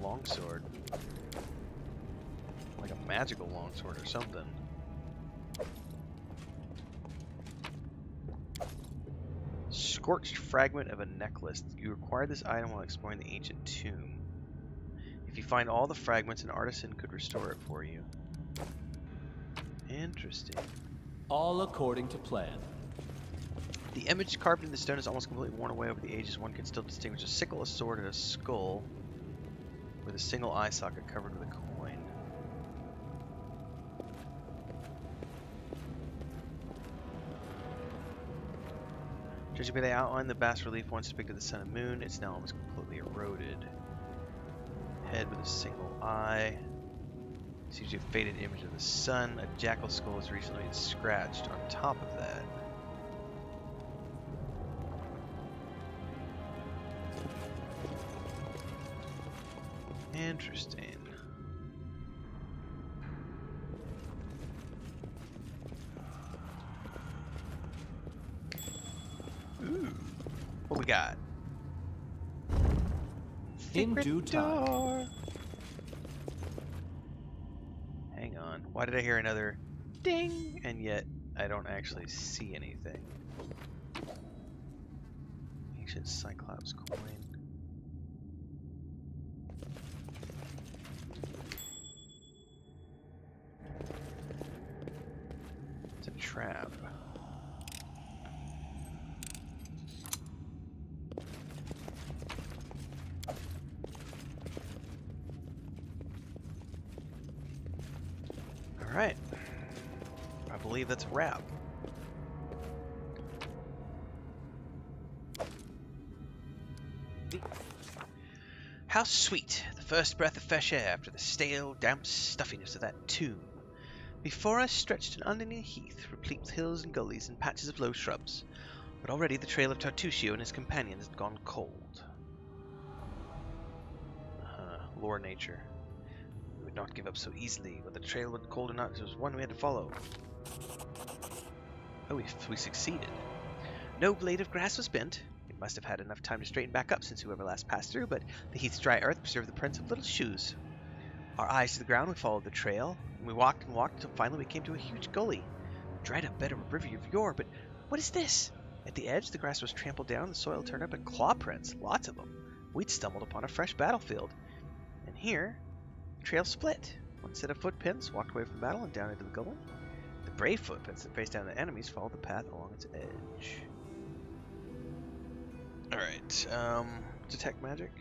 Longsword. Like a magical longsword or something. Scorched fragment of a necklace. You acquire this item while exploring the ancient tomb. If you find all the fragments, an artisan could restore it for you. Interesting. All according to plan. The image carved in the stone is almost completely worn away over the ages. One can still distinguish a sickle, a sword, and a skull with a single eye socket covered with a coin. Judging by the outline, the bas-relief once depicted the sun and moon. It's now almost completely eroded. Head with a single eye. Seems to be a faded image of the sun. A jackal skull is recently scratched on top of that. Interesting. Ooh. What we got? In due time. Hang on. Why did I hear another ding? And yet I don't actually see anything. Ancient Cyclops coin. It's a trap. Alright. I believe that's a wrap. How sweet, the first breath of fresh air after the stale, damp stuffiness of that tomb. Before us stretched an unending heath, replete with hills and gullies and patches of low shrubs. But already the trail of Tartuccio and his companions had gone cold. Lore nature. We would not give up so easily, whether the trail was cold or not, it was one we had to follow. Oh, we succeeded. No blade of grass was bent. We must have had enough time to straighten back up since whoever last passed through, but the heath's dry earth preserved the prints of little shoes. Our eyes to the ground, we followed the trail, and we walked and walked until finally we came to a huge gully. Dried up bed of a river of yore, but what is this? At the edge, the grass was trampled down, the soil turned up, and claw prints, lots of them. We'd stumbled upon a fresh battlefield. And here, the trail split. One set of footprints walked away from the battle and down into the gully. The brave footprints that faced down the enemies followed the path along its edge. Alright, detect magic.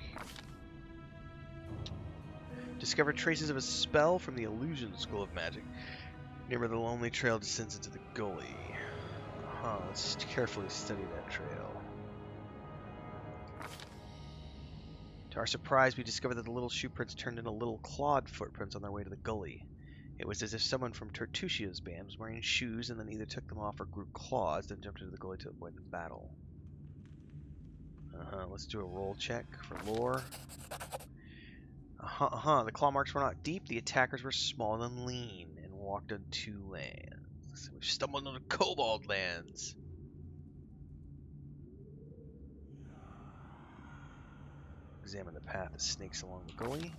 Discover traces of a spell from the Illusion School of Magic. Near where the lonely trail descends into the Gully. Let's carefully study that trail. To our surprise, we discovered that the little shoe prints turned into little clawed footprints on their way to the Gully. It was as if someone from Tartuccio's band was wearing shoes and then either took them off or grew claws, then jumped into the Gully to avoid the battle. Let's do a roll check for lore. The claw marks were not deep, the attackers were small and lean, and walked on two lands. We've stumbled on Kobold lands. Examine the path of snakes along the Gully.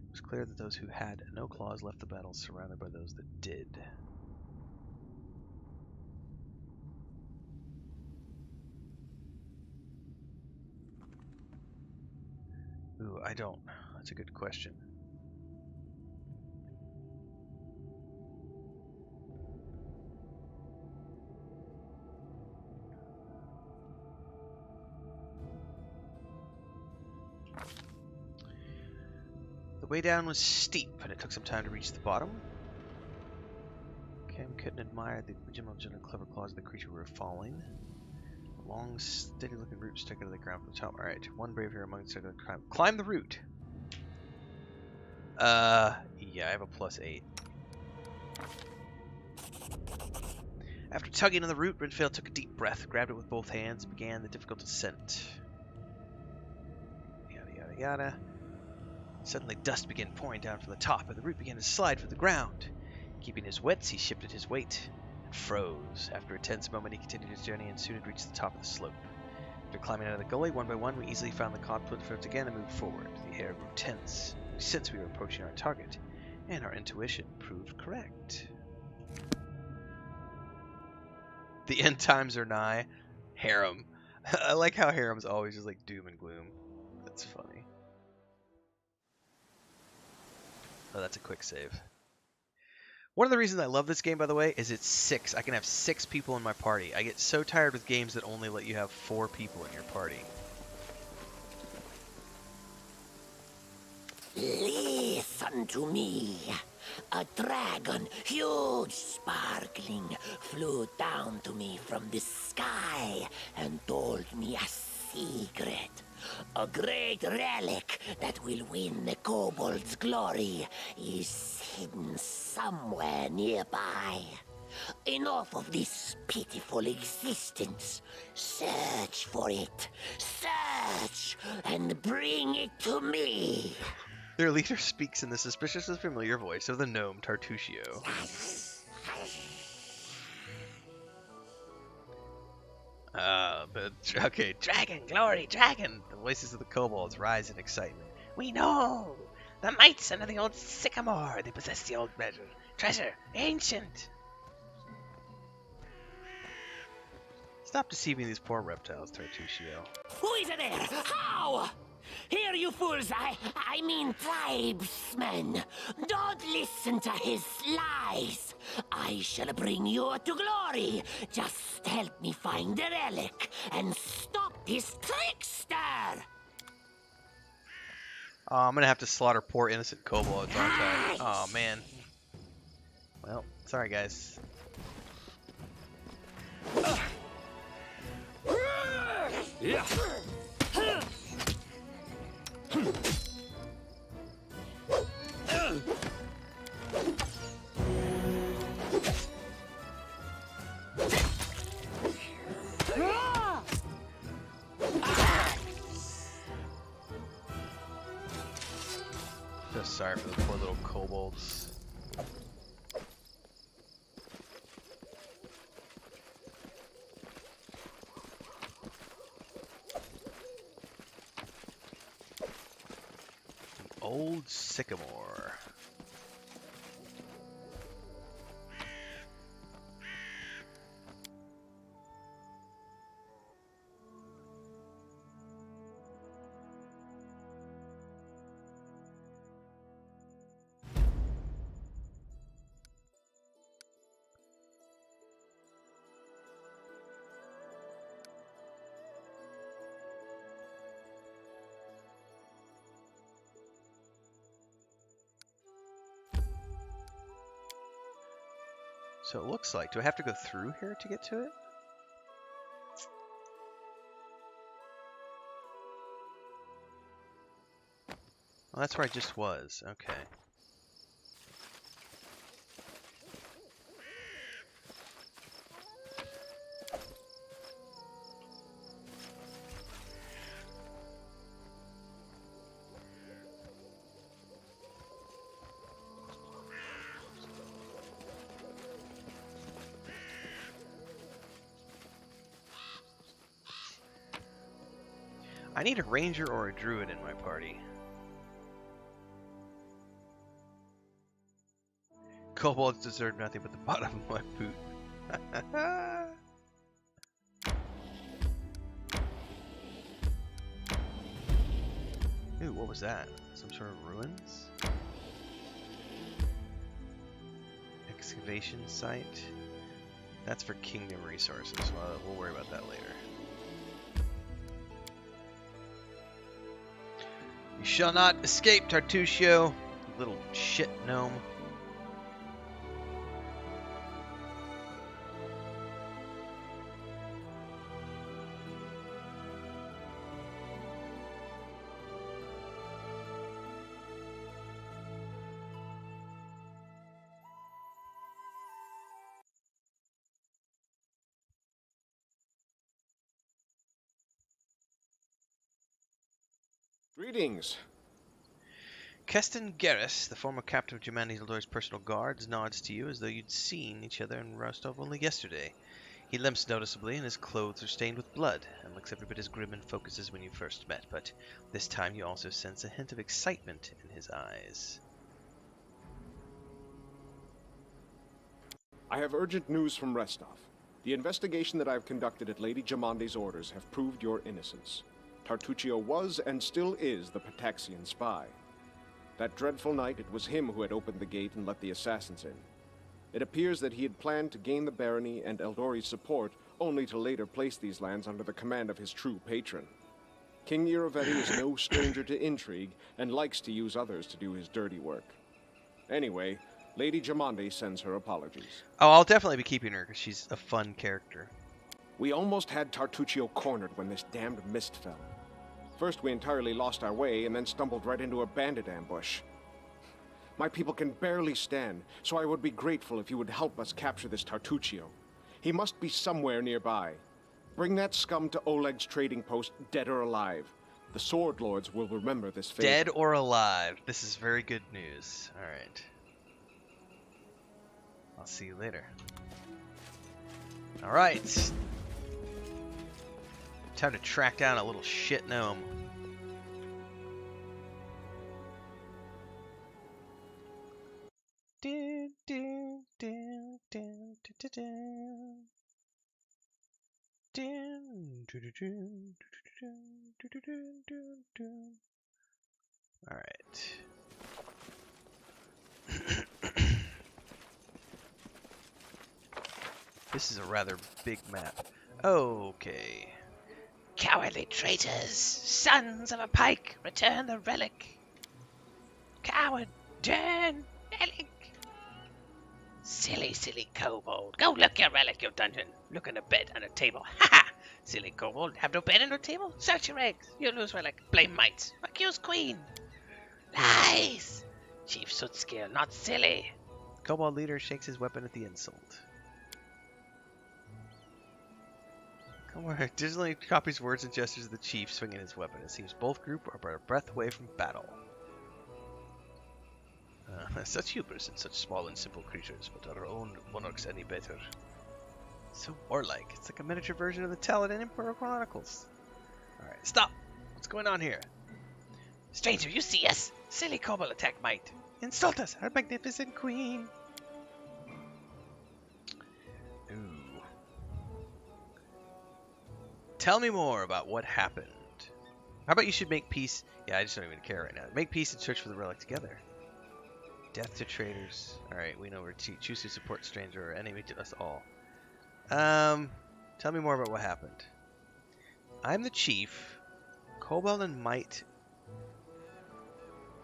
It was clear that those who had no claws left the battle surrounded by those that did. Ooh, I don't. That's a good question. The way down was steep, and it took some time to reach the bottom. Cam couldn't admire the gentle, clever claws of the creature we were following. A long, steady-looking root stuck out of the ground from the top. Alright, one brave hero among the climb the root! Yeah, I have a +8. After tugging on the root, Renfail took a deep breath, grabbed it with both hands, and began the difficult descent. Yada, yada, yada. Suddenly, dust began pouring down from the top, and the root began to slide from the ground. Keeping his wits, he shifted his weight and froze. After a tense moment, he continued his journey and soon had reached the top of the slope. After climbing out of the gully, one by one, we easily found the confluence roads again and moved forward. The air grew tense. We sensed we were approaching our target, and our intuition proved correct. The end times are nigh. Harem. I like how Harem's always just like doom and gloom. That's funny. Oh, that's a quick save. One of the reasons I love this game, by the way, is it's 6. I can have 6 people in my party. I get so tired with games that only let you have 4 people in your party. Listen to me. A dragon, huge, sparkling, flew down to me from the sky and told me a secret. A great relic that will win the kobold's glory is hidden somewhere nearby. Enough of this pitiful existence. Search for it. Search and bring it to me. Their leader speaks in the suspiciously familiar voice of the gnome Tartuccio. Okay, dragon, glory, dragon! The voices of the kobolds rise in excitement. We know! The mights under the old Sycamore! They possess the old treasure, ancient! Stop deceiving these poor reptiles, Tartuccio. Who is there? How? Here, you fools! I mean tribesmen! Don't listen to his lies! I shall bring you to glory! Just help me find the relic and stop this trickster! Oh, I'm gonna have to slaughter poor innocent kobolds, aren't I? Oh, man. Well, sorry, guys. Yeah. Just sorry for the poor little kobolds. Old Sycamore. So it looks like. Do I have to go through here to get to it? Well, that's where I just was. Okay. I need a ranger or a druid in my party. Kobolds deserve nothing but the bottom of my boot. Ooh, what was that? Some sort of ruins? Excavation site? That's for kingdom resources. We'll worry about that later. You shall not escape, Tartuccio, you little shit gnome. Greetings. Keston Garrus, the former captain of Germani's Aldori's personal guards, nods to you as though you'd seen each other in Rostov only yesterday. He limps noticeably, and his clothes are stained with blood, and looks every bit as grim and focused as when you first met, but this time you also sense a hint of excitement in his eyes. I have urgent news from Rostov. The investigation that I have conducted at Lady Jamandi's orders have proved your innocence. Tartuccio was and still is the Pataxian spy. That dreadful night, it was him who had opened the gate and let the assassins in. It appears that he had planned to gain the barony and Aldori's support, only to later place these lands under the command of his true patron. King Iravetti is no stranger to intrigue, and likes to use others to do his dirty work. Anyway, Lady Jamandi sends her apologies. Oh, I'll definitely be keeping her, because she's a fun character. We almost had Tartuccio cornered when this damned mist fell. First, we entirely lost our way, and then stumbled right into a bandit ambush. My people can barely stand, so I would be grateful if you would help us capture this Tartuccio. He must be somewhere nearby. Bring that scum to Oleg's trading post, dead or alive. The Sword Lords will remember this favor. Dead or alive. This is very good news. Alright. I'll see you later. Alright. Time to track down a little shit gnome. Alright. This is a rather big map. Okay. Cowardly traitors, sons of a pike, return the relic. Coward, turn relic. Silly, silly kobold. Go look your relic, your dungeon. Look in a bed and a table. Ha ha! Silly kobold, have no bed and no table? Search your eggs. You lose relic. Blame mites. Accuse queen. Lies! Chief Sootskill, not silly. Kobold leader shakes his weapon at the insult. Kobold digitally copies words and gestures of the chief swinging his weapon. It seems both groups are but a breath away from battle. Such hubris in such small and simple creatures, but our own monarchs any better. So warlike. It's like a miniature version of the Talon in Emperor Chronicles. Alright, stop! What's going on here? Stranger, you see us? Silly kobold attack might. Insult us, our magnificent queen! Ooh. Tell me more about what happened. How about you should make peace? Yeah, I just don't even care right now. Make peace and search for the relic together. Death to traitors. Alright, we know we're choose to support stranger or enemy to us all. Tell me more about what happened. I'm the chief. Kobold and Might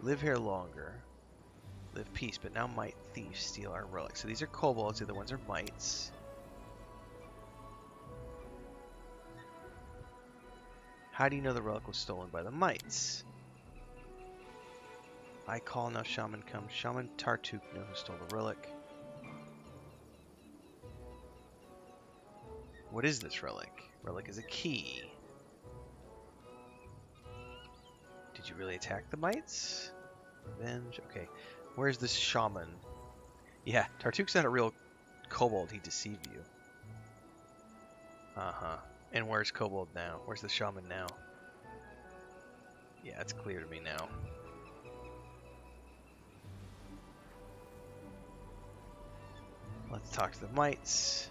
live here longer. live peace, but now might thieves steal our relics. So these are kobolds, the other ones are mites. How do you know the relic was stolen by the mites? I call, now shaman comes. Shaman Tartuccio know who stole the relic. What is this relic? Relic is a key. Did you really attack the mites? Revenge. Okay. Where's this shaman? Yeah, Tartuccio's not a real kobold. He deceived you. Uh-huh. And where's kobold now? Where's the shaman now? Yeah, it's clear to me now. Let's talk to the mites.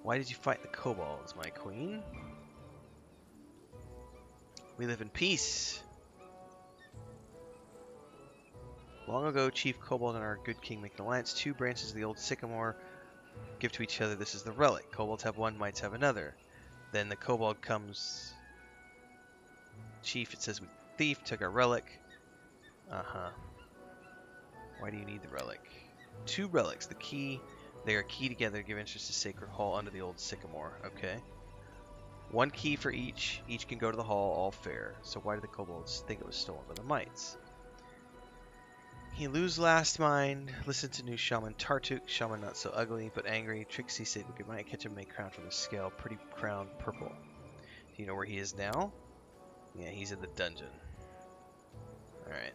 Why did you fight the kobolds, my queen? We live in peace. Long ago, Chief Kobold and our good king make an alliance. 2 branches of the old Sycamore give to each other. This is the relic. Kobolds have one, mites have another. Then the kobold comes. Chief, it says, we thief, took our relic. Uh-huh. Why do you need the relic? 2 relics. The key, they are key together to give entrance to Sacred Hall under the old Sycamore. Okay. 1 key for each. Each can go to the hall, all fair. So why did the kobolds think it was stolen by the mites? He lose last mind. Listen to new shaman Tartuccio. Shaman not so ugly, but angry. Trixie said we might catch him, make crown from the scale. Pretty crown purple. Do you know where he is now? Yeah, he's in the dungeon. Alright.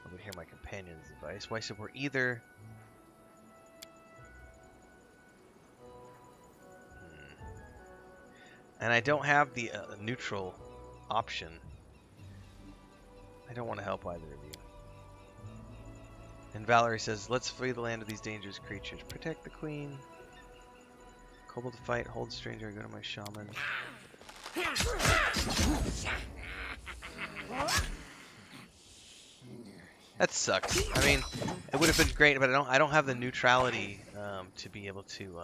I'm gonna hear my companion's advice. Why said we're either... And I don't have the neutral option. I don't want to help either of you. And Valerie says, let's free the land of these dangerous creatures. Protect the queen. Kobold to fight. Hold stranger. Go to my shaman. That sucks. I mean, it would have been great, but I don't have the neutrality to be able to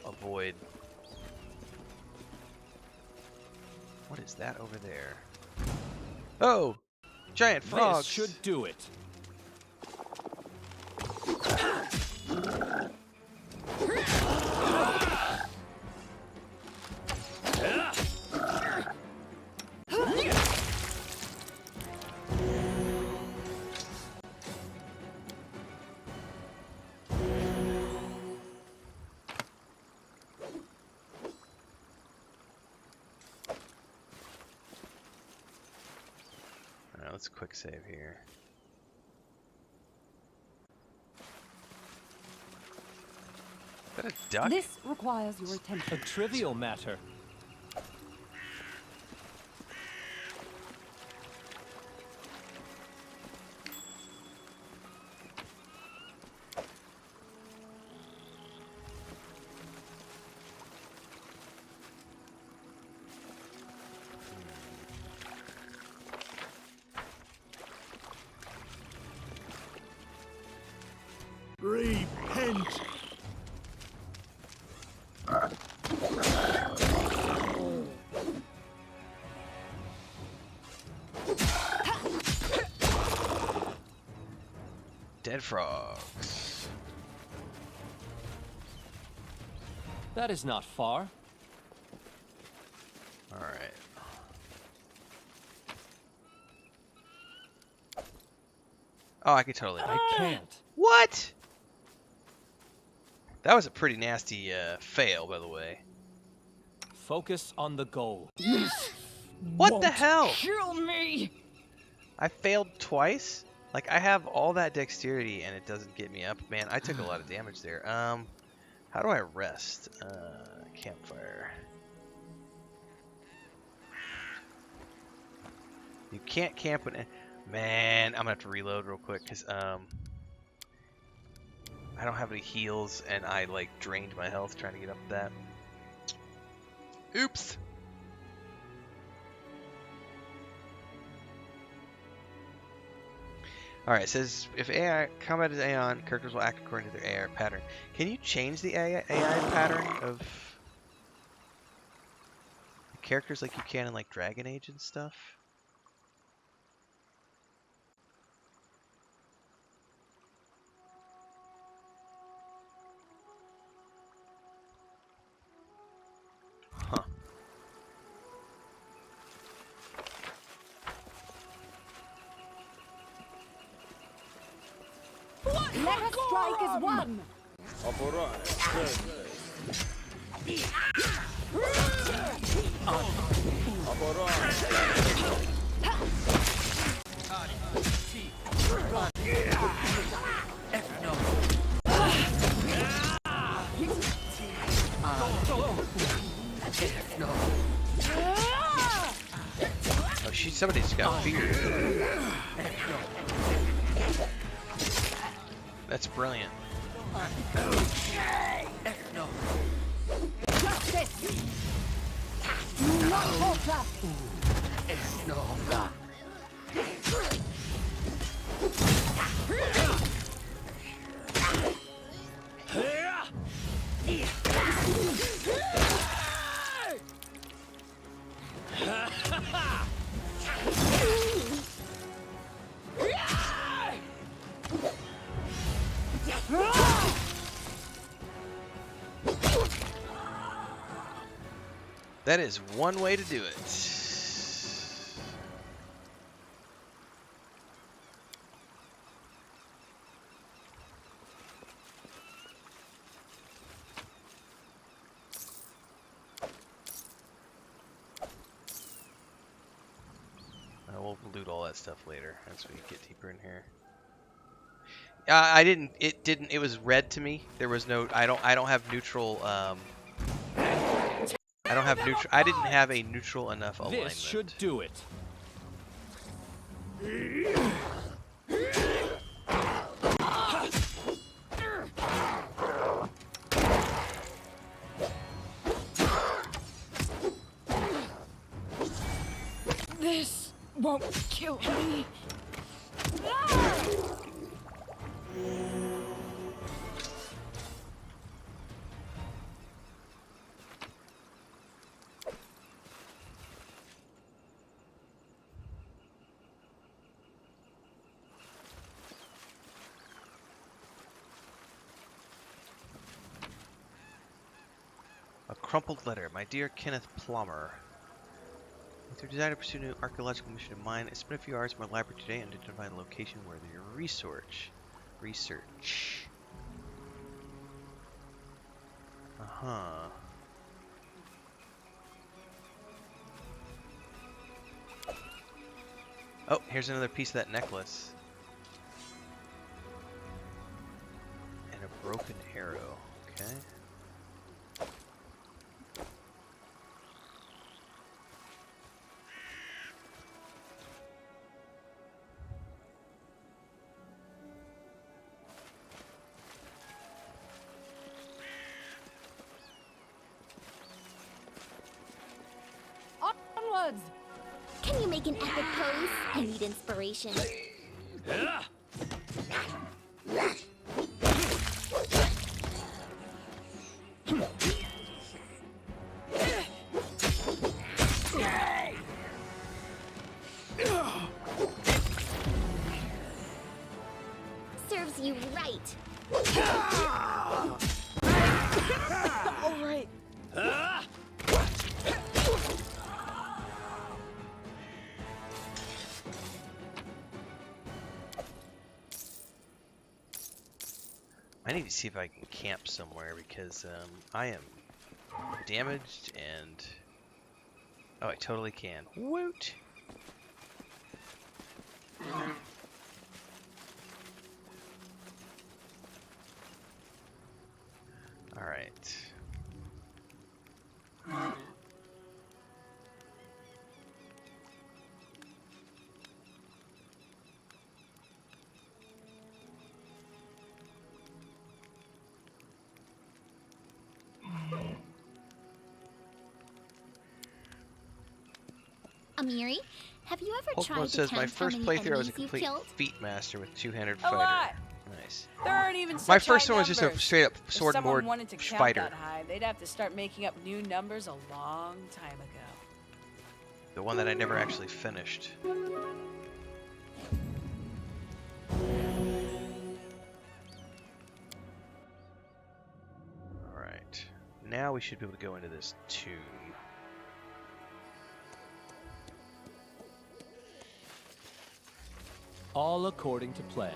avoid. What is that over there? Oh, giant frogs! This should do it. Let's quick save here. Is that a duck? This requires your attention. A trivial matter. Repent! Dead frogs. That is not far. All right. Oh, I could totally. I can't. What? That was a pretty nasty fail, by the way. Focus on the goal. What the hell? Kill me! I failed twice? Like, I have all that dexterity and it doesn't get me up. Man, I took a lot of damage there. How do I rest? Campfire. You can't camp when... Man, I'm gonna have to reload real quick because I don't have any heals and I like drained my health trying to get up that. Oops. Alright, it says if AI combat is Aeon, characters will act according to their AI pattern. Can you change the AI pattern of the characters like you can in like Dragon Age and stuff? Huh. Let us strike as one! Oh, somebody's got fear. That's brilliant. Justice! Not falter! That is one way to do it. We'll loot all that stuff later as we get deeper in here. It was red to me. There was no, I don't have neutral, I didn't have a neutral enough alignment. This should do it. This won't kill me. A crumpled letter. My dear Kenneth Plummer. With your desire to pursue a new archaeological mission of mine, I spent a few hours in my library today and identified the location where your research. Uh-huh. Oh, here's another piece of that necklace. And a broken arrow. Okay. Onwards! Can you make an epic pose? I need inspiration. Serves you right. All right. I need to see if I can camp somewhere because I am damaged and... Oh, I totally can. Woot! Alright. Amiri, Have you ever Pokemon tried to says, my count how first many playthrough I was a enemies you've complete killed? feat master with two-handed A fighter. lot. Nice. There aren't even My such first high one was just a numbers. straight-up If sword and someone board wanted to count fighter. that high, they'd have to start making up new numbers a long time ago. The one that I never actually finished. Alright. Now we should be able to go into this tomb. All according to plan.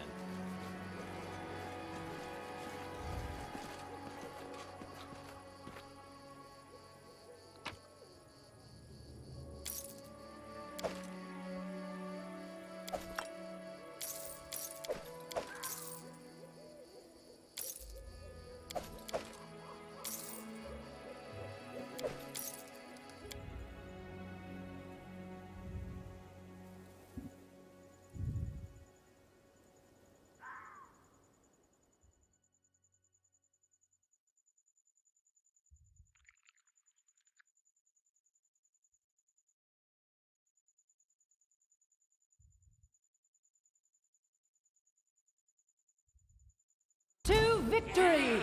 To victory!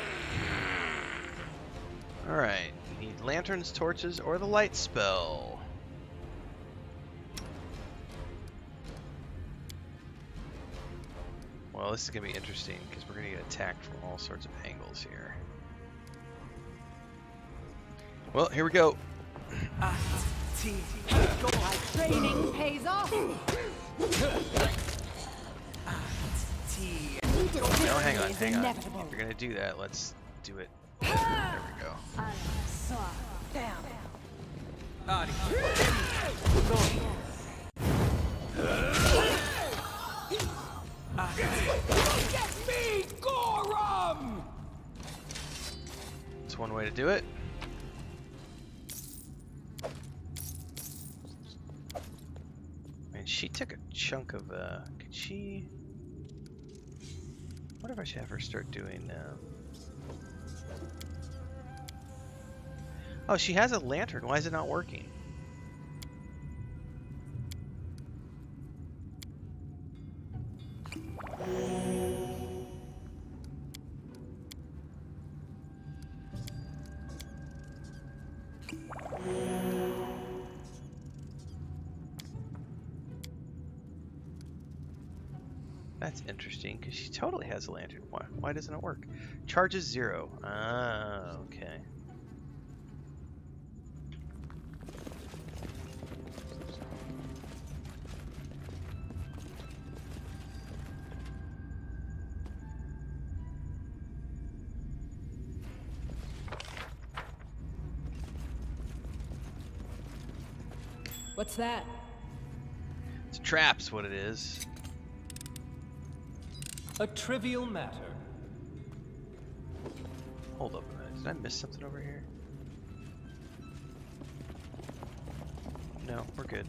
Alright. We need lanterns, torches, or the light spell. Well, this is going to be interesting because we're going to get attacked from all sorts of angles here. Well, here we go. Training pays off! No, hang on, hang on. If you're going to do that, let's do it. There we go. Get me, Gorum! That's one way to do it. I mean, she took a chunk of, could she... What if I should have her start doing, Oh, she has a lantern. Why is it not working? That's interesting, because she totally has a lantern. Why doesn't it work? Charges 0. Ah, okay. What's that? It's traps, what it is. A trivial matter. Hold up a minute. Did I miss something over here? No, we're good.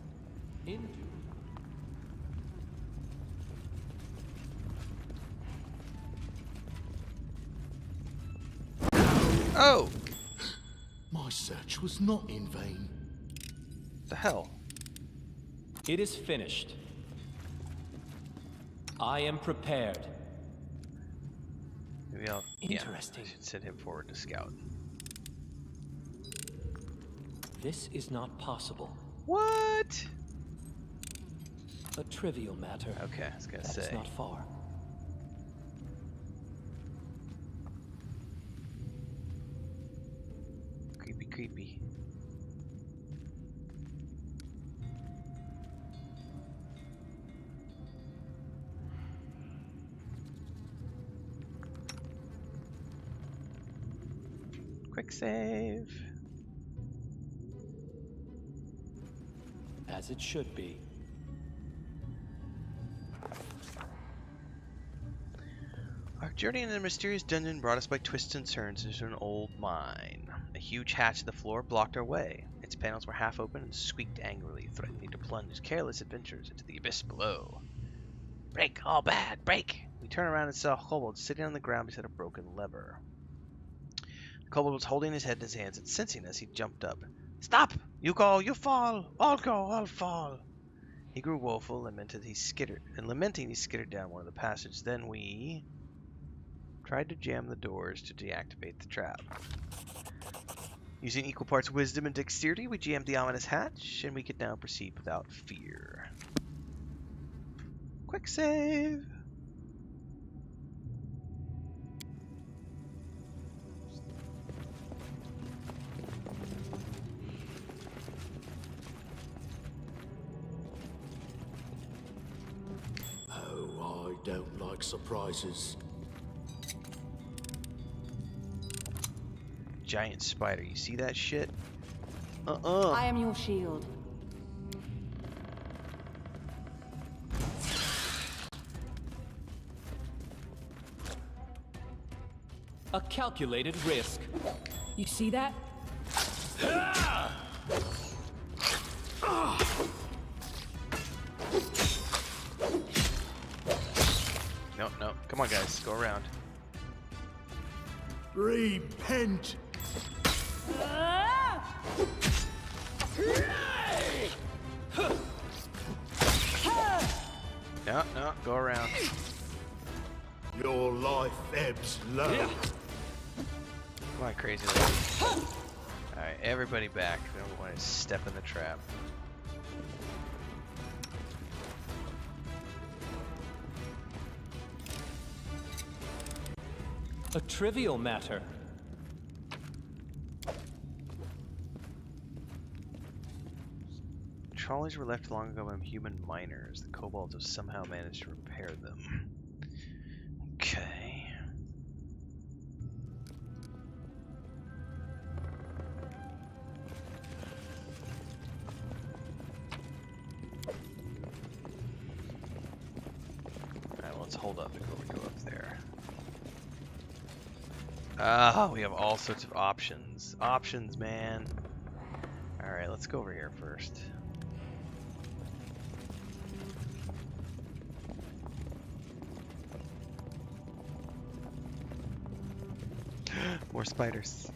Oh! My search was not in vain. The hell? It is finished. I am prepared. Maybe I'll... Interesting. Yeah, I should send him forward to scout. This is not possible. What? A trivial matter. Okay, I was gonna That say. is not far. Creepy, creepy. Quick save. As it should be. Our journey into the mysterious dungeon brought us by twists and turns into an old mine. A huge hatch in the floor blocked our way. Its panels were half open and squeaked angrily, threatening to plunge careless adventurers into the abyss below. Break, all bad, break! We turned around and saw a kobold sitting on the ground beside a broken lever. The kobold was holding his head in his hands and sensing us, he jumped up. Stop! You go, you fall! I'll go, I'll fall! He grew woeful, lamenting he skittered down one of the passages. Then we tried to jam the doors to deactivate the trap. Using equal parts wisdom and dexterity, we jammed the ominous hatch, and we could now proceed without fear. Quick save! Oh, I don't like surprises. Giant spider, you see that shit? I am your shield. A calculated risk. You see that? No, no. Come on, guys. Go around. Repent! No, no. Go around. Your life ebbs low. Come on, crazy lady. Alright, everybody back. We don't want to step in the trap. A trivial matter. Trolleys were left long ago by human miners. The kobolds have somehow managed to repair them. Okay. Alright, let's hold up before we go up there. Ah, we have all sorts of options. Options, man. Alright, let's go over here first. More spiders.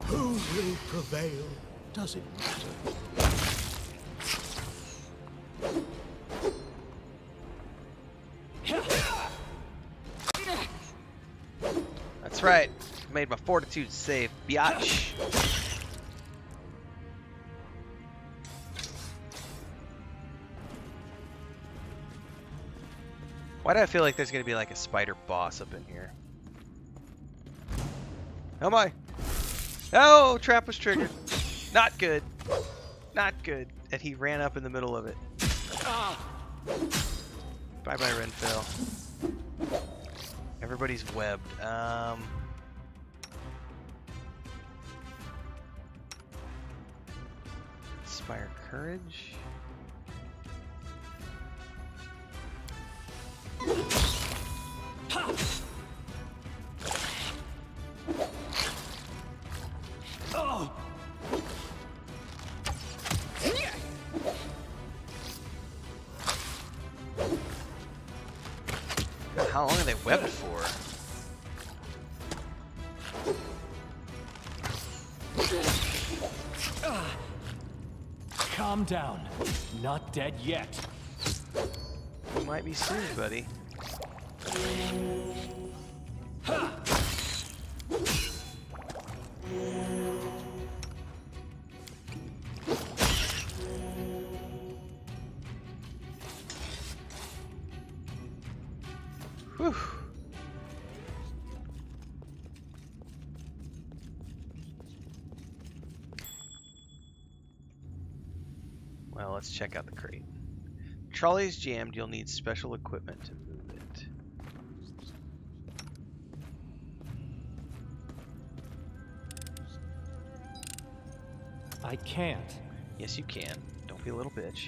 Who will prevail? Does it matter? That's right. Made my fortitude save, biatch. Why do I feel like there's gonna be like a spider boss up in here? Oh my! Oh, trap was triggered. Not good. Not good. And he ran up in the middle of it. Bye bye, Renfail. Everybody's webbed. Inspire courage. Oh! How long are they webbed for? Calm down. Not dead yet. You might be soon, buddy. Whew. Well, let's check out the crate. Trolley's jammed. You'll need special equipment to move it. I can't. Yes, you can. Don't be a little bitch.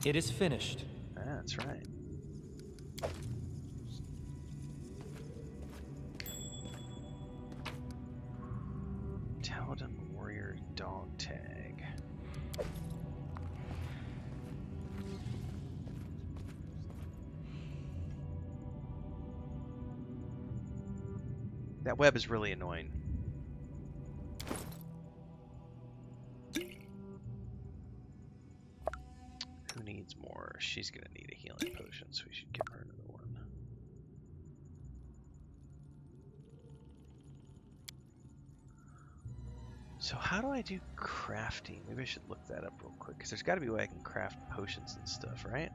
It is finished. Ah, that's right. Paladin Warrior Dog Tag. That web is really annoying. she's gonna need a healing potion, so we should give her another one. So how do I do crafting? Maybe I should look that up real quick, because there's got to be a way I can craft potions and stuff, right?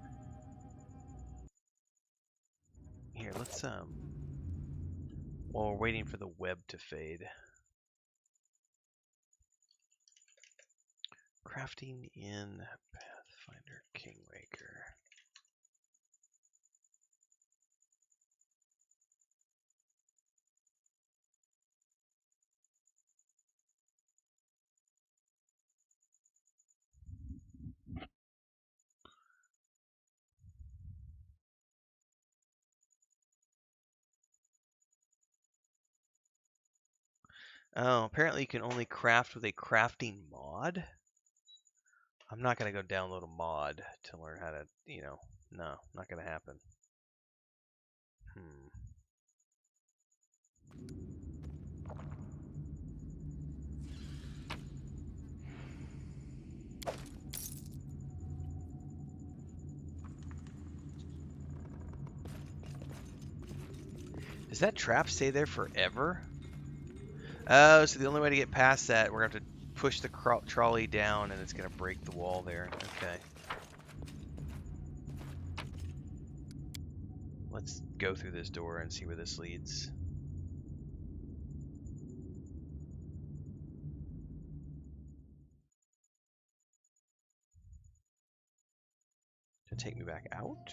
Here, let's while we're waiting for the web to fade. Crafting in Pathfinder Kingmaker. Oh, apparently you can only craft with a crafting mod. I'm not going to go download a mod to learn how to, you know, no, not going to happen. Does that trap stay there forever? Oh, so the only way to get past that, we're going to have to push the trolley down and it's going to break the wall there. Okay. Let's go through this door and see where this leads. To take me back out?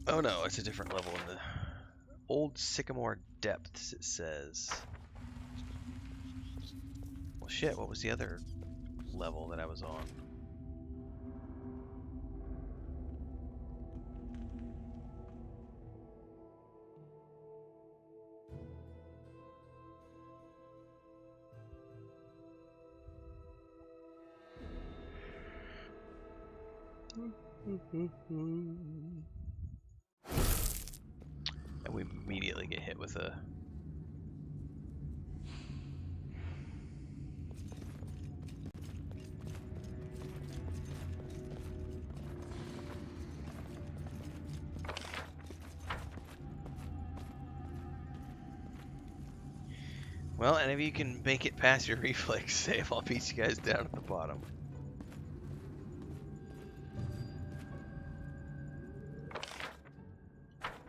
Oh no, it's a different level in the old Sycamore depths, it says. Well shit, what was the other level that I was on? And we immediately get hit with a well, and if you can make it past your reflex save, I'll beat you guys down at the bottom.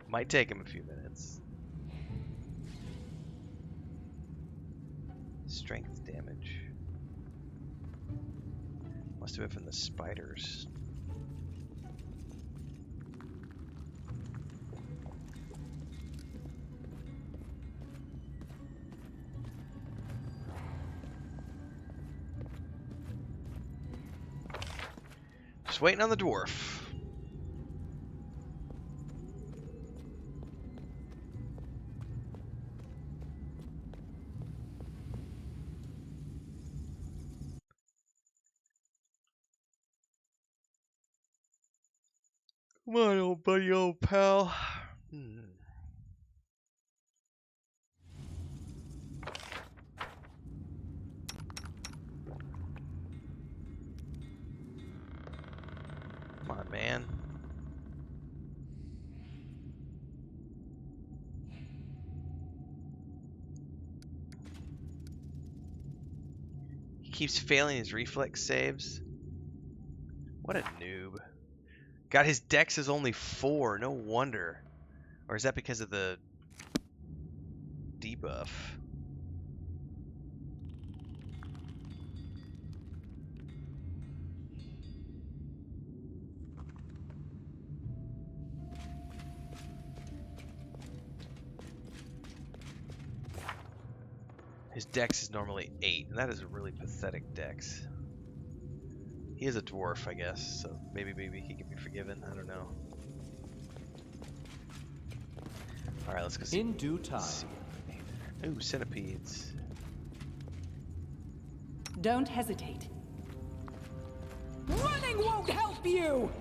Might take him a few minutes. Strength damage. Must have been from the spiders. Just waiting on the dwarf. Come on, old buddy, old pal. Come on, man. He keeps failing his reflex saves. What a noob. God, his dex is only 4. No wonder. Or is that because of the debuff? His dex is normally 8, and that is a really pathetic dex. He is a dwarf, I guess, so maybe he can be forgiven. I don't know. All right, let's go see. In due time. Ooh, centipedes. Don't hesitate. Running won't help you!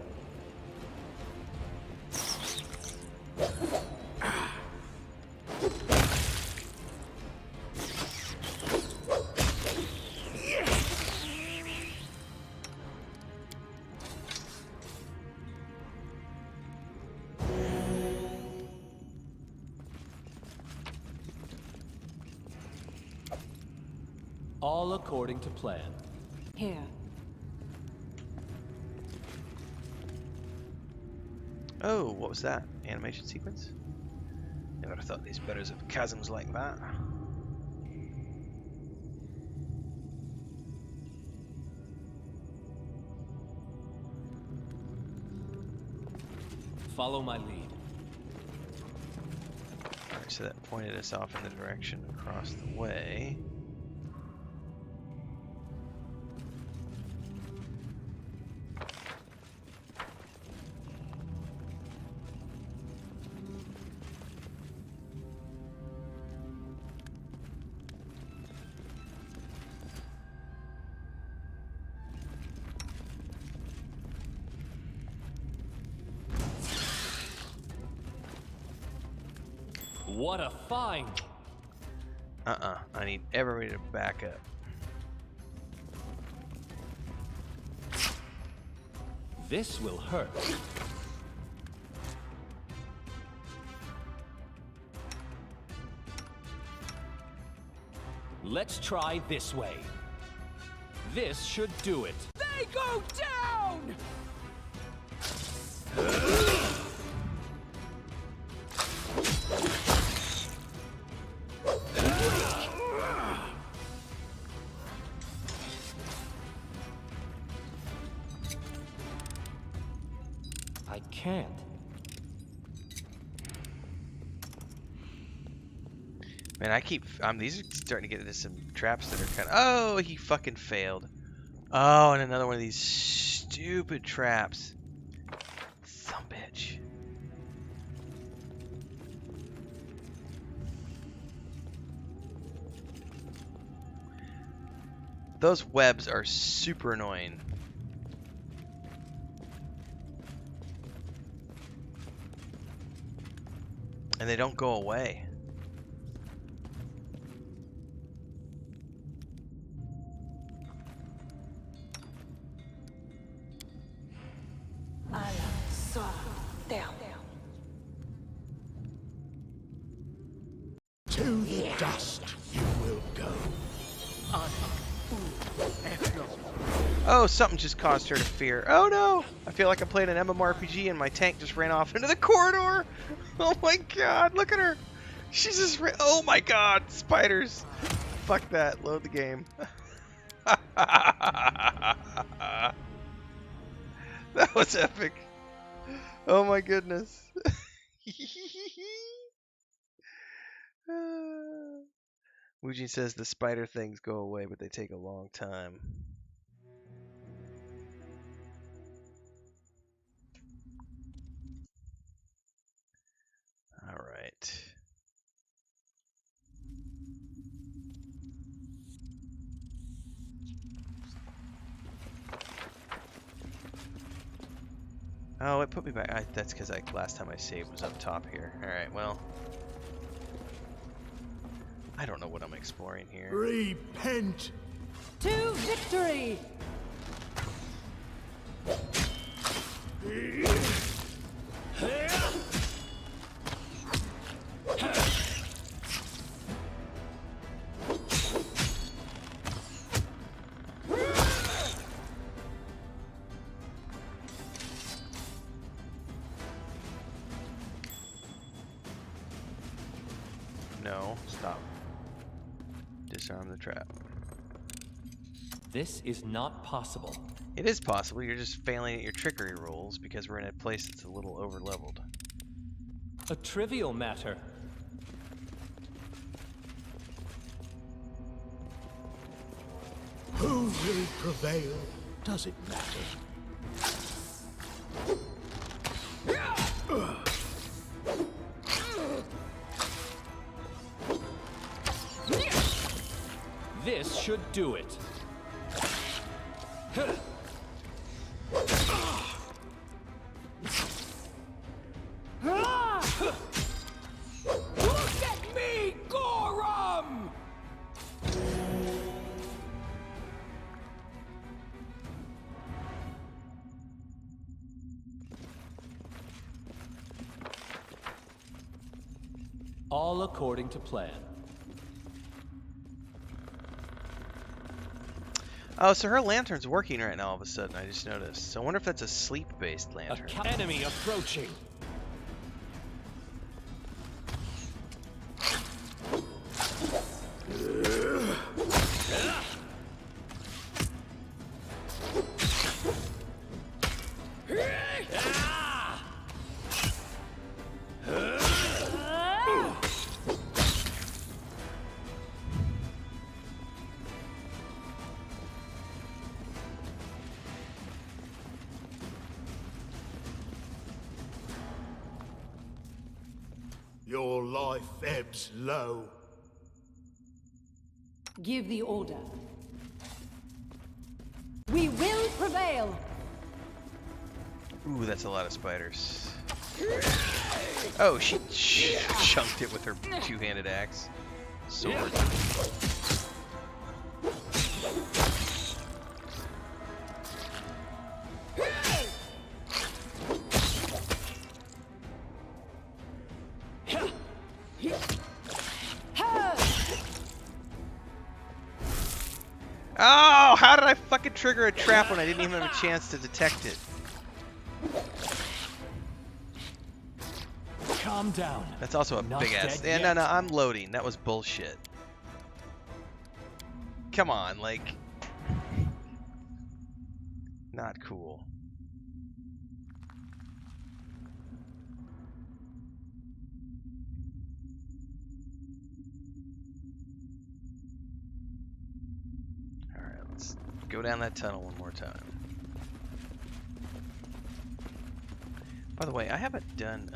All according to plan. Here. Oh, what was that? Animation sequence? Never thought these betters of chasms like that. Follow my lead. Alright, so that pointed us off in the direction across the way. What a find! I need everybody to back up. This will hurt. Let's try this way. This should do it. They go down! I can't. Man, these are starting to get into some traps that are kind of... Oh, he fucking failed. Oh, and another one of these stupid traps. Sumbitch. Those webs are super annoying. And they don't go away. To the dust you will go. Oh, something just caused her to fear. Oh no! I feel like I'm playing an MMORPG and my tank just ran off into the corridor! Oh my god, look at her! She's just oh my god, spiders! Fuck that, load the game. That was epic. Oh my goodness. Wujin says the spider things go away, but they take a long time. All right. Oh, it put me back. That's because last time I saved was up top here. All right, well. I don't know what I'm exploring here. Repent! To victory! No, stop. Disarm the trap. This is not possible. It is possible. You're just failing at your trickery rolls because we're in a place that's a little over-leveled. A trivial matter. Who will prevail? Does it matter? This should do it. Look at me, Gorum! All according to plan. Oh, so her lantern's working right now all of a sudden, I just noticed. So I wonder if that's a sleep-based lantern. Enemy approaching. Your life ebbs low. Give the order. We will prevail! Ooh, that's a lot of spiders. Oh, she chunked it with her two-handed axe. Sword. Oh, how did I fucking trigger a trap when I didn't even have a chance to detect it? Calm down. That's also a big ass. Yeah, no, I'm loading. That was bullshit. Come on, like, not cool. All right, let's go down that tunnel one more time. By the way, I haven't done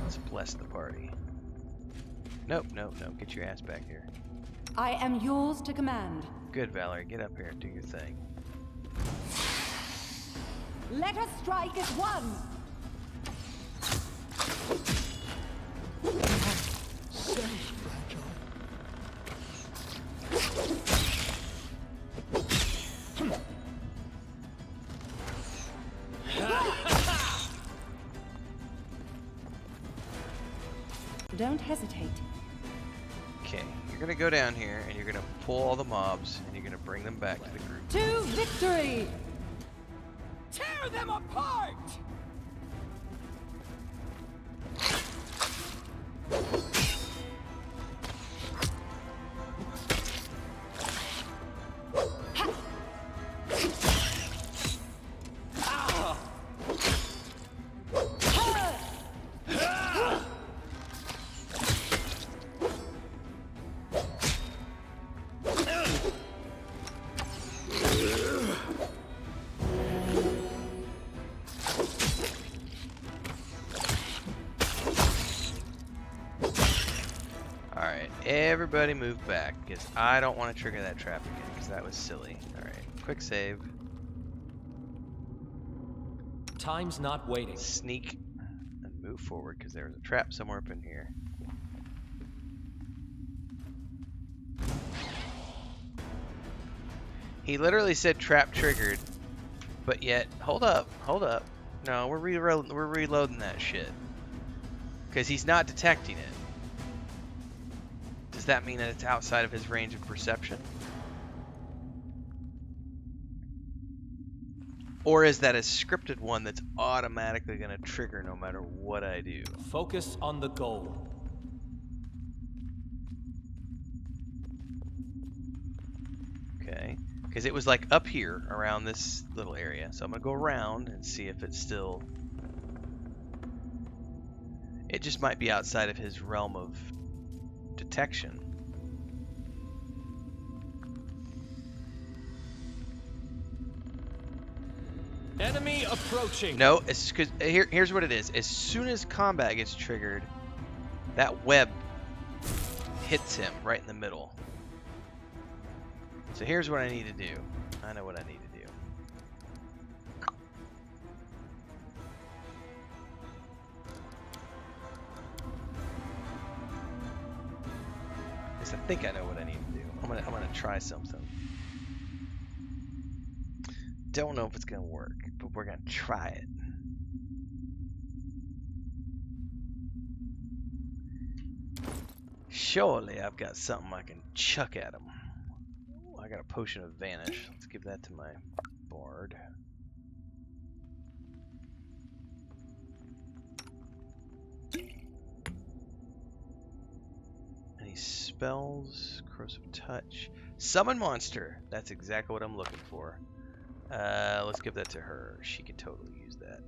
let's bless the party. Nope, get your ass back here. I am yours to command. Good, Valerie, get up here and do your thing. Let us strike as one! Don't hesitate. Okay, you're gonna go down here and you're gonna pull all the mobs and you're gonna bring them back to the group. To victory! Tear them apart! Everybody move back, because I don't want to trigger that trap again, because that was silly. Alright, quick save. Time's not waiting. Sneak and move forward, because there was a trap somewhere up in here. He literally said trap triggered, but yet, hold up. No, we're reloading that shit. Because he's not detecting it. Does that mean that it's outside of his range of perception? Or is that a scripted one that's automatically going to trigger no matter what I do? Focus on the goal. Okay. Because it was like up here around this little area. So I'm going to go around and see if it's still... It just might be outside of his realm of detection. Enemy approaching. No, it's because here's what it is. As soon as combat gets triggered, that web hits him right in the middle. So here's what I need to do. I know what I need to do. I think I know what I need to do. I'm gonna try something. Don't know if it's gonna work, but we're gonna try it. Surely I've got something I can chuck at him. I got a potion of vanish. Let's give that to my bard. Any spells? Corrosive touch. Summon monster. That's exactly what I'm looking for. Let's give that to her. She could totally use that.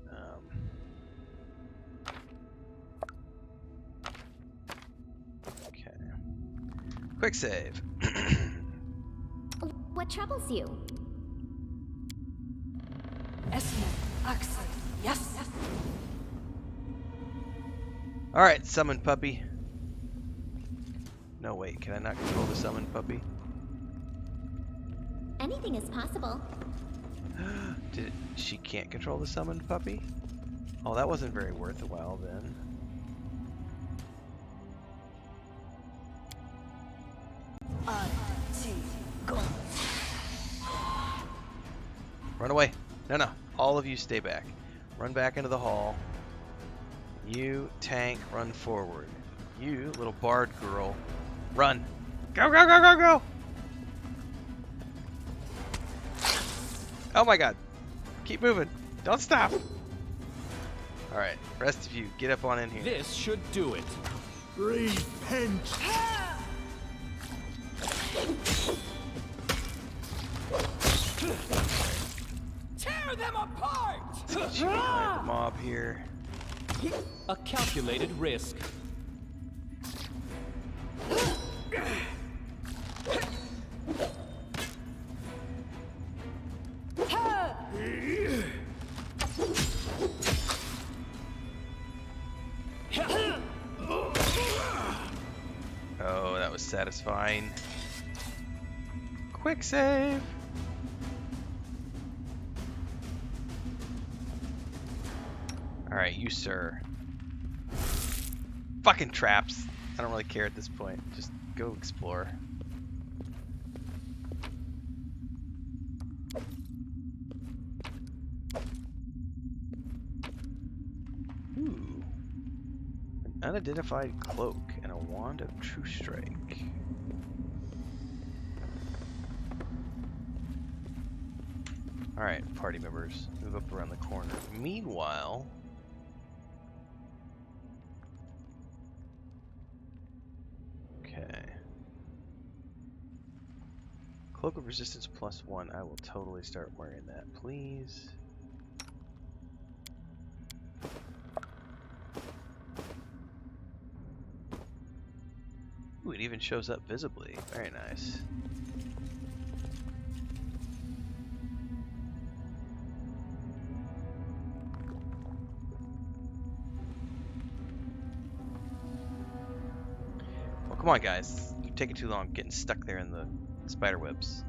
Okay. Quick save. What troubles you? Yes. Alright, summon puppy. No, wait, can I not control the summon puppy? Anything is possible. She can't control the summoned puppy? Oh, that wasn't very worthwhile then. Run away. No. All of you stay back. Run back into the hall. You, tank, run forward. You, little bard girl, run. Go, go, go, go, go! Oh my god. Keep moving. Don't stop. Alright, rest of you, get up on in here. This should do it. Repent! Tear them apart! Let's get the mob here. A calculated risk. Oh, that was satisfying. Quick save. Alright, you sir. Fucking traps. I don't really care at this point. Just go explore. Ooh. An unidentified cloak and a wand of true strike. Alright, party members, move up around the corner. Meanwhile, okay. Cloak of Resistance +1. I will totally start wearing that, please. Ooh, it even shows up visibly. Very nice. Well, come on, guys. You're taking too long getting stuck there in the spider webs.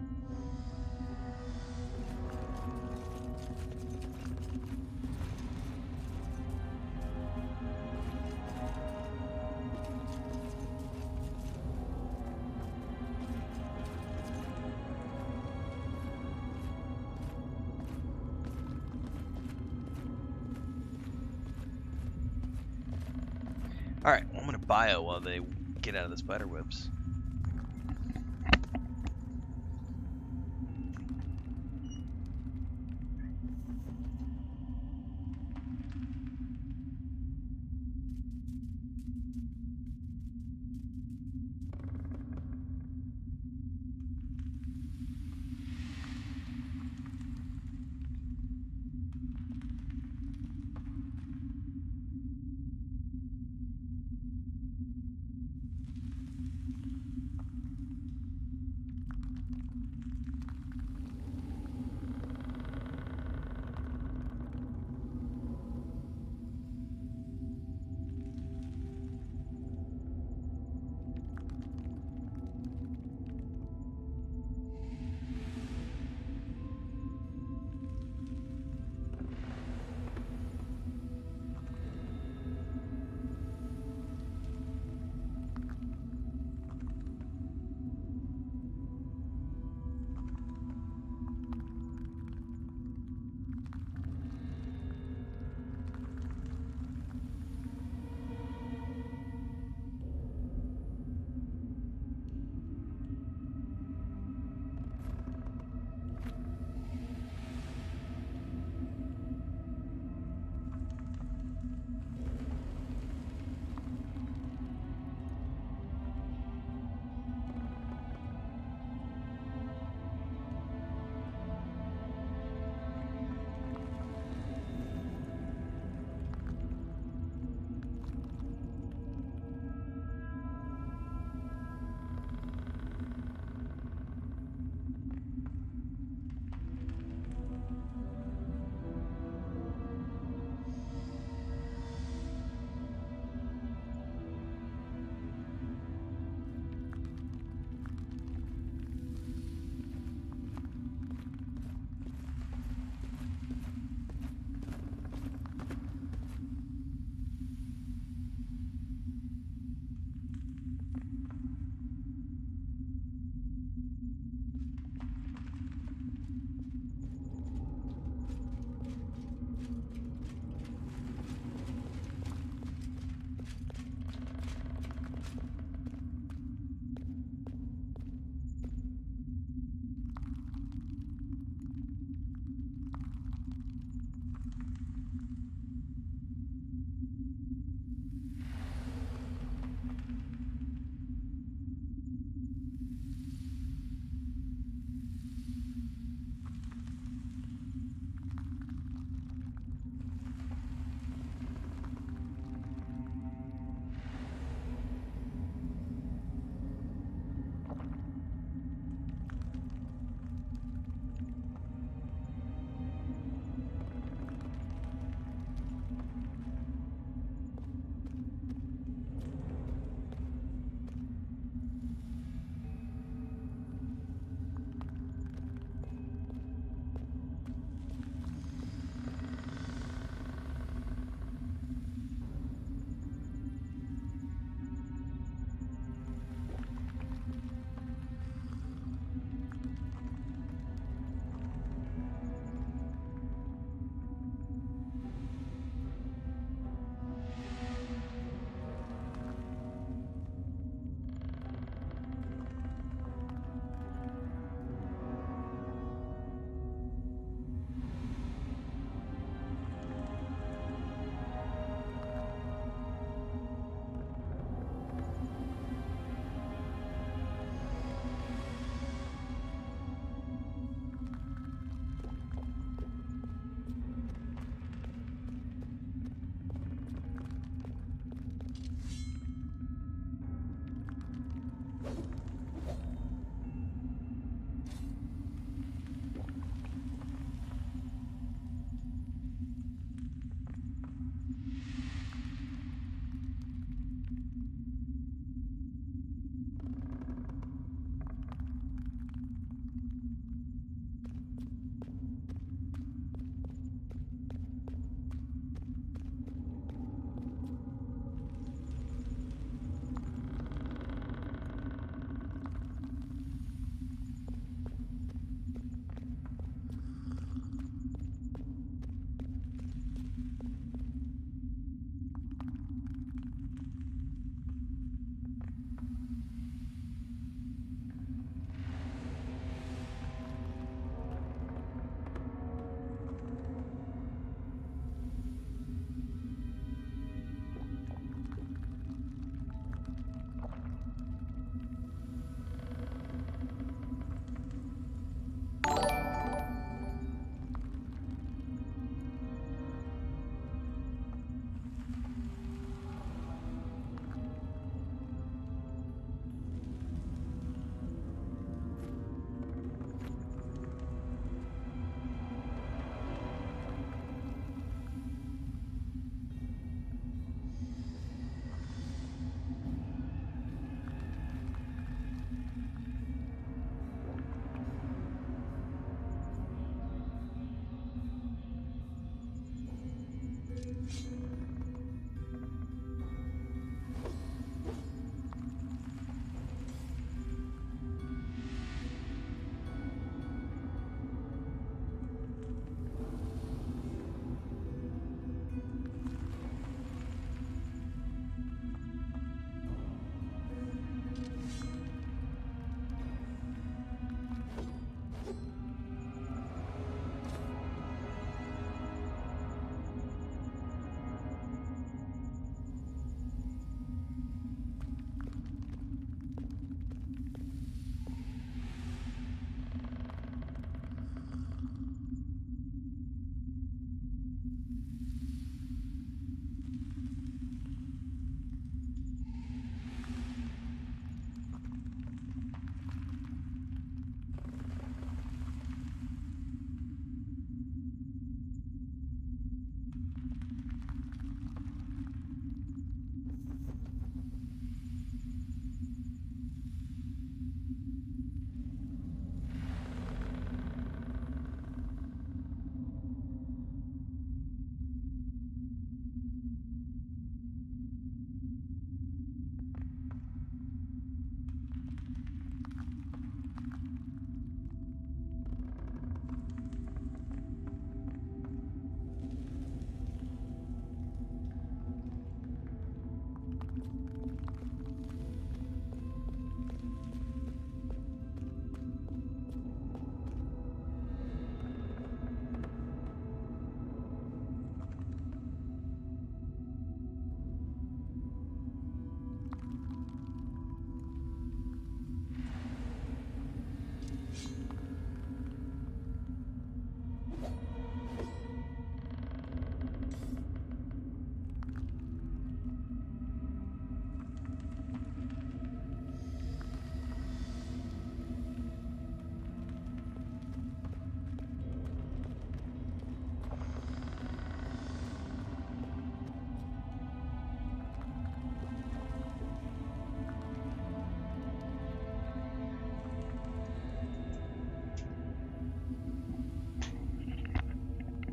Alright, well, I'm gonna bio while they get out of the spider webs.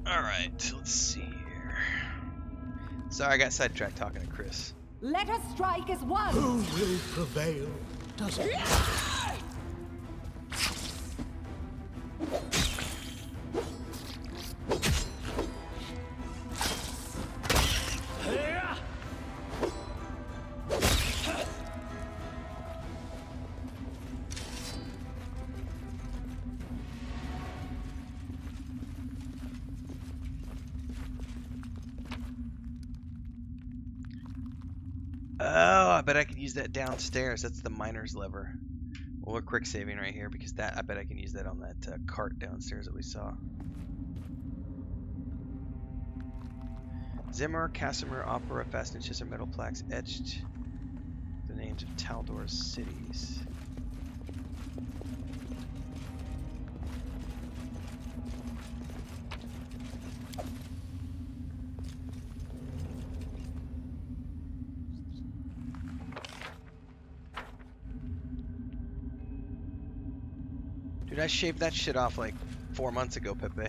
Alright, let's see here. Sorry, I got sidetracked talking to Chris. Let us strike as one! Who will prevail? Does it? Oh, I bet I could use that downstairs. That's the miner's lever. Well, we're quick saving right here because that I bet I can use that on that cart downstairs that we saw. Zimmer, Casimir, Opera, fastened Chisholm metal plaques etched the names of Taldor's cities. Dude, I shaved that shit off like 4 months ago, Pepe.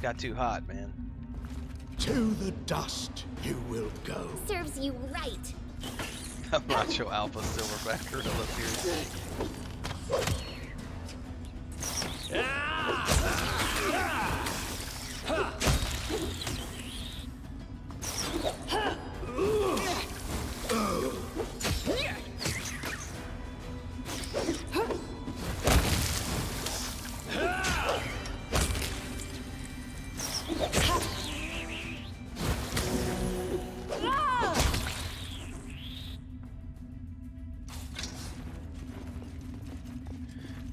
Got too hot, man. To the dust you will go. Serves you right. I'm Macho Alpha Silverback Gorilla Theory.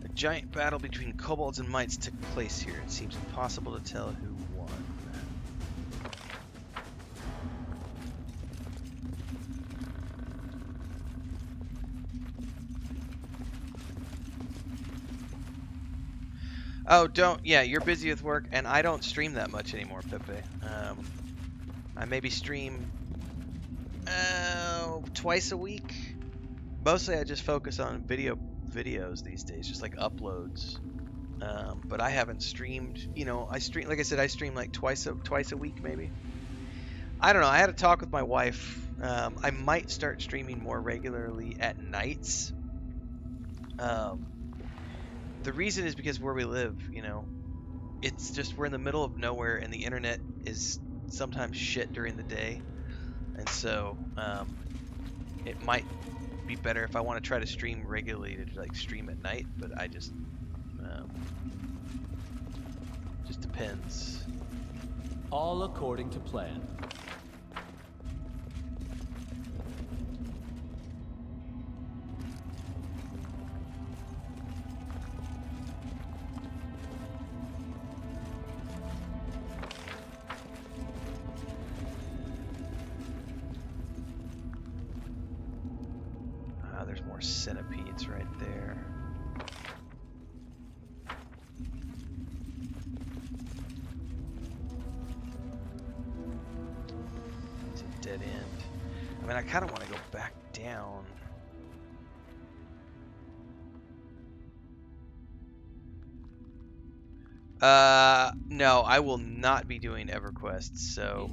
A giant battle between kobolds and mites took place here. It seems impossible to tell who won. Oh, yeah, you're busy with work, and I don't stream that much anymore, Pepe. I maybe stream twice a week. Mostly I just focus on videos these days, just like uploads. But I haven't streamed, I stream, like I said, I stream like twice a week maybe. I don't know, I had a talk with my wife. I might start streaming more regularly at nights. The reason is because where we live, it's just we're in the middle of nowhere and the internet is sometimes shit during the day. And so it might be better if I want to try to stream regularly to like stream at night, but I just depends. All according to plan. There's more centipedes right there. It's a dead end. I mean, I kind of want to go back down. No, I will not be doing EverQuest, so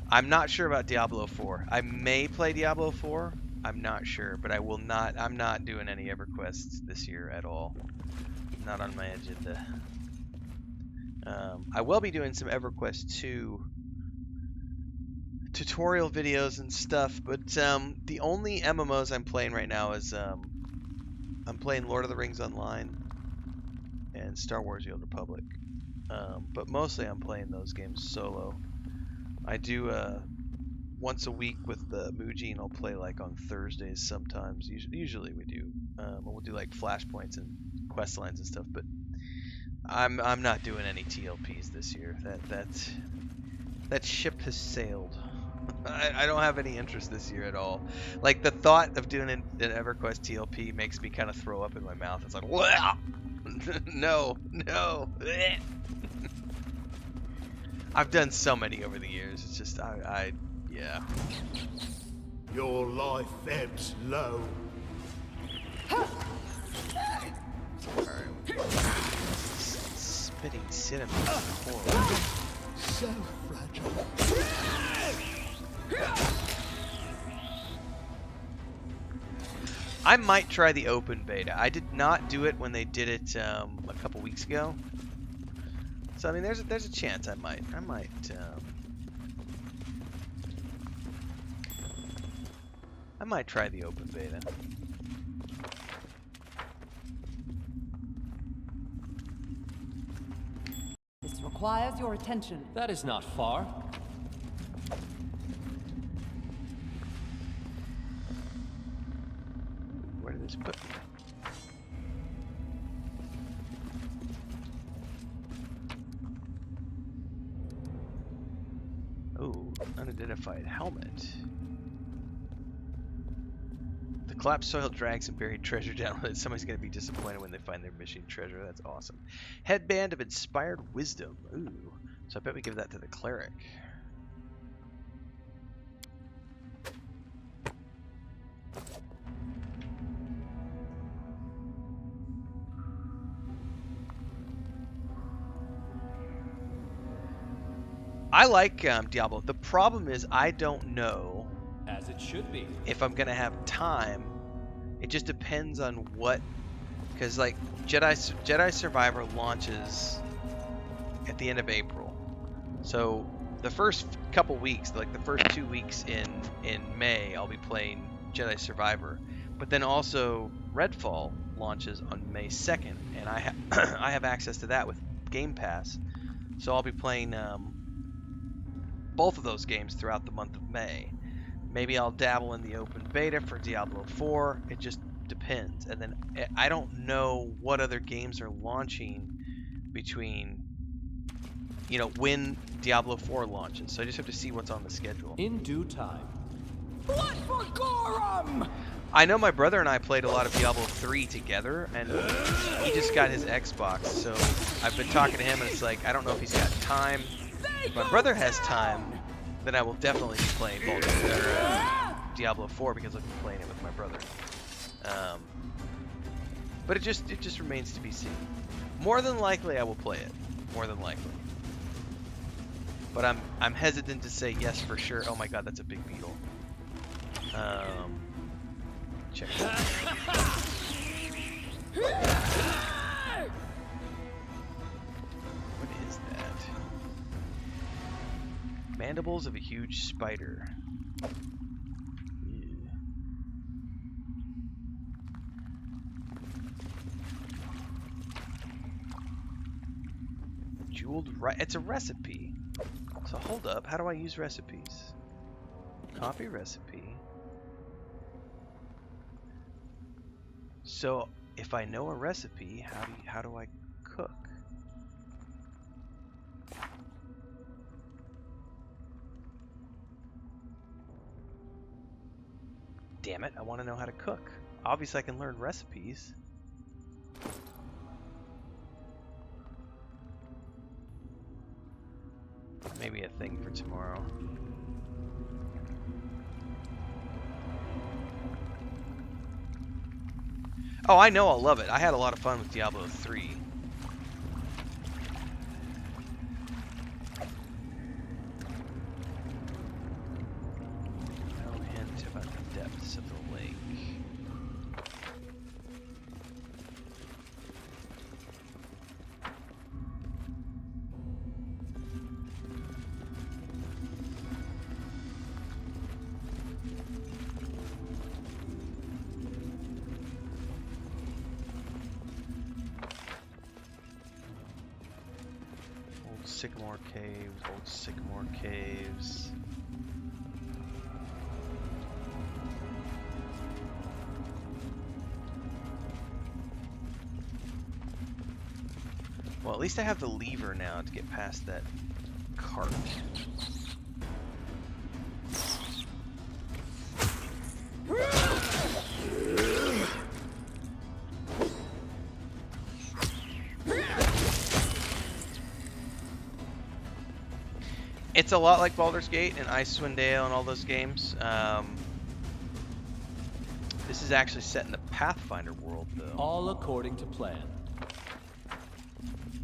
I'm not sure about Diablo 4. I may play Diablo 4. I'm not sure, but I'm not doing any EverQuests this year at all. Not on my agenda. I will be doing some EverQuest 2 tutorial videos and stuff, but the only MMOs I'm playing right now is I'm playing Lord of the Rings Online and Star Wars: The Old Republic. But mostly I'm playing those games solo. I do once a week with the Muji, and I'll play like on Thursdays sometimes. Usually we do. We'll do like flashpoints and quest lines and stuff. But I'm not doing any TLPs this year. That ship has sailed. I don't have any interest this year at all. Like the thought of doing an EverQuest TLP makes me kind of throw up in my mouth. It's like, Wah! no. I've done so many over the years. It's just yeah. Your life ebbs low. Alright. Spitting cinnamon is horrible. So fragile. I might try the open beta. I did not do it when they did it a couple weeks ago. So I mean, there's a chance I might try the open beta. This requires your attention. That is not far. Where did this put me? Ooh, unidentified helmet. The collapsed soil drags some buried treasure down with it. Somebody's gonna be disappointed when they find their missing treasure. That's awesome. Headband of inspired wisdom. Ooh, so I bet we give that to the cleric. I like Diablo. The problem is I don't know, as it should be, if I'm gonna have time. It just depends on what, because like Jedi Survivor launches at the end of April, so the first couple weeks, like the first 2 weeks in May, I'll be playing Jedi Survivor, but then also Redfall launches on May 2nd, and I have access to that with Game Pass, so I'll be playing both of those games throughout the month of May. Maybe I'll dabble in the open beta for Diablo 4. It just depends. And then I don't know what other games are launching between, you know, when Diablo 4 launches. So I just have to see what's on the schedule. In due time. Blood for Gorum! I know my brother and I played a lot of Diablo 3 together, and he just got his Xbox. So I've been talking to him, and it's like, I don't know if he's got time. If my brother has time, then I will definitely be playing Diablo 4 because I'll be playing it with my brother. But it just remains to be seen. More than likely, I will play it. More than likely. But I'm hesitant to say yes for sure. Oh my God, that's a big beetle. Check it out. What is that? Mandibles of a huge spider. Ew. Jeweled it's a recipe. So hold up, how do I use recipes? Copy recipe. So if I know a recipe, how do I cook? Damn it, I want to know how to cook. Obviously I can learn recipes. Maybe a thing for tomorrow. Oh, I know I'll love it. I had a lot of fun with Diablo 3. No hint about the depths of the lake. Sycamore caves, old Sycamore caves. Well, at least I have the lever now to get past that cart. It's a lot like Baldur's Gate and Icewind Dale and all those games. This is actually set in the Pathfinder world, though. All according to plan.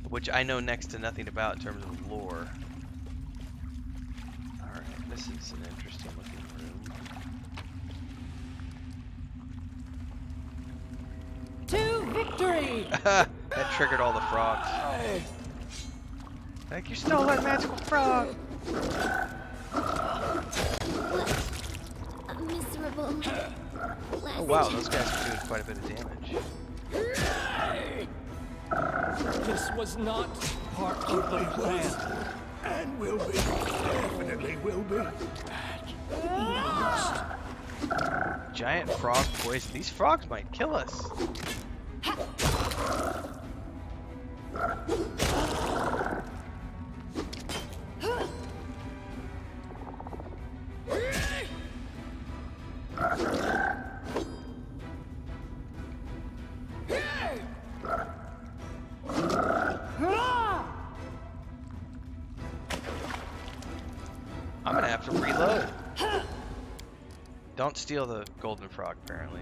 which I know next to nothing about in terms of lore. Alright, this is an interesting looking room. To victory! That triggered all the frogs. Like, you stole that magical frog! A miserable Oh wow, those guys are doing quite a bit of damage. This was not part of the plan. And will be. Definitely will be. Giant frog poison. These frogs might kill us. I'm gonna have to reload. Don't steal the golden frog, apparently.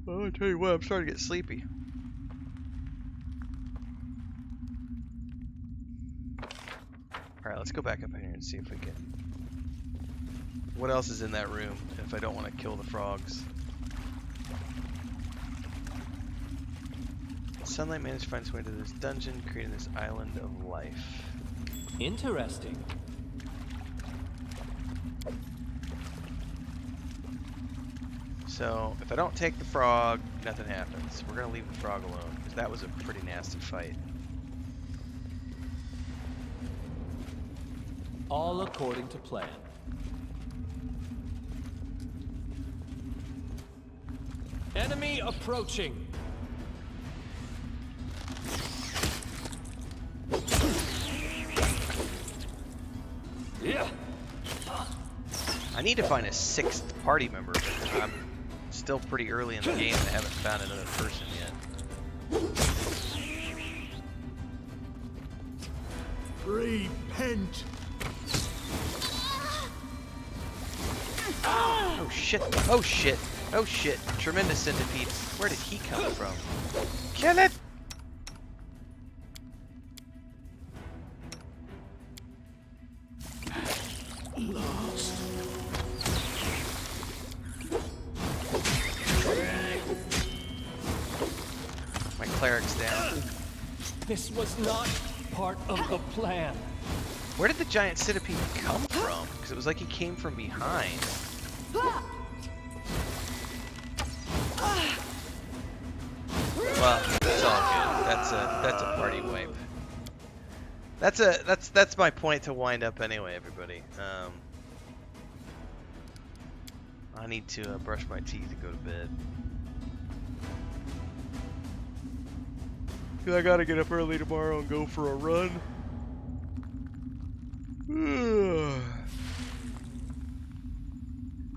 Oh, I tell you what, I'm starting to get sleepy. Alright, let's go back up in here and see if we can... What else is in that room if I don't want to kill the frogs? Sunlight managed to find its way to this dungeon, creating this island of life. Interesting. So, if I don't take the frog, nothing happens. We're gonna leave the frog alone, because that was a pretty nasty fight. All according to plan. Enemy approaching. Yeah. I need to find a sixth party member, but I'm still pretty early in the game and I haven't found another person yet. Repent. Oh shit! Oh shit! Oh shit! Tremendous centipede. Where did he come from? Kill it! Lost. My cleric's down. This was not part of the plan. Where did the giant centipede come from? Because it was like he came from behind. Well, it's all good. That's a party wipe. That's my point to wind up anyway, everybody. I need to brush my teeth and go to bed. Cause I gotta get up early tomorrow and go for a run.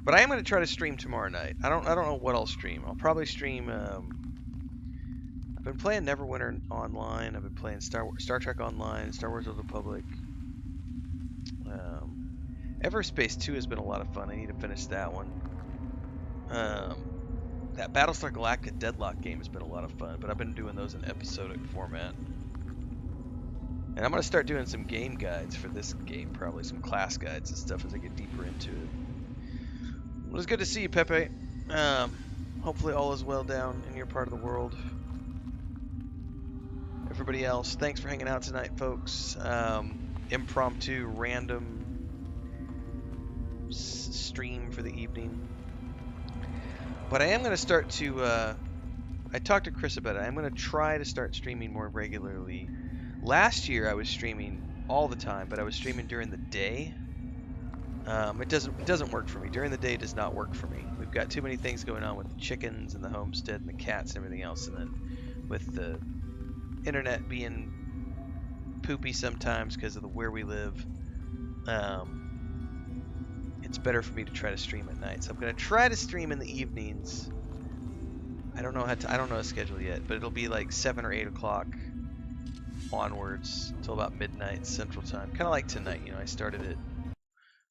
But I am gonna try to stream tomorrow night. I don't know what I'll stream. I'll probably stream. I've been playing Neverwinter Online. I've been playing Star Trek Online, Star Wars: Old Republic. Everspace 2 has been a lot of fun. I need to finish that one. That Battlestar Galactica Deadlock game has been a lot of fun, but I've been doing those in episodic format. And I'm going to start doing some game guides for this game, probably some class guides and stuff as I get deeper into it. Well, it's good to see you, Pepe. Hopefully all is well down in your part of the world. Everybody else, thanks for hanging out tonight, folks. Impromptu, random stream for the evening. But I am going to start to, I talked to Chris about it. I'm going to try to start streaming more regularly. Last year I was streaming all the time, but I was streaming during the day. It doesn't work for me. During the day does not work for me. We've got too many things going on with the chickens and the homestead and the cats and everything else, and then with the internet being poopy sometimes because of where we live. It's better for me to try to stream at night. So I'm gonna try to stream in the evenings. I don't know how to schedule yet, but it'll be like 7 or 8 o'clock onwards until about midnight Central Time. Kind of like tonight, you know. I started at,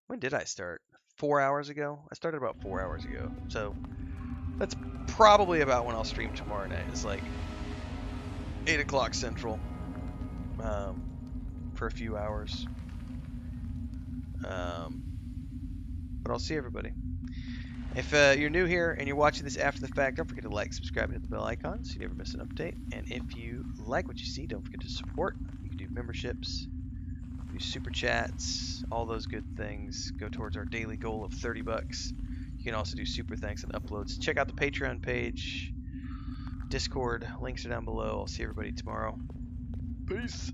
when did I start? 4 hours ago. I started about 4 hours ago. So that's probably about when I'll stream tomorrow night. It's like 8 o'clock Central for a few hours. But I'll see everybody. If you're new here and you're watching this after the fact, don't forget to like, subscribe, and hit the bell icon so you never miss an update. And if you like what you see, don't forget to support. You can do memberships, do super chats, all those good things go towards our daily goal of 30 bucks. You can also do super thanks and uploads. Check out the Patreon page, Discord, links are down below. I'll see everybody tomorrow. Peace.